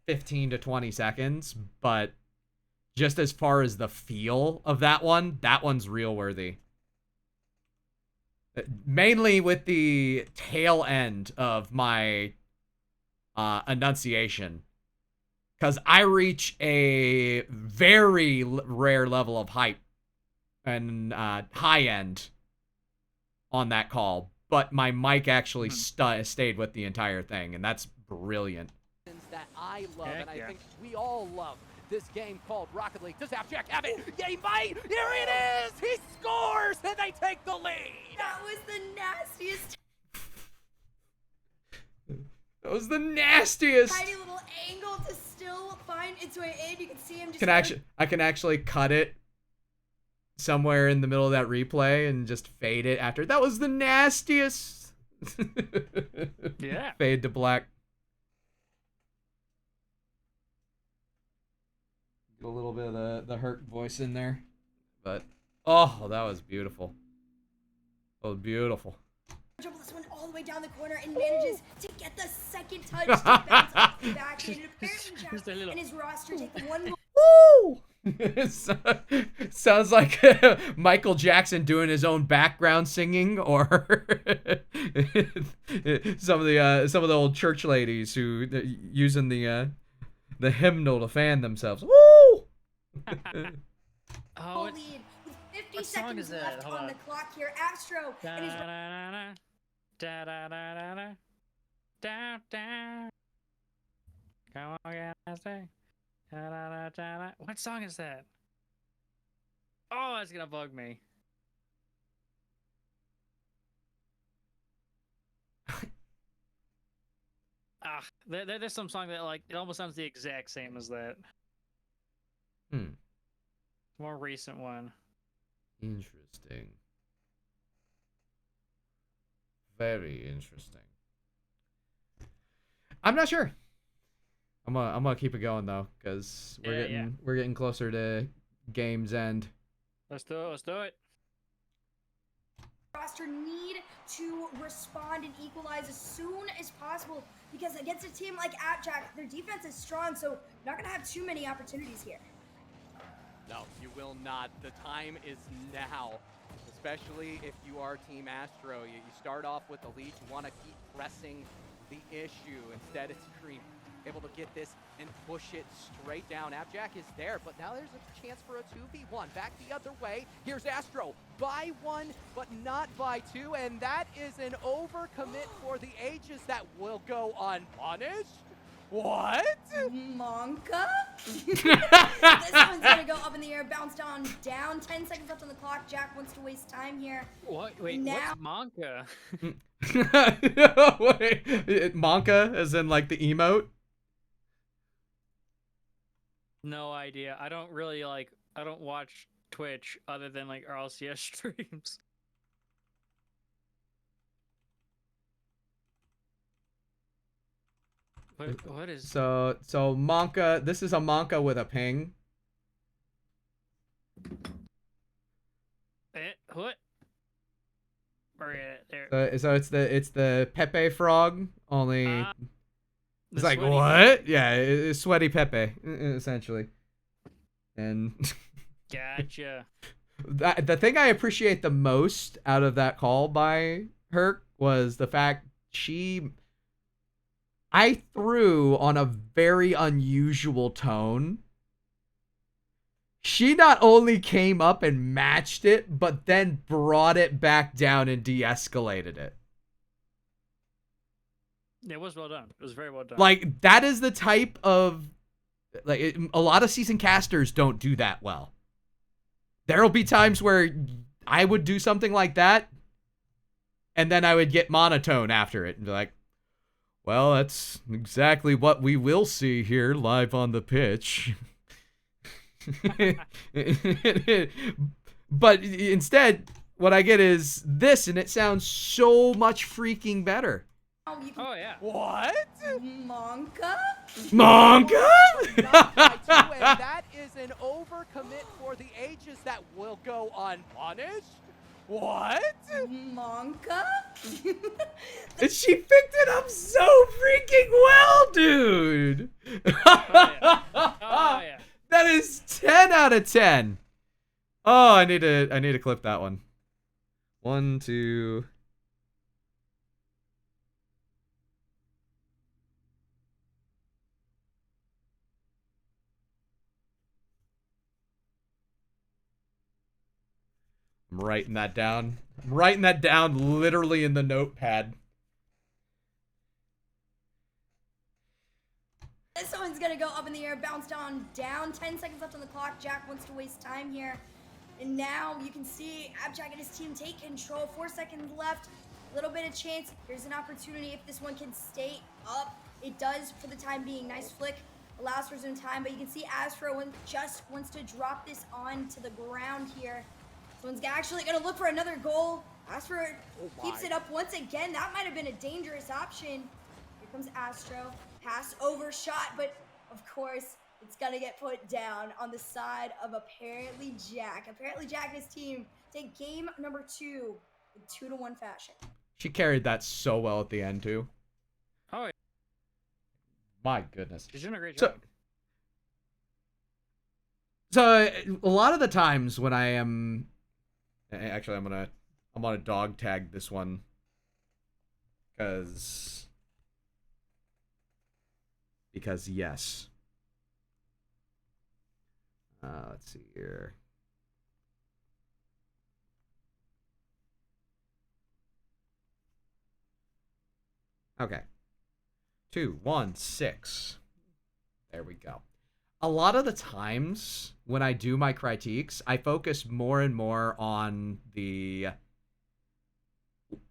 15 to 20 seconds, but just as far as the feel of that one's real worthy. Mainly with the tail end of my enunciation. Because I reach a very rare level of hype and high end on that call, but my mic actually stayed with the entire thing, and that's brilliant. That I love, Heck and I yeah. think we all love, this game called Rocket League. Does Appjack have it? Yeah, he might! Here it is! He scores, and they take the lead! That was the nastiest That was the nastiest. tiny little angle to still find its way in. You can see him just I can actually cut it somewhere in the middle of that replay and just fade it after. That was the nastiest. Yeah. Fade to black. Get a little bit of the hurt voice in there, but oh, that was beautiful. That was beautiful. dribble this one all the way down the corner and manages to get the second touch to bounce off the back end. And apparently Jack Just a little- and his roster take the 1-goal Woo! Sounds like Michael Jackson doing his own background singing, or some of the old church ladies who using the hymnal to fan themselves. Woo! Oh, lead with 50 what song seconds is that? left Hold on on. the clock here. Astro and his da da da da da da da. Come on, guys, say. Da, da, da, da, da. What song is that? Oh, that's gonna bug me. There's some song that like it almost sounds the exact same as that. More recent one. Interesting. Very interesting. I'm not sure. I'm gonna keep it going though, because we're getting closer to game's end. Let's do it. Let's do it. roster need to respond and equalize as soon as possible because against a team like Appjack, their defense is strong, so you're not going to have too many opportunities here. No, you will not. The time is now, especially if you are Team Astro. You start off with the lead. You want to keep pressing the issue. Instead, it's Cream able to get this and push it straight down. Appjack is there, but now there's a chance for a 2v1. Back the other way. Here's Astro. By one, but not by two, and that is an overcommit for the ages that will go unpunished. What? Monka? This one's gonna go up in the air, bounce down. 10 seconds left on the clock. Jack wants to waste time here. What? Wait, Now- what's Monka? Wait, Monka, as in like the emote? No idea. I don't really like. I don't watch Twitch other than like RLCS streams. What is So Monka, this is a Monka with a ping. what? Or there. So it's the Pepe frog, only it's like sweaty what? Yeah, it's sweaty Pepe essentially. And Gotcha. the thing I appreciate the most out of that call by Herc was the fact I threw on a very unusual tone. She not only came up and matched it, but then brought it back down and de-escalated it. It was well done. It was very well done. Like, that is the type of... Like, a lot of seasoned casters don't do that well. There'll be times where I would do something like that, and then I would get monotone after it and be like, well, that's exactly what we will see here live on the pitch. But instead, what I get is this, and it sounds so much freaking better. Oh yeah. What? Monka? Monka? Not by two, and that is an overcommit for the ages that will go unpunished. What? Monka? And she picked it up so freaking well, dude. Oh yeah. Oh yeah. That is 10 out of 10. Oh, I need to clip that one. 1, 2. I'm writing that down. I'm writing that down literally in the notepad. This one's gonna go up in the air, bounce down. 10 seconds left on the clock. Jack wants to waste time here. And now you can see Abjack and his team take control. 4 seconds left. A little bit of chance. Here's an opportunity if this one can stay up. It does for the time being. Nice flick. Allows for some time, but you can see Astro just wants to drop this onto the ground here. Someone's actually gonna look for another goal. Astro keeps it up once again. That might have been a dangerous option. Here comes Astro. Pass overshot, but of course, it's gonna get put down on the side of apparently Jack. Apparently Jack and his team take game number 2 in 2-1 fashion. She carried that so well at the end, too. Oh yeah. My goodness. She's doing a great So- job. So a lot of the times when I am, actually I'm gonna dog tag this one, because yes. Let's see here. Okay. 2, 1, 6. There we go. A lot of the times when I do my critiques, I focus more and more on the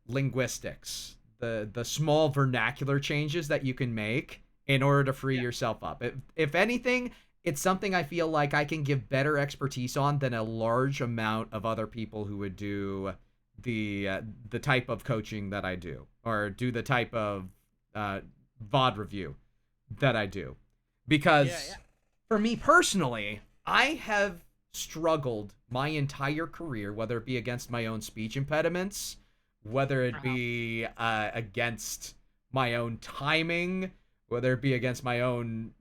linguistics, the small vernacular changes that you can make in order to free yourself up. If anything, it's something I feel like I can give better expertise on than a large amount of other people who would do the type of coaching that I do, or do the type of VOD review that I do. Because for me personally, I have struggled my entire career, whether it be against my own speech impediments, whether it be against my own timing, whether it be against my own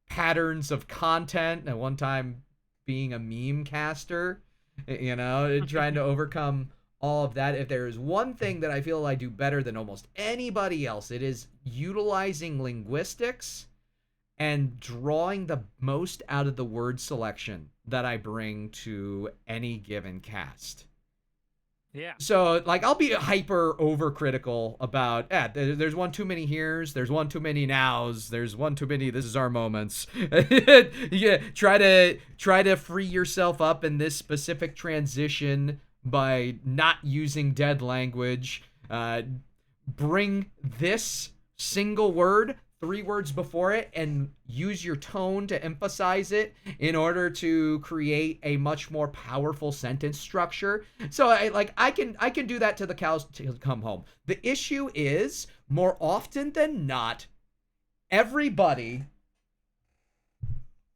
patterns of content. At one time being a meme caster, you know, trying to overcome all of that. If there is one thing that I feel I do better than almost anybody else, it is utilizing linguistics and drawing the most out of the word selection that I bring to any given cast. Yeah. So, like, I'll be hyper overcritical about, there's one too many here's, there's one too many nows, there's one too many this is our moments. Yeah, try to free yourself up in this specific transition by not using dead language. Bring this single word 3 words before it and use your tone to emphasize it in order to create a much more powerful sentence structure. So I can do that till the cows come home. The issue is, more often than not, everybody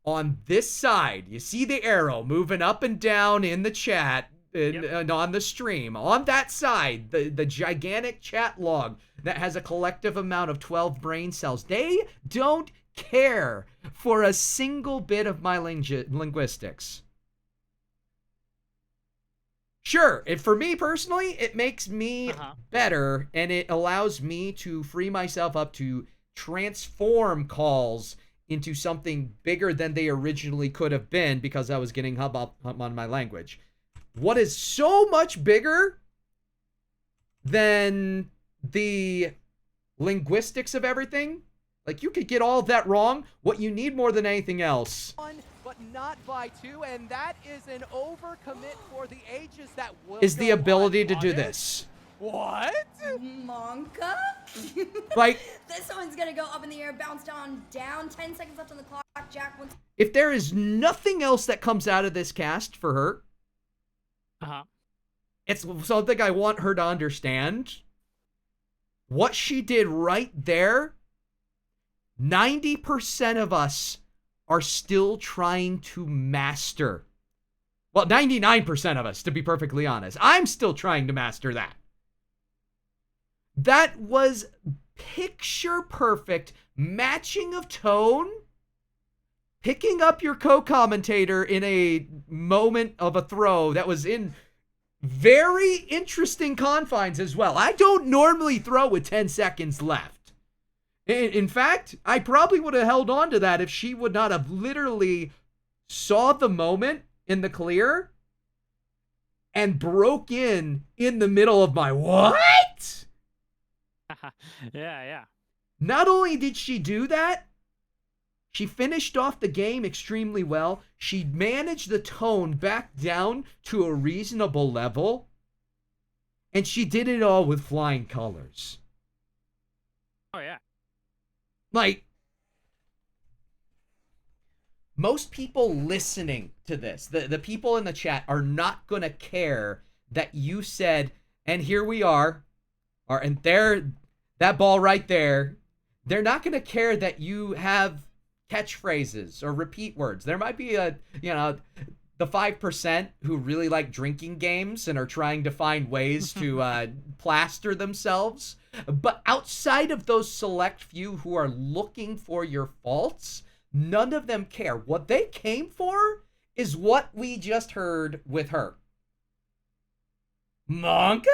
on this side, you see the arrow moving up and down in the chat and on the stream, on that side, the gigantic chat log that has a collective amount of 12 brain cells, they don't care for a single bit of my linguistics. Sure, for me personally, it makes me better, and it allows me to free myself up to transform calls into something bigger than they originally could have been because I was getting hung up on my language. What is so much bigger than the linguistics of everything? Like, you could get all of that wrong. What you need more than anything else, but not by 2, and that is an overcommit for the ages that will is the ability to do this. What? Monka? Like, this one's gonna go up in the air, bounce down. 10 seconds left on the clock. Jack wants. If there is nothing else that comes out of this cast for her, it's something I want her to understand. What she did right there, 90% of us are still trying to master. Well, 99% of us, to be perfectly honest. I'm still trying to master that. That was picture perfect matching of tone, picking up your co-commentator in a moment of a throw that was in very interesting confines as well. I don't normally throw with 10 seconds left. In fact, I probably would have held on to that if she would not have literally saw the moment in the clear and broke in the middle of my what? Yeah. Not only did she do that, she finished off the game extremely well. She managed the tone back down to a reasonable level. And she did it all with flying colors. Oh, yeah. Like, most people listening to this, the people in the chat, are not going to care that you said, and here we are, and there, that ball right there. They're not going to care that you have catchphrases or repeat words. There might be the 5% who really like drinking games and are trying to find ways to plaster themselves. But outside of those select few who are looking for your faults, none of them care. What they came for is what we just heard with her. Monka?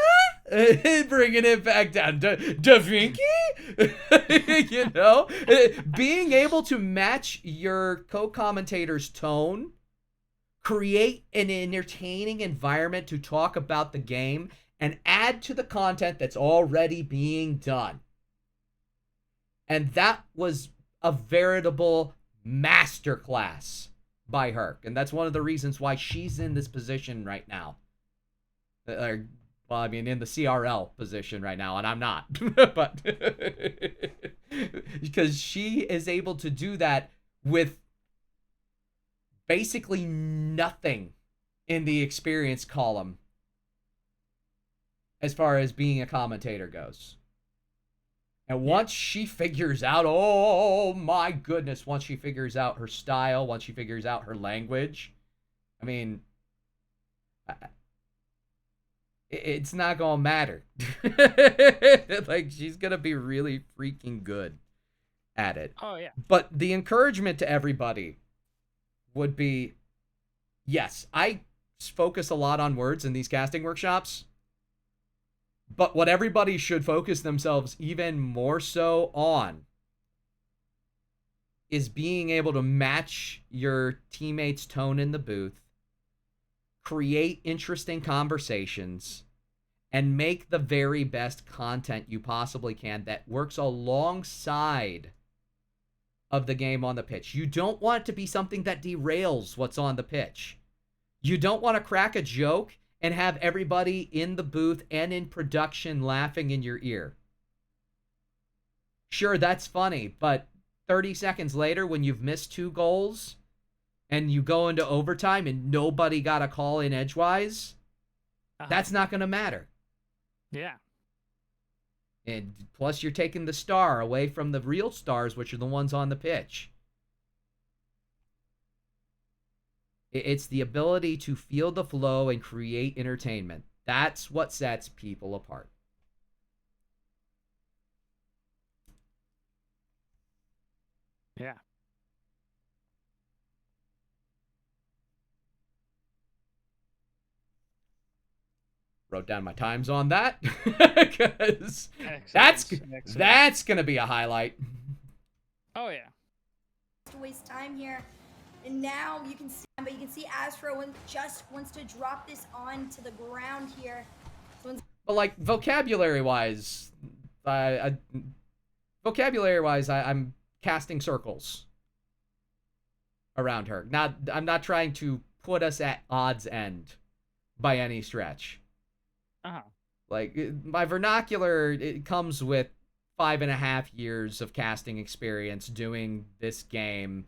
Bringing it back down to Da Vinci? You know? Being able to match your co-commentator's tone, create an entertaining environment to talk about the game, and add to the content that's already being done. And that was a veritable masterclass by her. And that's one of the reasons why she's in this position right now. Well, I mean, in the CRL position right now, and I'm not. But because she is able to do that with basically nothing in the experience column as far as being a commentator goes. And once she figures out, oh my goodness, once she figures out her style, once she figures out her language, I mean, it's not gonna matter. Like, she's gonna be really freaking good at it. Oh, yeah. But the encouragement to everybody would be, yes, I focus a lot on words in these casting workshops, but what everybody should focus themselves even more so on is being able to match your teammates' tone in the booth, create interesting conversations, and make the very best content you possibly can that works alongside of the game on the pitch. You don't want it to be something that derails what's on the pitch. You don't want to crack a joke and have everybody in the booth and in production laughing in your ear. sure, that's funny, but 30 seconds later when you've missed 2 goals and you go into overtime and nobody got a call in edgewise, that's not going to matter. Yeah. And plus you're taking the star away from the real stars, which are the ones on the pitch. It's the ability to feel the flow and create entertainment. That's what sets people apart. Yeah. Wrote down my times on that because that's gonna be a highlight. Oh yeah. To waste time here, and now you can see Astro just wants to drop this onto the ground here. But like vocabulary wise, I'm casting circles around her. I'm not trying to put us at odds end by any stretch. Like my vernacular, it comes with 5.5 years of casting experience doing this game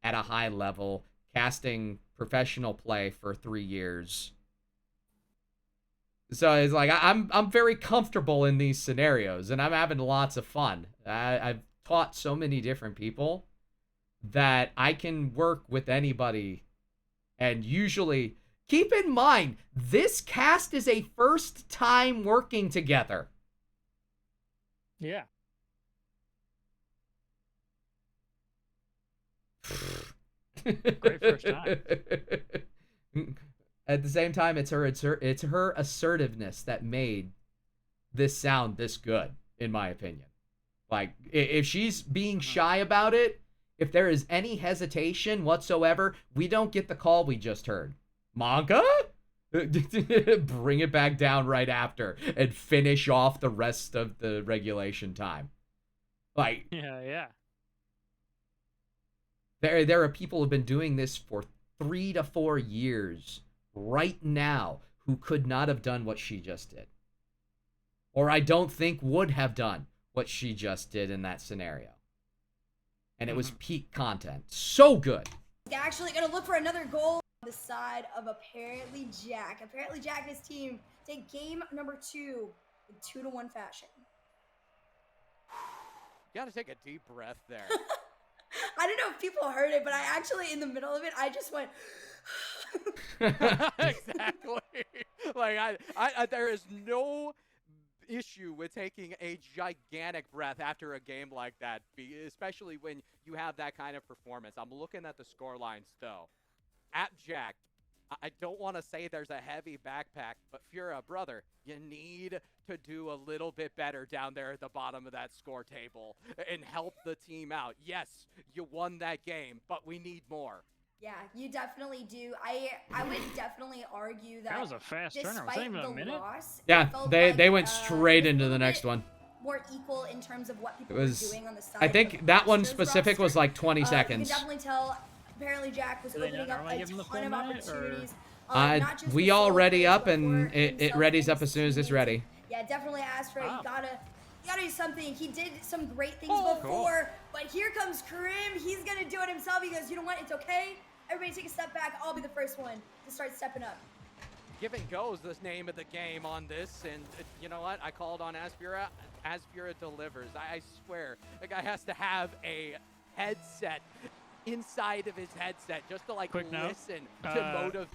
at a high level, casting professional play for 3 years. So it's like I'm very comfortable in these scenarios and I'm having lots of fun. I've taught so many different people that I can work with anybody. And usually, keep in mind, this cast is a first time working together. Yeah. Great first time. At the same time, it's her assertiveness that made this sound this good, in my opinion. Like, if she's being shy about it, if there is any hesitation whatsoever, we don't get the call we just heard. Manga? Bring it back down right after and finish off the rest of the regulation time. Like, yeah. There are people who have been doing this for 3 to 4 years right now who could not have done what she just did. Or I don't think would have done what she just did in that scenario. And it was peak content. So good. Actually gonna look for another goal on the side of apparently Jack. Apparently Jack and his team take game number 2 in 2-1 fashion. You gotta take a deep breath there. I don't know if people heard it, but I actually, in the middle of it, I just went. Exactly. Like I there is no issue with taking a gigantic breath after a game like that, especially when you have that kind of performance. I'm looking at the score lines though. At Jack, I don't want to say there's a heavy backpack, but Fura, brother, you need to do a little bit better down there at the bottom of that score table and help the team out. Yes, you won that game, but we need more. Yeah, you definitely do. I would definitely argue that was a fast turner. Was that even a minute? Loss, yeah, they went straight into the next one. More equal in terms of what people were doing on the side. I think that one specific was like 20 You seconds. can definitely tell. Apparently, Jack was opening up a ton of opportunities. We all ready up, and it readies up as soon as it's ready. Yeah, definitely Astro. You gotta do something. He did some great things before, but here comes Karim. He's gonna do it himself. He goes, you know what? It's okay. Everybody take a step back. I'll be the first one to start stepping up. Give and go's the name of the game on this, and you know what? I called on Asfura. Asfura delivers. I swear, the guy has to have a headset inside of his headset just to like listen to motive.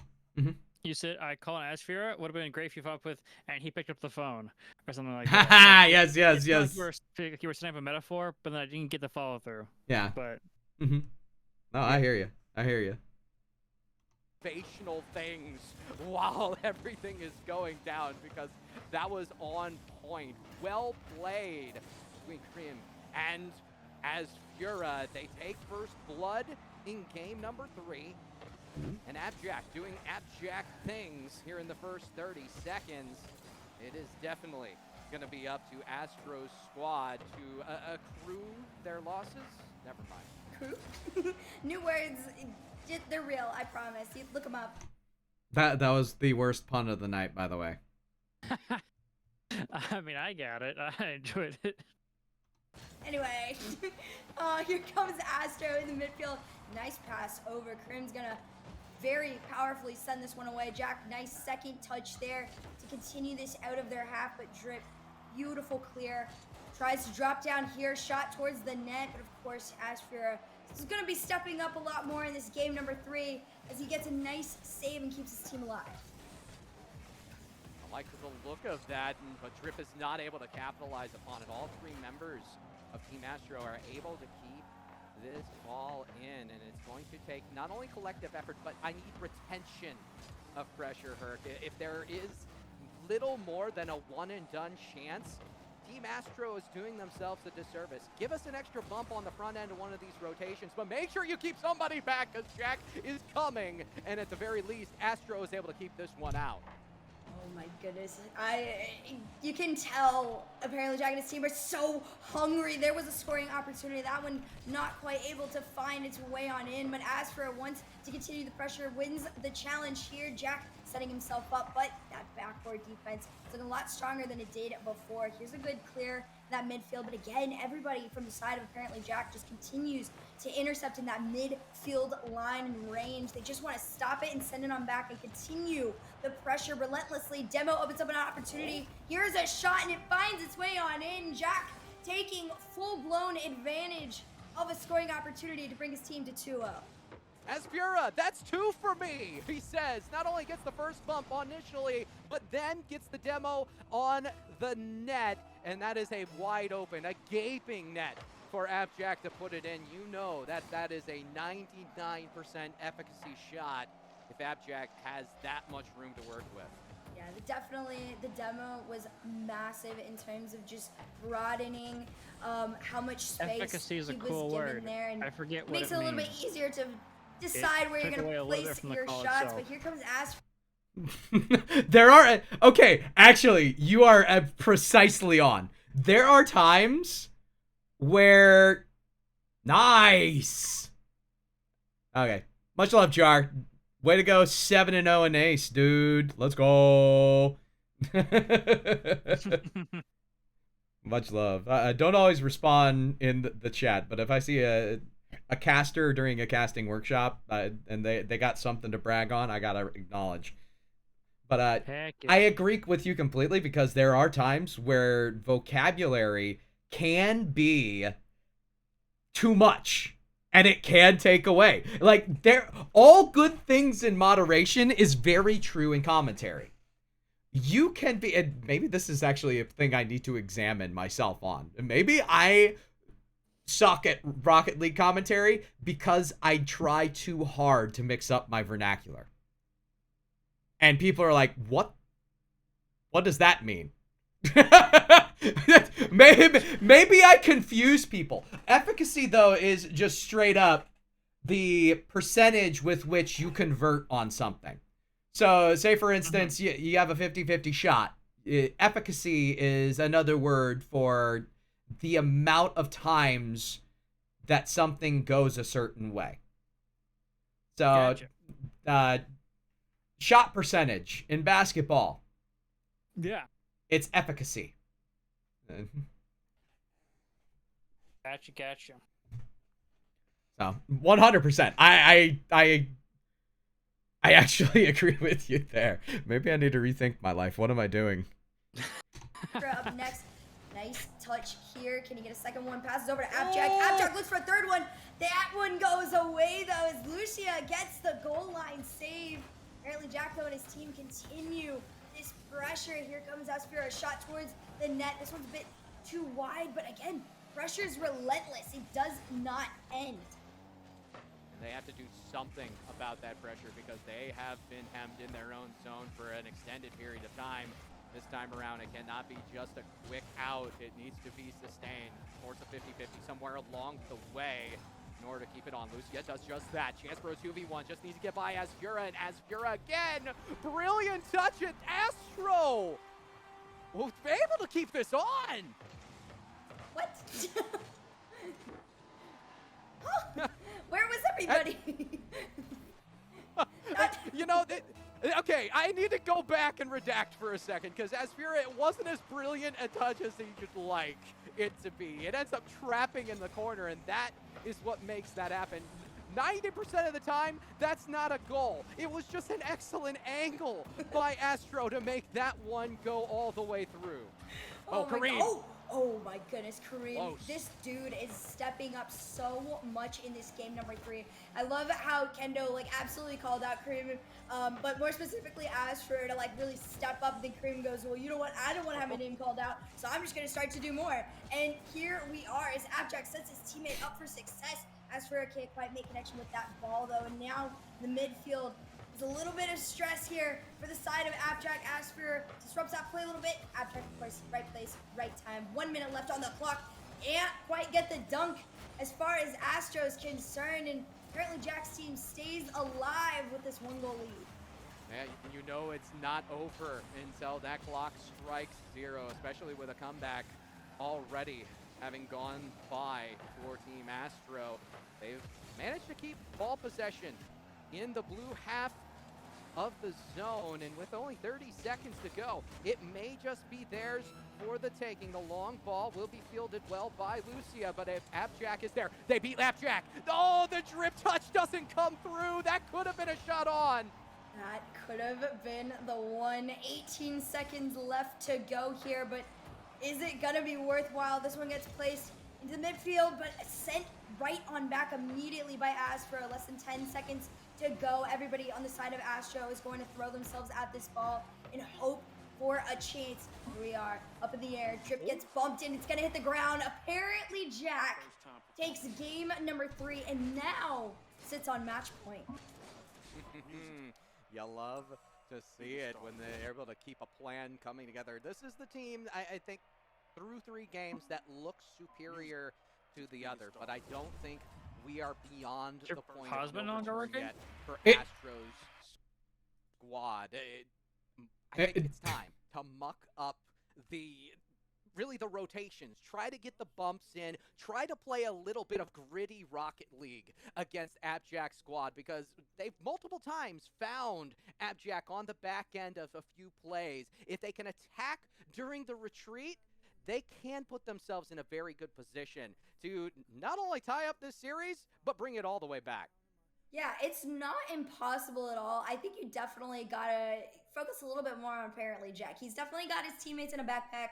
You said I call an Asfura. Would have been great if you followed up with, and he picked up the phone or something like that. Yes. Like you were setting up a metaphor, but then I didn't get the follow through. Yeah. But. No, I hear you. Motivational things while everything is going down, because that was on point. Well played between Krim and Asfura. They take first blood in game number 3. And Abjack doing Abjack things here in the first 30 seconds. It is definitely going to be up to Astro's squad to accrue their losses. Never mind. New words, they're real, I promise. You look them up. That was the worst pun of the night, by the way. I mean, I got it. I enjoyed it. Anyway, here comes Astro in the midfield. Nice pass over. Krim's gonna very powerfully send this one away. Jack, nice second touch there to continue this out of their half, but Drip, beautiful clear. Tries to drop down here, shot towards the net, but of course, Asphira is going to be stepping up a lot more in this game number 3 as he gets a nice save and keeps his team alive. I like the look of that, but Drip is not able to capitalize upon it. All 3 members of Team Astro are able to keep this ball in, and it's going to take not only collective effort, but I need retention of pressure, Herc. If there is little more than a one-and-done chance, Team Astro is doing themselves a disservice. Give us an extra bump on the front end of one of these rotations, but make sure you keep somebody back because Jack is coming, and at the very least, Astro is able to keep this one out. Oh my goodness. You can tell apparently Jack and his team are so hungry. There was a scoring opportunity. That one not quite able to find its way on in, but Asphira wants to continue the pressure, wins the challenge here. Jack setting himself up, but that backboard defense is looking a lot stronger than it did before. Here's a good clear in that midfield, but again, everybody from the side of apparently Jack just continues to intercept in that midfield line and range. They just want to stop it and send it on back and continue the pressure relentlessly. Demo opens up an opportunity. Here's a shot and it finds its way on in. Jack taking full-blown advantage of a scoring opportunity to bring his team to 2-0. Asbura, that's 2 for me, he says. Not only gets the first bump initially, but then gets the demo on the net. And that is a wide open, a gaping net for Abjack to put it in. You know that is a 99% efficacy shot if Abjack has that much room to work with. Yeah, definitely the demo was massive in terms of just broadening how much space Efficacy is a he cool was given word. there, and I forget what makes it it a little bit means. easier to decide where you're took going away to a little place bit from the your call shots. itself. But here comes Ash. There are okay, actually, you are precisely on. There are times where nice. Okay, much love, Jar. Way to go, 7-0 in Ace, dude. Let's go. Much love. I don't always respond in the chat, but if I see a caster during a casting workshop and they got something to brag on, I gotta acknowledge. But Heck yeah. I agree with you completely because there are times where vocabulary can be too much and it can take away. Like, all good things in moderation is very true in commentary. You can be, and maybe this is actually a thing I need to examine myself on. Maybe I suck at Rocket League commentary because I try too hard to mix up my vernacular. And people are like, what does that mean? maybe I confuse people. Efficacy, though, is just straight up the percentage with which you convert on something. So, say, for instance, you have a 50-50 shot. Efficacy is another word for the amount of times that something goes a certain way. So, Gotcha. Shot percentage in basketball. Yeah. It's efficacy. Gotcha. So 100%. I actually agree with you there. Maybe I need to rethink my life. What am I doing? Up next, nice touch here. Can he get a second one? Passes over to Abjack. Abjack looks for a third one. That one goes away though as Lucia gets the goal line save. Apparently Jack though and his team continue this pressure. Here comes Aspira, a shot towards the net. This one's a bit too wide, but again, pressure is relentless. It does not end. They have to do something about that pressure because they have been hemmed in their own zone for an extended period of time. This time around, it cannot be just a quick out. It needs to be sustained. Towards a 50-50 somewhere along the way in order to keep it on. Lucia does just that. Chance for a 2v1. Just needs to get by Asfura, and Asfura again. Brilliant touch at Astro. We'll be able to keep this on. What? Where was everybody? You know, okay, I need to go back and redact for a second, because Asfira, it wasn't as brilliant a touch as you'd like. it to be. It ends up trapping in the corner, and that is what makes that happen. 90% of the time, that's not a goal. It was just an excellent angle by Astro to make that one go all the way through. Oh, Kareem. Oh my goodness, Kareem. Close. This dude is stepping up so much in this game number 3. I love how Kendo like absolutely called out Kareem, but more specifically asked for her to like really step up. Then Kareem goes, well, you know what? I don't want to have my name called out, so I'm just going to start to do more. And here we are as Appjack sets his teammate up for success. Asphera can't quite make connection with that ball though, and now the midfield is a little bit of stress here for the side of Appjack. Asphera disrupts that play a little bit. Appjack, of course, right place, right time. 1 minute left on the clock. Can't quite get the dunk as far as Astro is concerned, and apparently Jack's team stays alive with this 1-goal lead. Yeah, you know it's not over until that clock strikes 0, especially with a comeback already having gone by for Team Astro. They've managed to keep ball possession in the blue half of the zone, and with only 30 seconds to go, it may just be theirs for the taking. The long ball will be fielded well by Lucia, but if Appjack is there, they beat Appjack. Oh, the drip touch doesn't come through. That could have been a shot on. That could have been the one. 18 seconds left to go here, but is it gonna be worthwhile? This one gets placed into the midfield, but sent right on back immediately by Astro. Less than 10 seconds to go. Everybody on the side of Astro is going to throw themselves at this ball and hope for a chance. Here we are, up in the air. Drip gets bumped in. It's gonna hit the ground. Apparently, Jack takes game number 3 and now sits on match point. You love to see it when they're able to keep a plan coming together. This is the team, I think, through 3 games that looks superior to the other, but I don't think we are beyond the point of no return yet for Astro's squad. I think it's time to muck up the rotations, try to get the bumps in, try to play a little bit of gritty Rocket League against Appjack's squad, because they've multiple times found Appjack on the back end of a few plays. If they can attack during the retreat, they can put themselves in a very good position to not only tie up this series, but bring it all the way back. Yeah, it's not impossible at all. I think you definitely gotta focus a little bit more on apparently Jack. He's definitely got his teammates in a backpack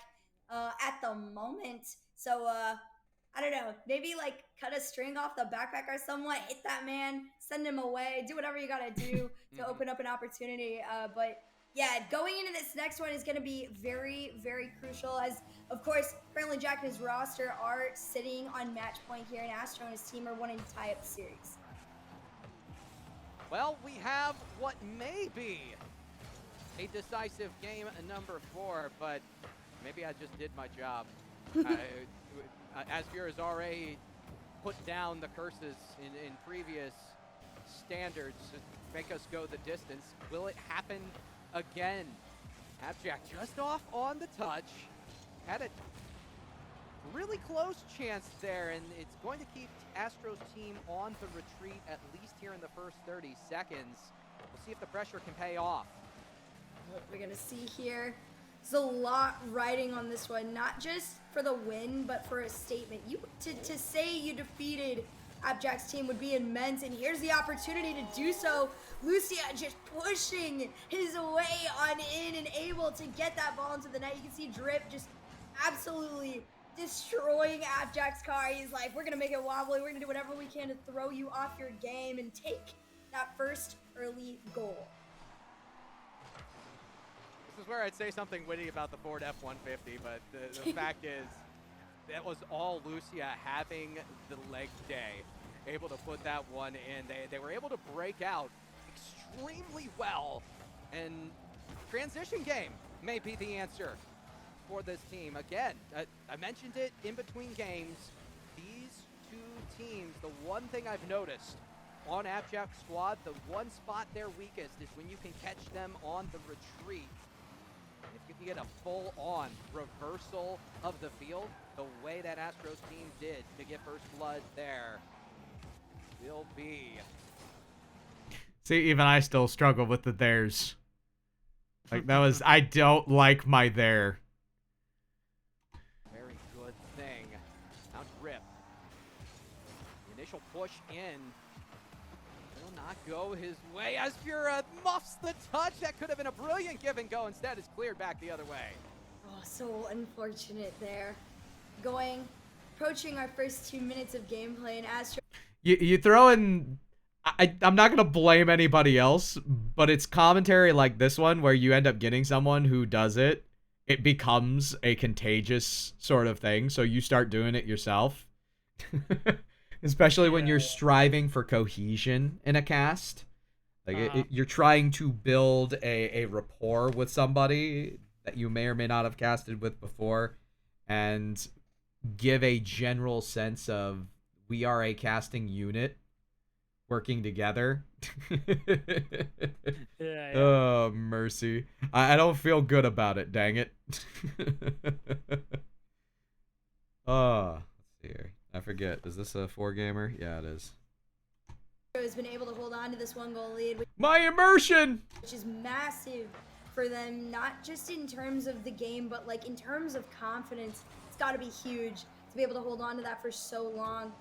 at the moment. So, I don't know, maybe like cut a string off the backpack or somewhat, hit that man, send him away, do whatever you gotta do to open up an opportunity. But yeah, going into this next one is going to be very, very crucial, as, of course, apparently Jack and his roster are sitting on match point here, and Astro and his team are wanting to tie up the series. Well, we have what may be a decisive game number 4, but maybe I just did my job. Asphera has already put down the curses in previous standards to make us go the distance. Will it happen again? Appjack just off on the touch. Had a really close chance there, and it's going to keep Astro's team on the retreat at least here in the first 30 seconds. We'll see if the pressure can pay off. What we're going to see here, there's a lot riding on this one, not just for the win, but for a statement. To say you defeated Appjack's team would be immense, and here's the opportunity to do so. Lucia just pushing his way on in and able to get that ball into the net. You can see Drip just absolutely destroying Appjack's car. He's like, we're going to make it wobbly. We're going to do whatever we can to throw you off your game and take that first early goal. This is where I'd say something witty about the Ford F-150, but the fact is, that was all Lucia having the leg day, able to put that one in. They were able to break out extremely well, and transition game may be the answer for this team. Again, I mentioned it in between games. These two teams, the one thing I've noticed on Appjack's squad, the one spot they're weakest is when you can catch them on the retreat. If you can get a full-on reversal of the field, the way that Astros team did to get first blood there will be. See, even I still struggle with the theirs. I don't like my there. Very good thing initial push in will not go his way as Fura muffs the touch. That could have been a brilliant give and go. Instead, it's cleared back the other way. Oh, so unfortunate there. Approaching our first 2 minutes of gameplay, and Astro. You throw in. I'm not gonna blame anybody else, but it's commentary like this one where you end up getting someone who does it. It becomes a contagious sort of thing, so you start doing it yourself. Especially when you're striving for cohesion in a cast. Like you're trying to build a rapport with somebody that you may or may not have casted with before, and give a general sense of we are a casting unit working together. Yeah. Oh, mercy. I don't feel good about it, dang it. Oh, let's see here. I forget. Is this a 4-gamer? Yeah, it is. Has been able to hold on to this 1-goal lead, My immersion! which is massive for them, not just in terms of the game, but like in terms of confidence. It's got to be huge to be able to hold on to that for so long.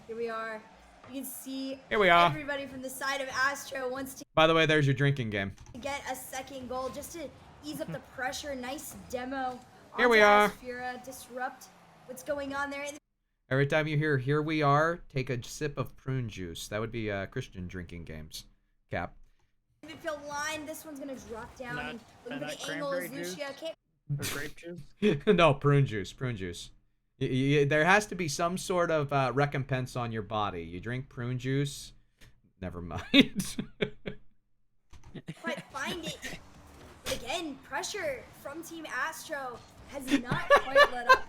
Here we are. You can see everybody from the side of Astro wants to By the way, there's your drinking game. get a second goal just to ease up the pressure. Nice demo. Here we are. Asphira, disrupt what's going on there. Every time you hear "here we are," take a sip of prune juice. That would be Christian drinking games. Cap. Midfield line. This one's gonna drop down. Not- and look not at the angles. cranberry juice? Lucia can't. Or grape juice. No, prune juice. Prune juice. There has to be some sort of recompense on your body. You drink prune juice. Never mind. Quite find it. Again, pressure from Team Astro has not quite let up.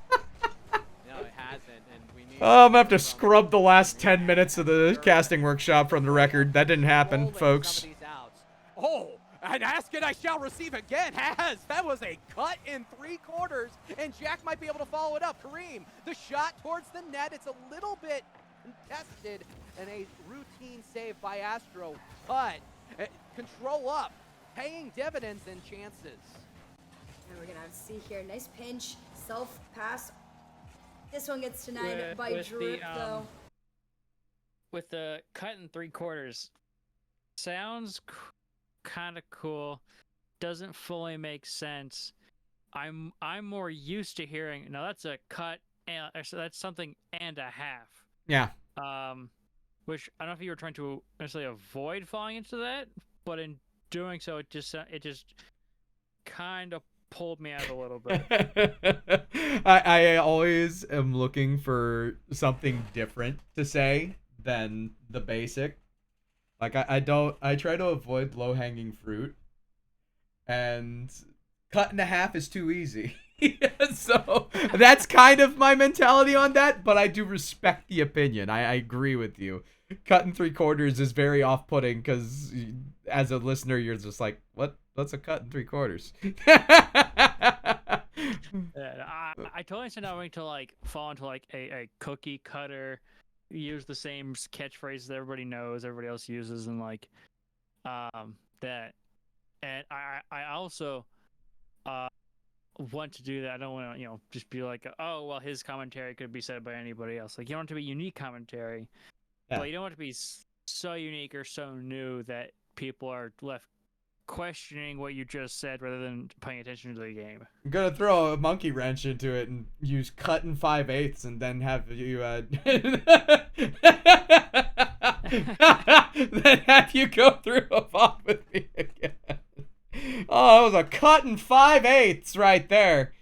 No, it hasn't, and we need. Oh, I'm gonna have to scrub the last 10 minutes of the casting workshop from the record. That didn't happen, Rolling folks. some of these outs. Oh, and ask it I shall receive again. That was a cut in 3/4, and Jack might be able to follow it up. Kareem, the shot towards the net. It's a little bit contested, and a routine save by Astro, but control up, paying dividends and chances. And we're gonna have to see here. Nice pinch, self pass. This one gets denied by Drip, though. With the cut in 3/4, sounds kind of cool. Doesn't fully make sense. I'm more used to hearing. No, that's a cut, and so that's something and a half. Yeah. Which I don't know if you were trying to necessarily avoid falling into that, but in doing so, it just kind of pulled me out a little bit. I always am looking for something different to say than the basic. Like I try to avoid low-hanging fruit, and cut in half is too easy. So that's kind of my mentality on that, but I do respect the opinion. I agree with you. Cut in 3/4 is very off-putting because as a listener, you're just like, what's a cut in 3/4? I totally understand not wanting to like fall into like a cookie cutter, use the same catchphrases that everybody knows, everybody else uses, and like that. And I also want to do that. I don't want to, just be like, oh, well, his commentary could be said by anybody else. Like, you don't want it to be unique commentary, but you don't want it to be so unique or so new that people are left questioning what you just said rather than paying attention to the game. I'm gonna throw a monkey wrench into it and use cut in 5/8 and then have you then have you go through a VOD with me again. Oh, that was a cut in 5/8 right there.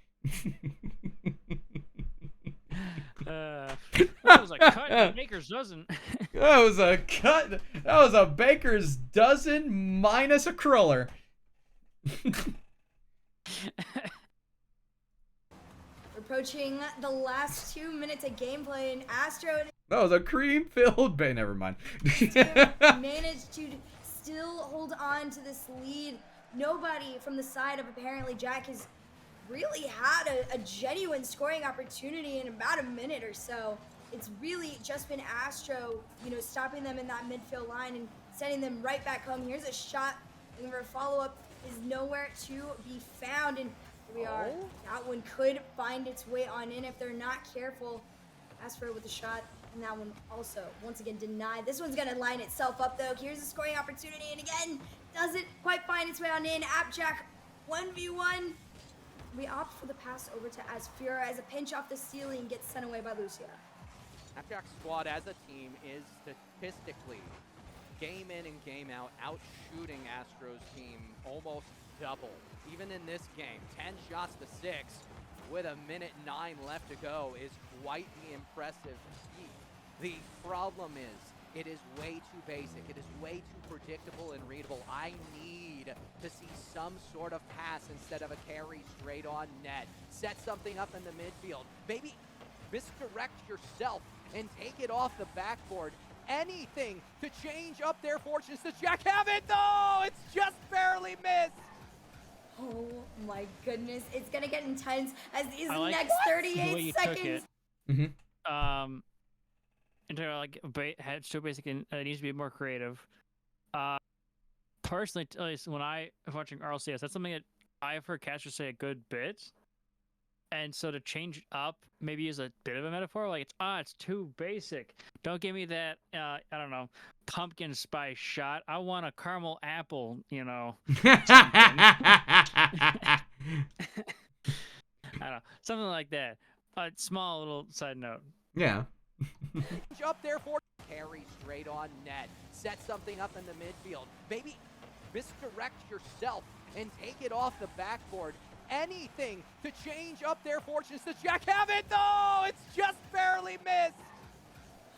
That was a cut in a baker's dozen. That was a cut. That was a baker's dozen minus a cruller. Approaching the last 2 minutes of gameplay, and Astro That was a cream-filled bay. Never mind. managed to still hold on to this lead. Nobody from the side of apparently Jack has really had a genuine scoring opportunity in about a minute or so. It's really just been Astro, stopping them in that midfield line and sending them right back home. Here's a shot, and the follow-up is nowhere to be found, and here we are. That one could find its way on in if they're not careful. Astro with the shot, and that one also, once again, denied. This one's gonna line itself up though. Here's a scoring opportunity, and again, doesn't quite find its way on in. Appjack, 1v1. We opt for the pass over to Asfura as a pinch off the ceiling gets sent away by Lucia. Appjack's squad as a team is statistically, game in and game out shooting Astro's team almost double. Even in this game, 10 shots to 6 with 1:09 left to go is quite the impressive feat. The problem is, it is way too basic. It is way too predictable and readable. I need to see some sort of pass instead of a carry straight on net. Set something up in the midfield. Maybe misdirect yourself and take it off the backboard. Anything to change up their fortunes. Does Jack have it? No, it's just barely missed. Oh my goodness, it's gonna get intense as these I like next the 38 way you seconds. took it. Mm-hmm. Into like it's too basic and it needs to be more creative. Personally, at least when I was watching RLCS, that's something that I've heard casters say a good bit. And so to change it up, maybe use a bit of a metaphor, like it's too basic. Don't give me that I don't know, pumpkin spice shot. I want a caramel apple, you know. I don't know, something like that. A small little side note. Yeah. Up there for carry straight on net. Set something up in the midfield. Maybe misdirect yourself and take it off the backboard. Anything to change up their fortunes. Does Jack have it? No, it's just barely missed.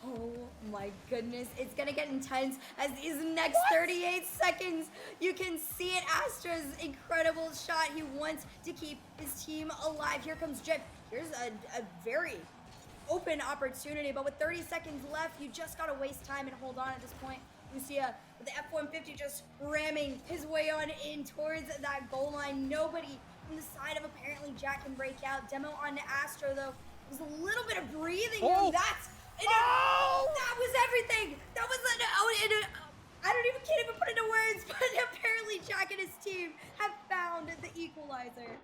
Oh my goodness, it's gonna get intense as these next 38 seconds, you can see it. Astra's incredible shot. He wants to keep his team alive. Here comes Drip. Here's a very open opportunity, but with 30 seconds left, you just gotta waste time and hold on at this point. Lucia with the F-150 just ramming his way on in towards that goal line. Nobody from the side of apparently Jack can break out. Demo onto Astro though. There's a little bit of breathing room. That was everything. That was can't even put into words, but apparently Jack and his team have found the equalizer.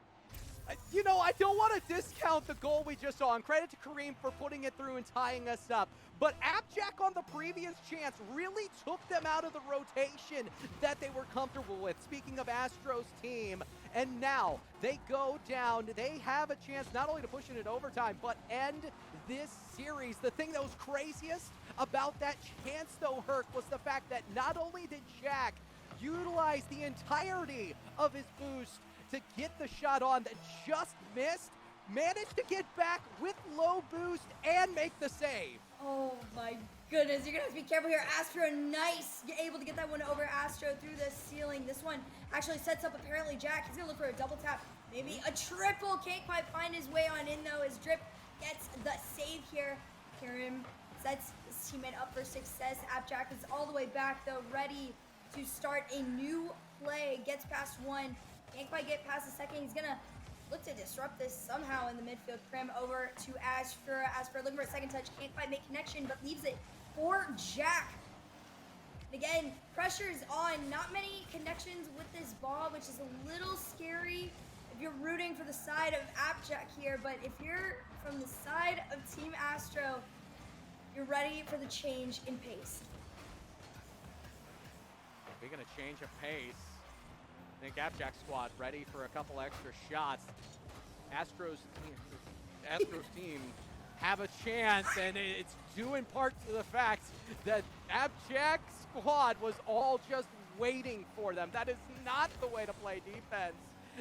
You know, I don't want to discount the goal we just saw, and credit to Kareem for putting it through and tying us up. But Appjack on the previous chance really took them out of the rotation that they were comfortable with. Speaking of Astro's team, and now they go down. They have a chance not only to push it in overtime, but end this series. The thing that was craziest about that chance, though, Herc, was the fact that not only did Jack utilize the entirety of his boost to get the shot on that just missed, managed to get back with low boost and make the save. Oh my goodness, you're gonna have to be careful here. Astro, nice. You're able to get that one over Astro through the ceiling. This one actually sets up apparently Jack. He's gonna look for a double tap, maybe a triple. Can't quite find his way on in though as Drip gets the save here. Karim sets his teammate up for success. Appjack is all the way back though, ready to start a new play. Gets past one. Can't quite get past the second. He's gonna look to disrupt this somehow in the midfield. Crim over to Asper looking for a second touch. Can't quite make connection, but leaves it for Jack. And again, pressure is on. Not many connections with this ball, which is a little scary if you're rooting for the side of Appjack here. But if you're from the side of Team Astro, you're ready for the change in pace. We're gonna change of pace. I think Appjack squad ready for a couple extra shots. Astro's team have a chance, and it's due in part to the fact that Appjack squad was all just waiting for them. That is not the way to play defense.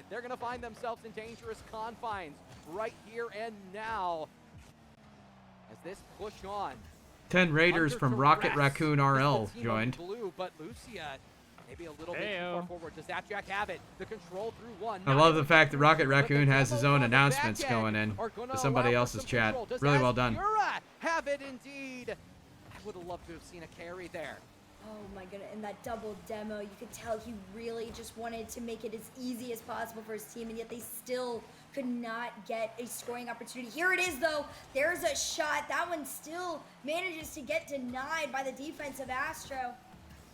They're gonna find themselves in dangerous confines right here and now as this push on. 10 Raiders from Rocket Raccoon RL joined. Blue, but Lucia maybe a little bit too far forward. Does Appjack have it? The control through one. I love the fact that Rocket Raccoon has his own announcements going in to somebody else's chat. Really well done. Have it indeed. I would have loved to have seen a carry there. Oh my goodness, in that double demo, you could tell he really just wanted to make it as easy as possible for his team, and yet they still could not get a scoring opportunity. Here it is though, there's a shot. That one still manages to get denied by the defense of Astro.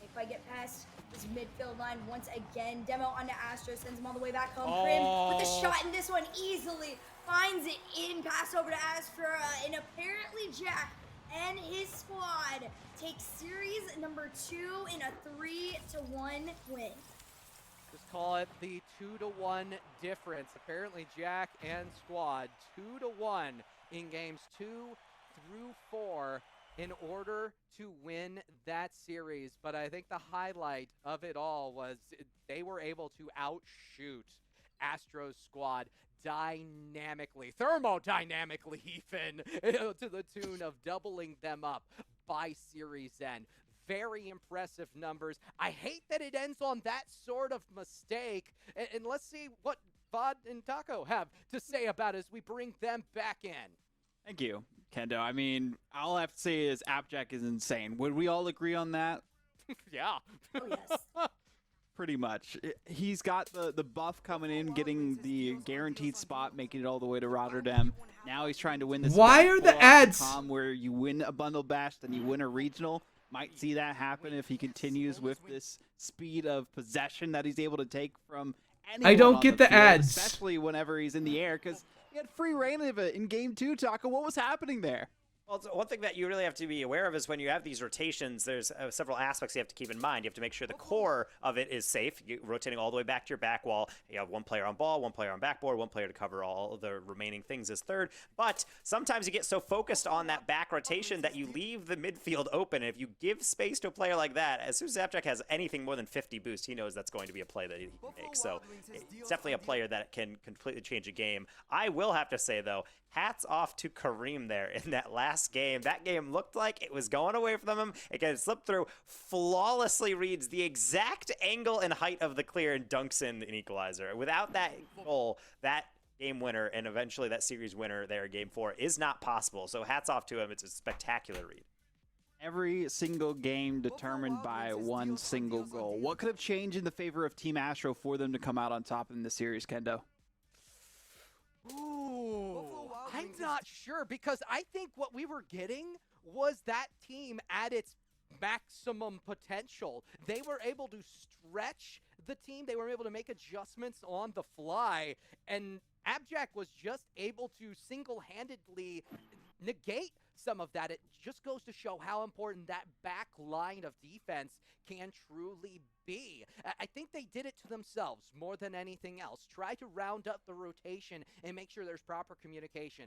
If I get past this midfield line once again, demo onto Astro, sends him all the way back home. Crim with the shot, and this one easily finds it in, pass over to Astra, and apparently Jack and his squad take series number 2 in a 3-1 win. Just call it the 2-1 difference. Apparently Jack and squad 2-1 in games 2 through 4 in order to win that series. But I think the highlight of it all was they were able to outshoot Astro's squad dynamically, thermodynamically even, to the tune of doubling them up by series end. Very impressive numbers. I hate that it ends on that sort of mistake. And let's see what Vod and Taco have to say about it as we bring them back in. Thank you, Kendo. I mean, all I have to say is Appjack is insane. Would we all agree on that? Yeah. Oh, yes. Pretty much. He's got the buff coming in, getting the guaranteed spot, making it all the way to Rotterdam. Now he's trying to win this. Why are the ads where you win a bundle bash, then you win a regional? Might see that happen if he continues with this speed of possession that he's able to take from anyone. I don't on get the the field, ads, especially whenever he's in the air, because he had free reign of it in game 2. Taco, what was happening there? Well, one thing that you really have to be aware of is when you have these rotations, there's several aspects you have to keep in mind. You have to make sure the core of it is safe, rotating all the way back to your back wall. You have one player on ball, one player on backboard, one player to cover all of the remaining things as third. But sometimes you get so focused on that back rotation that you leave the midfield open. And if you give space to a player like that, as soon as Zapjack has anything more than 50 boost, he knows that's going to be a play that he makes. So it's definitely a player that can completely change a game. I will have to say, though, hats off to Kareem there in that last game. That game looked like it was going away from him. It can slip through, flawlessly reads the exact angle and height of the clear and dunks in an equalizer. Without that goal, that game winner and eventually that series winner there in game 4 is not possible. So hats off to him. It's a spectacular read. Every single game determined by one single goal. What could have changed in the favor of Team Astro for them to come out on top in the series, Kendo? Ooh, I'm not sure, because I think what we were getting was that team at its maximum potential. They were able to stretch the team. They were able to make adjustments on the fly, and Appjack was just able to single-handedly negate some of that. It just goes to show how important that back line of defense can truly be. I think they did it to themselves more than anything else. Try to round up the rotation and make sure there's proper communication.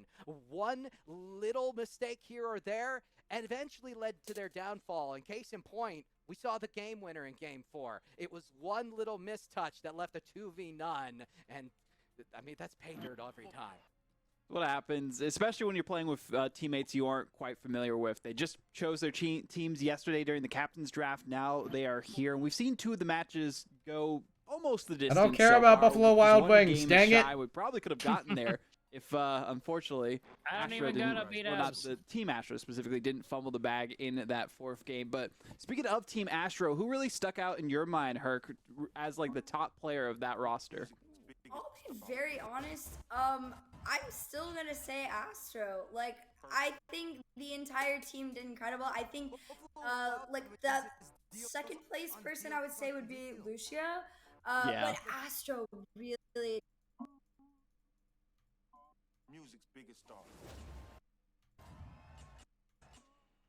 One little mistake here or there and eventually led to their downfall. In case in point, we saw the game winner in game 4. It was one little mistouch that left a 2v none, and I mean, that's pay dirt every time. What happens, especially when you're playing with teammates you aren't quite familiar with. They just chose their teams yesterday during the captain's draft. Now they are here. And we've seen 2 of the matches go almost the distance. I don't care so about far. Buffalo Wild Wings, dang it. We probably could have gotten there if, unfortunately, I don't Astro even didn't, gotta beat well, not us. the Team Astro specifically, didn't fumble the bag in that 4th game. But speaking of Team Astro, who really stuck out in your mind, Herc, as like the top player of that roster? I'll be very honest. I'm still gonna say Astro. Like, I think the entire team did incredible. I think, like the second place person I would say would be Lucia. Yeah. But Astro really. Music's biggest star.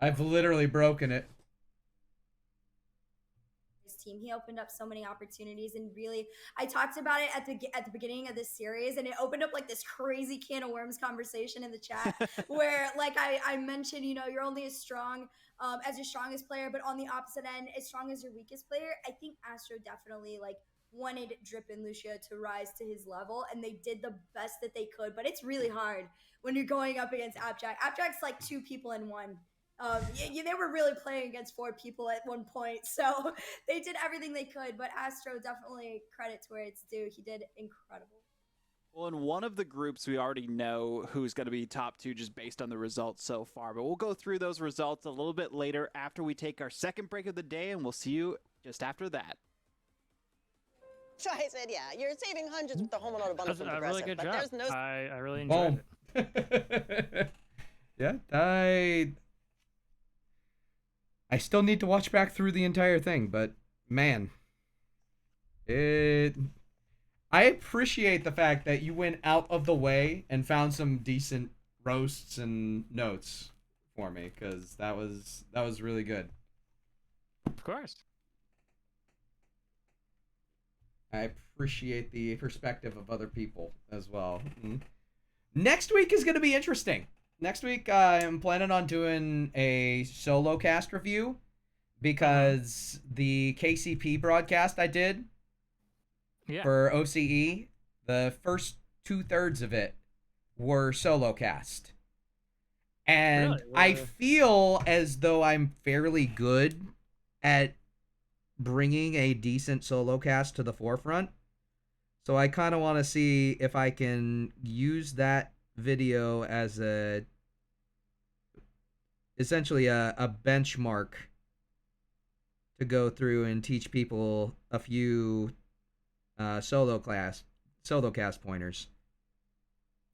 I've literally broken it. Team. He opened up so many opportunities, and really, I talked about it at the beginning of this series, and it opened up like this crazy can of worms conversation in the chat where, like I mentioned, you know, you're only as strong as your strongest player, but on the opposite end, as strong as your weakest player. I think Astro definitely like wanted Drip and Lucia to rise to his level, and they did the best that they could. But it's really hard when you're going up against Appjack. Appjack's like 2 people in one. They were really playing against 4 people at one point, so they did everything they could. But Astro, definitely credit to where it's due. He did incredible. Well, in one of the groups, we already know who's going to be top 2 just based on the results so far. But we'll go through those results a little bit later after we take our second break of the day, and we'll see you just after that. So I said, yeah, you're saving hundreds with the home and auto bundle That's from a Progressive, really good but job. there's no... I really enjoyed it. Yeah, I still need to watch back through the entire thing, but man, I appreciate the fact that you went out of the way and found some decent roasts and notes for me, because that was really good. Of course. I appreciate the perspective of other people as well. Next week is going to be interesting. Next week, I'm planning on doing a solo cast review because the KCP broadcast I did for OCE, the first 2/3 of it were solo cast. And Really? I feel as though I'm fairly good at bringing a decent solo cast to the forefront. So I kind of want to see if I can use that video as essentially a benchmark to go through and teach people a few solo cast pointers.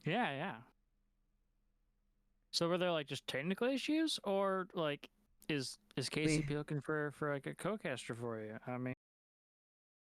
Yeah. So were there like just technical issues, or like is KCP looking for like a co-caster for you? I mean,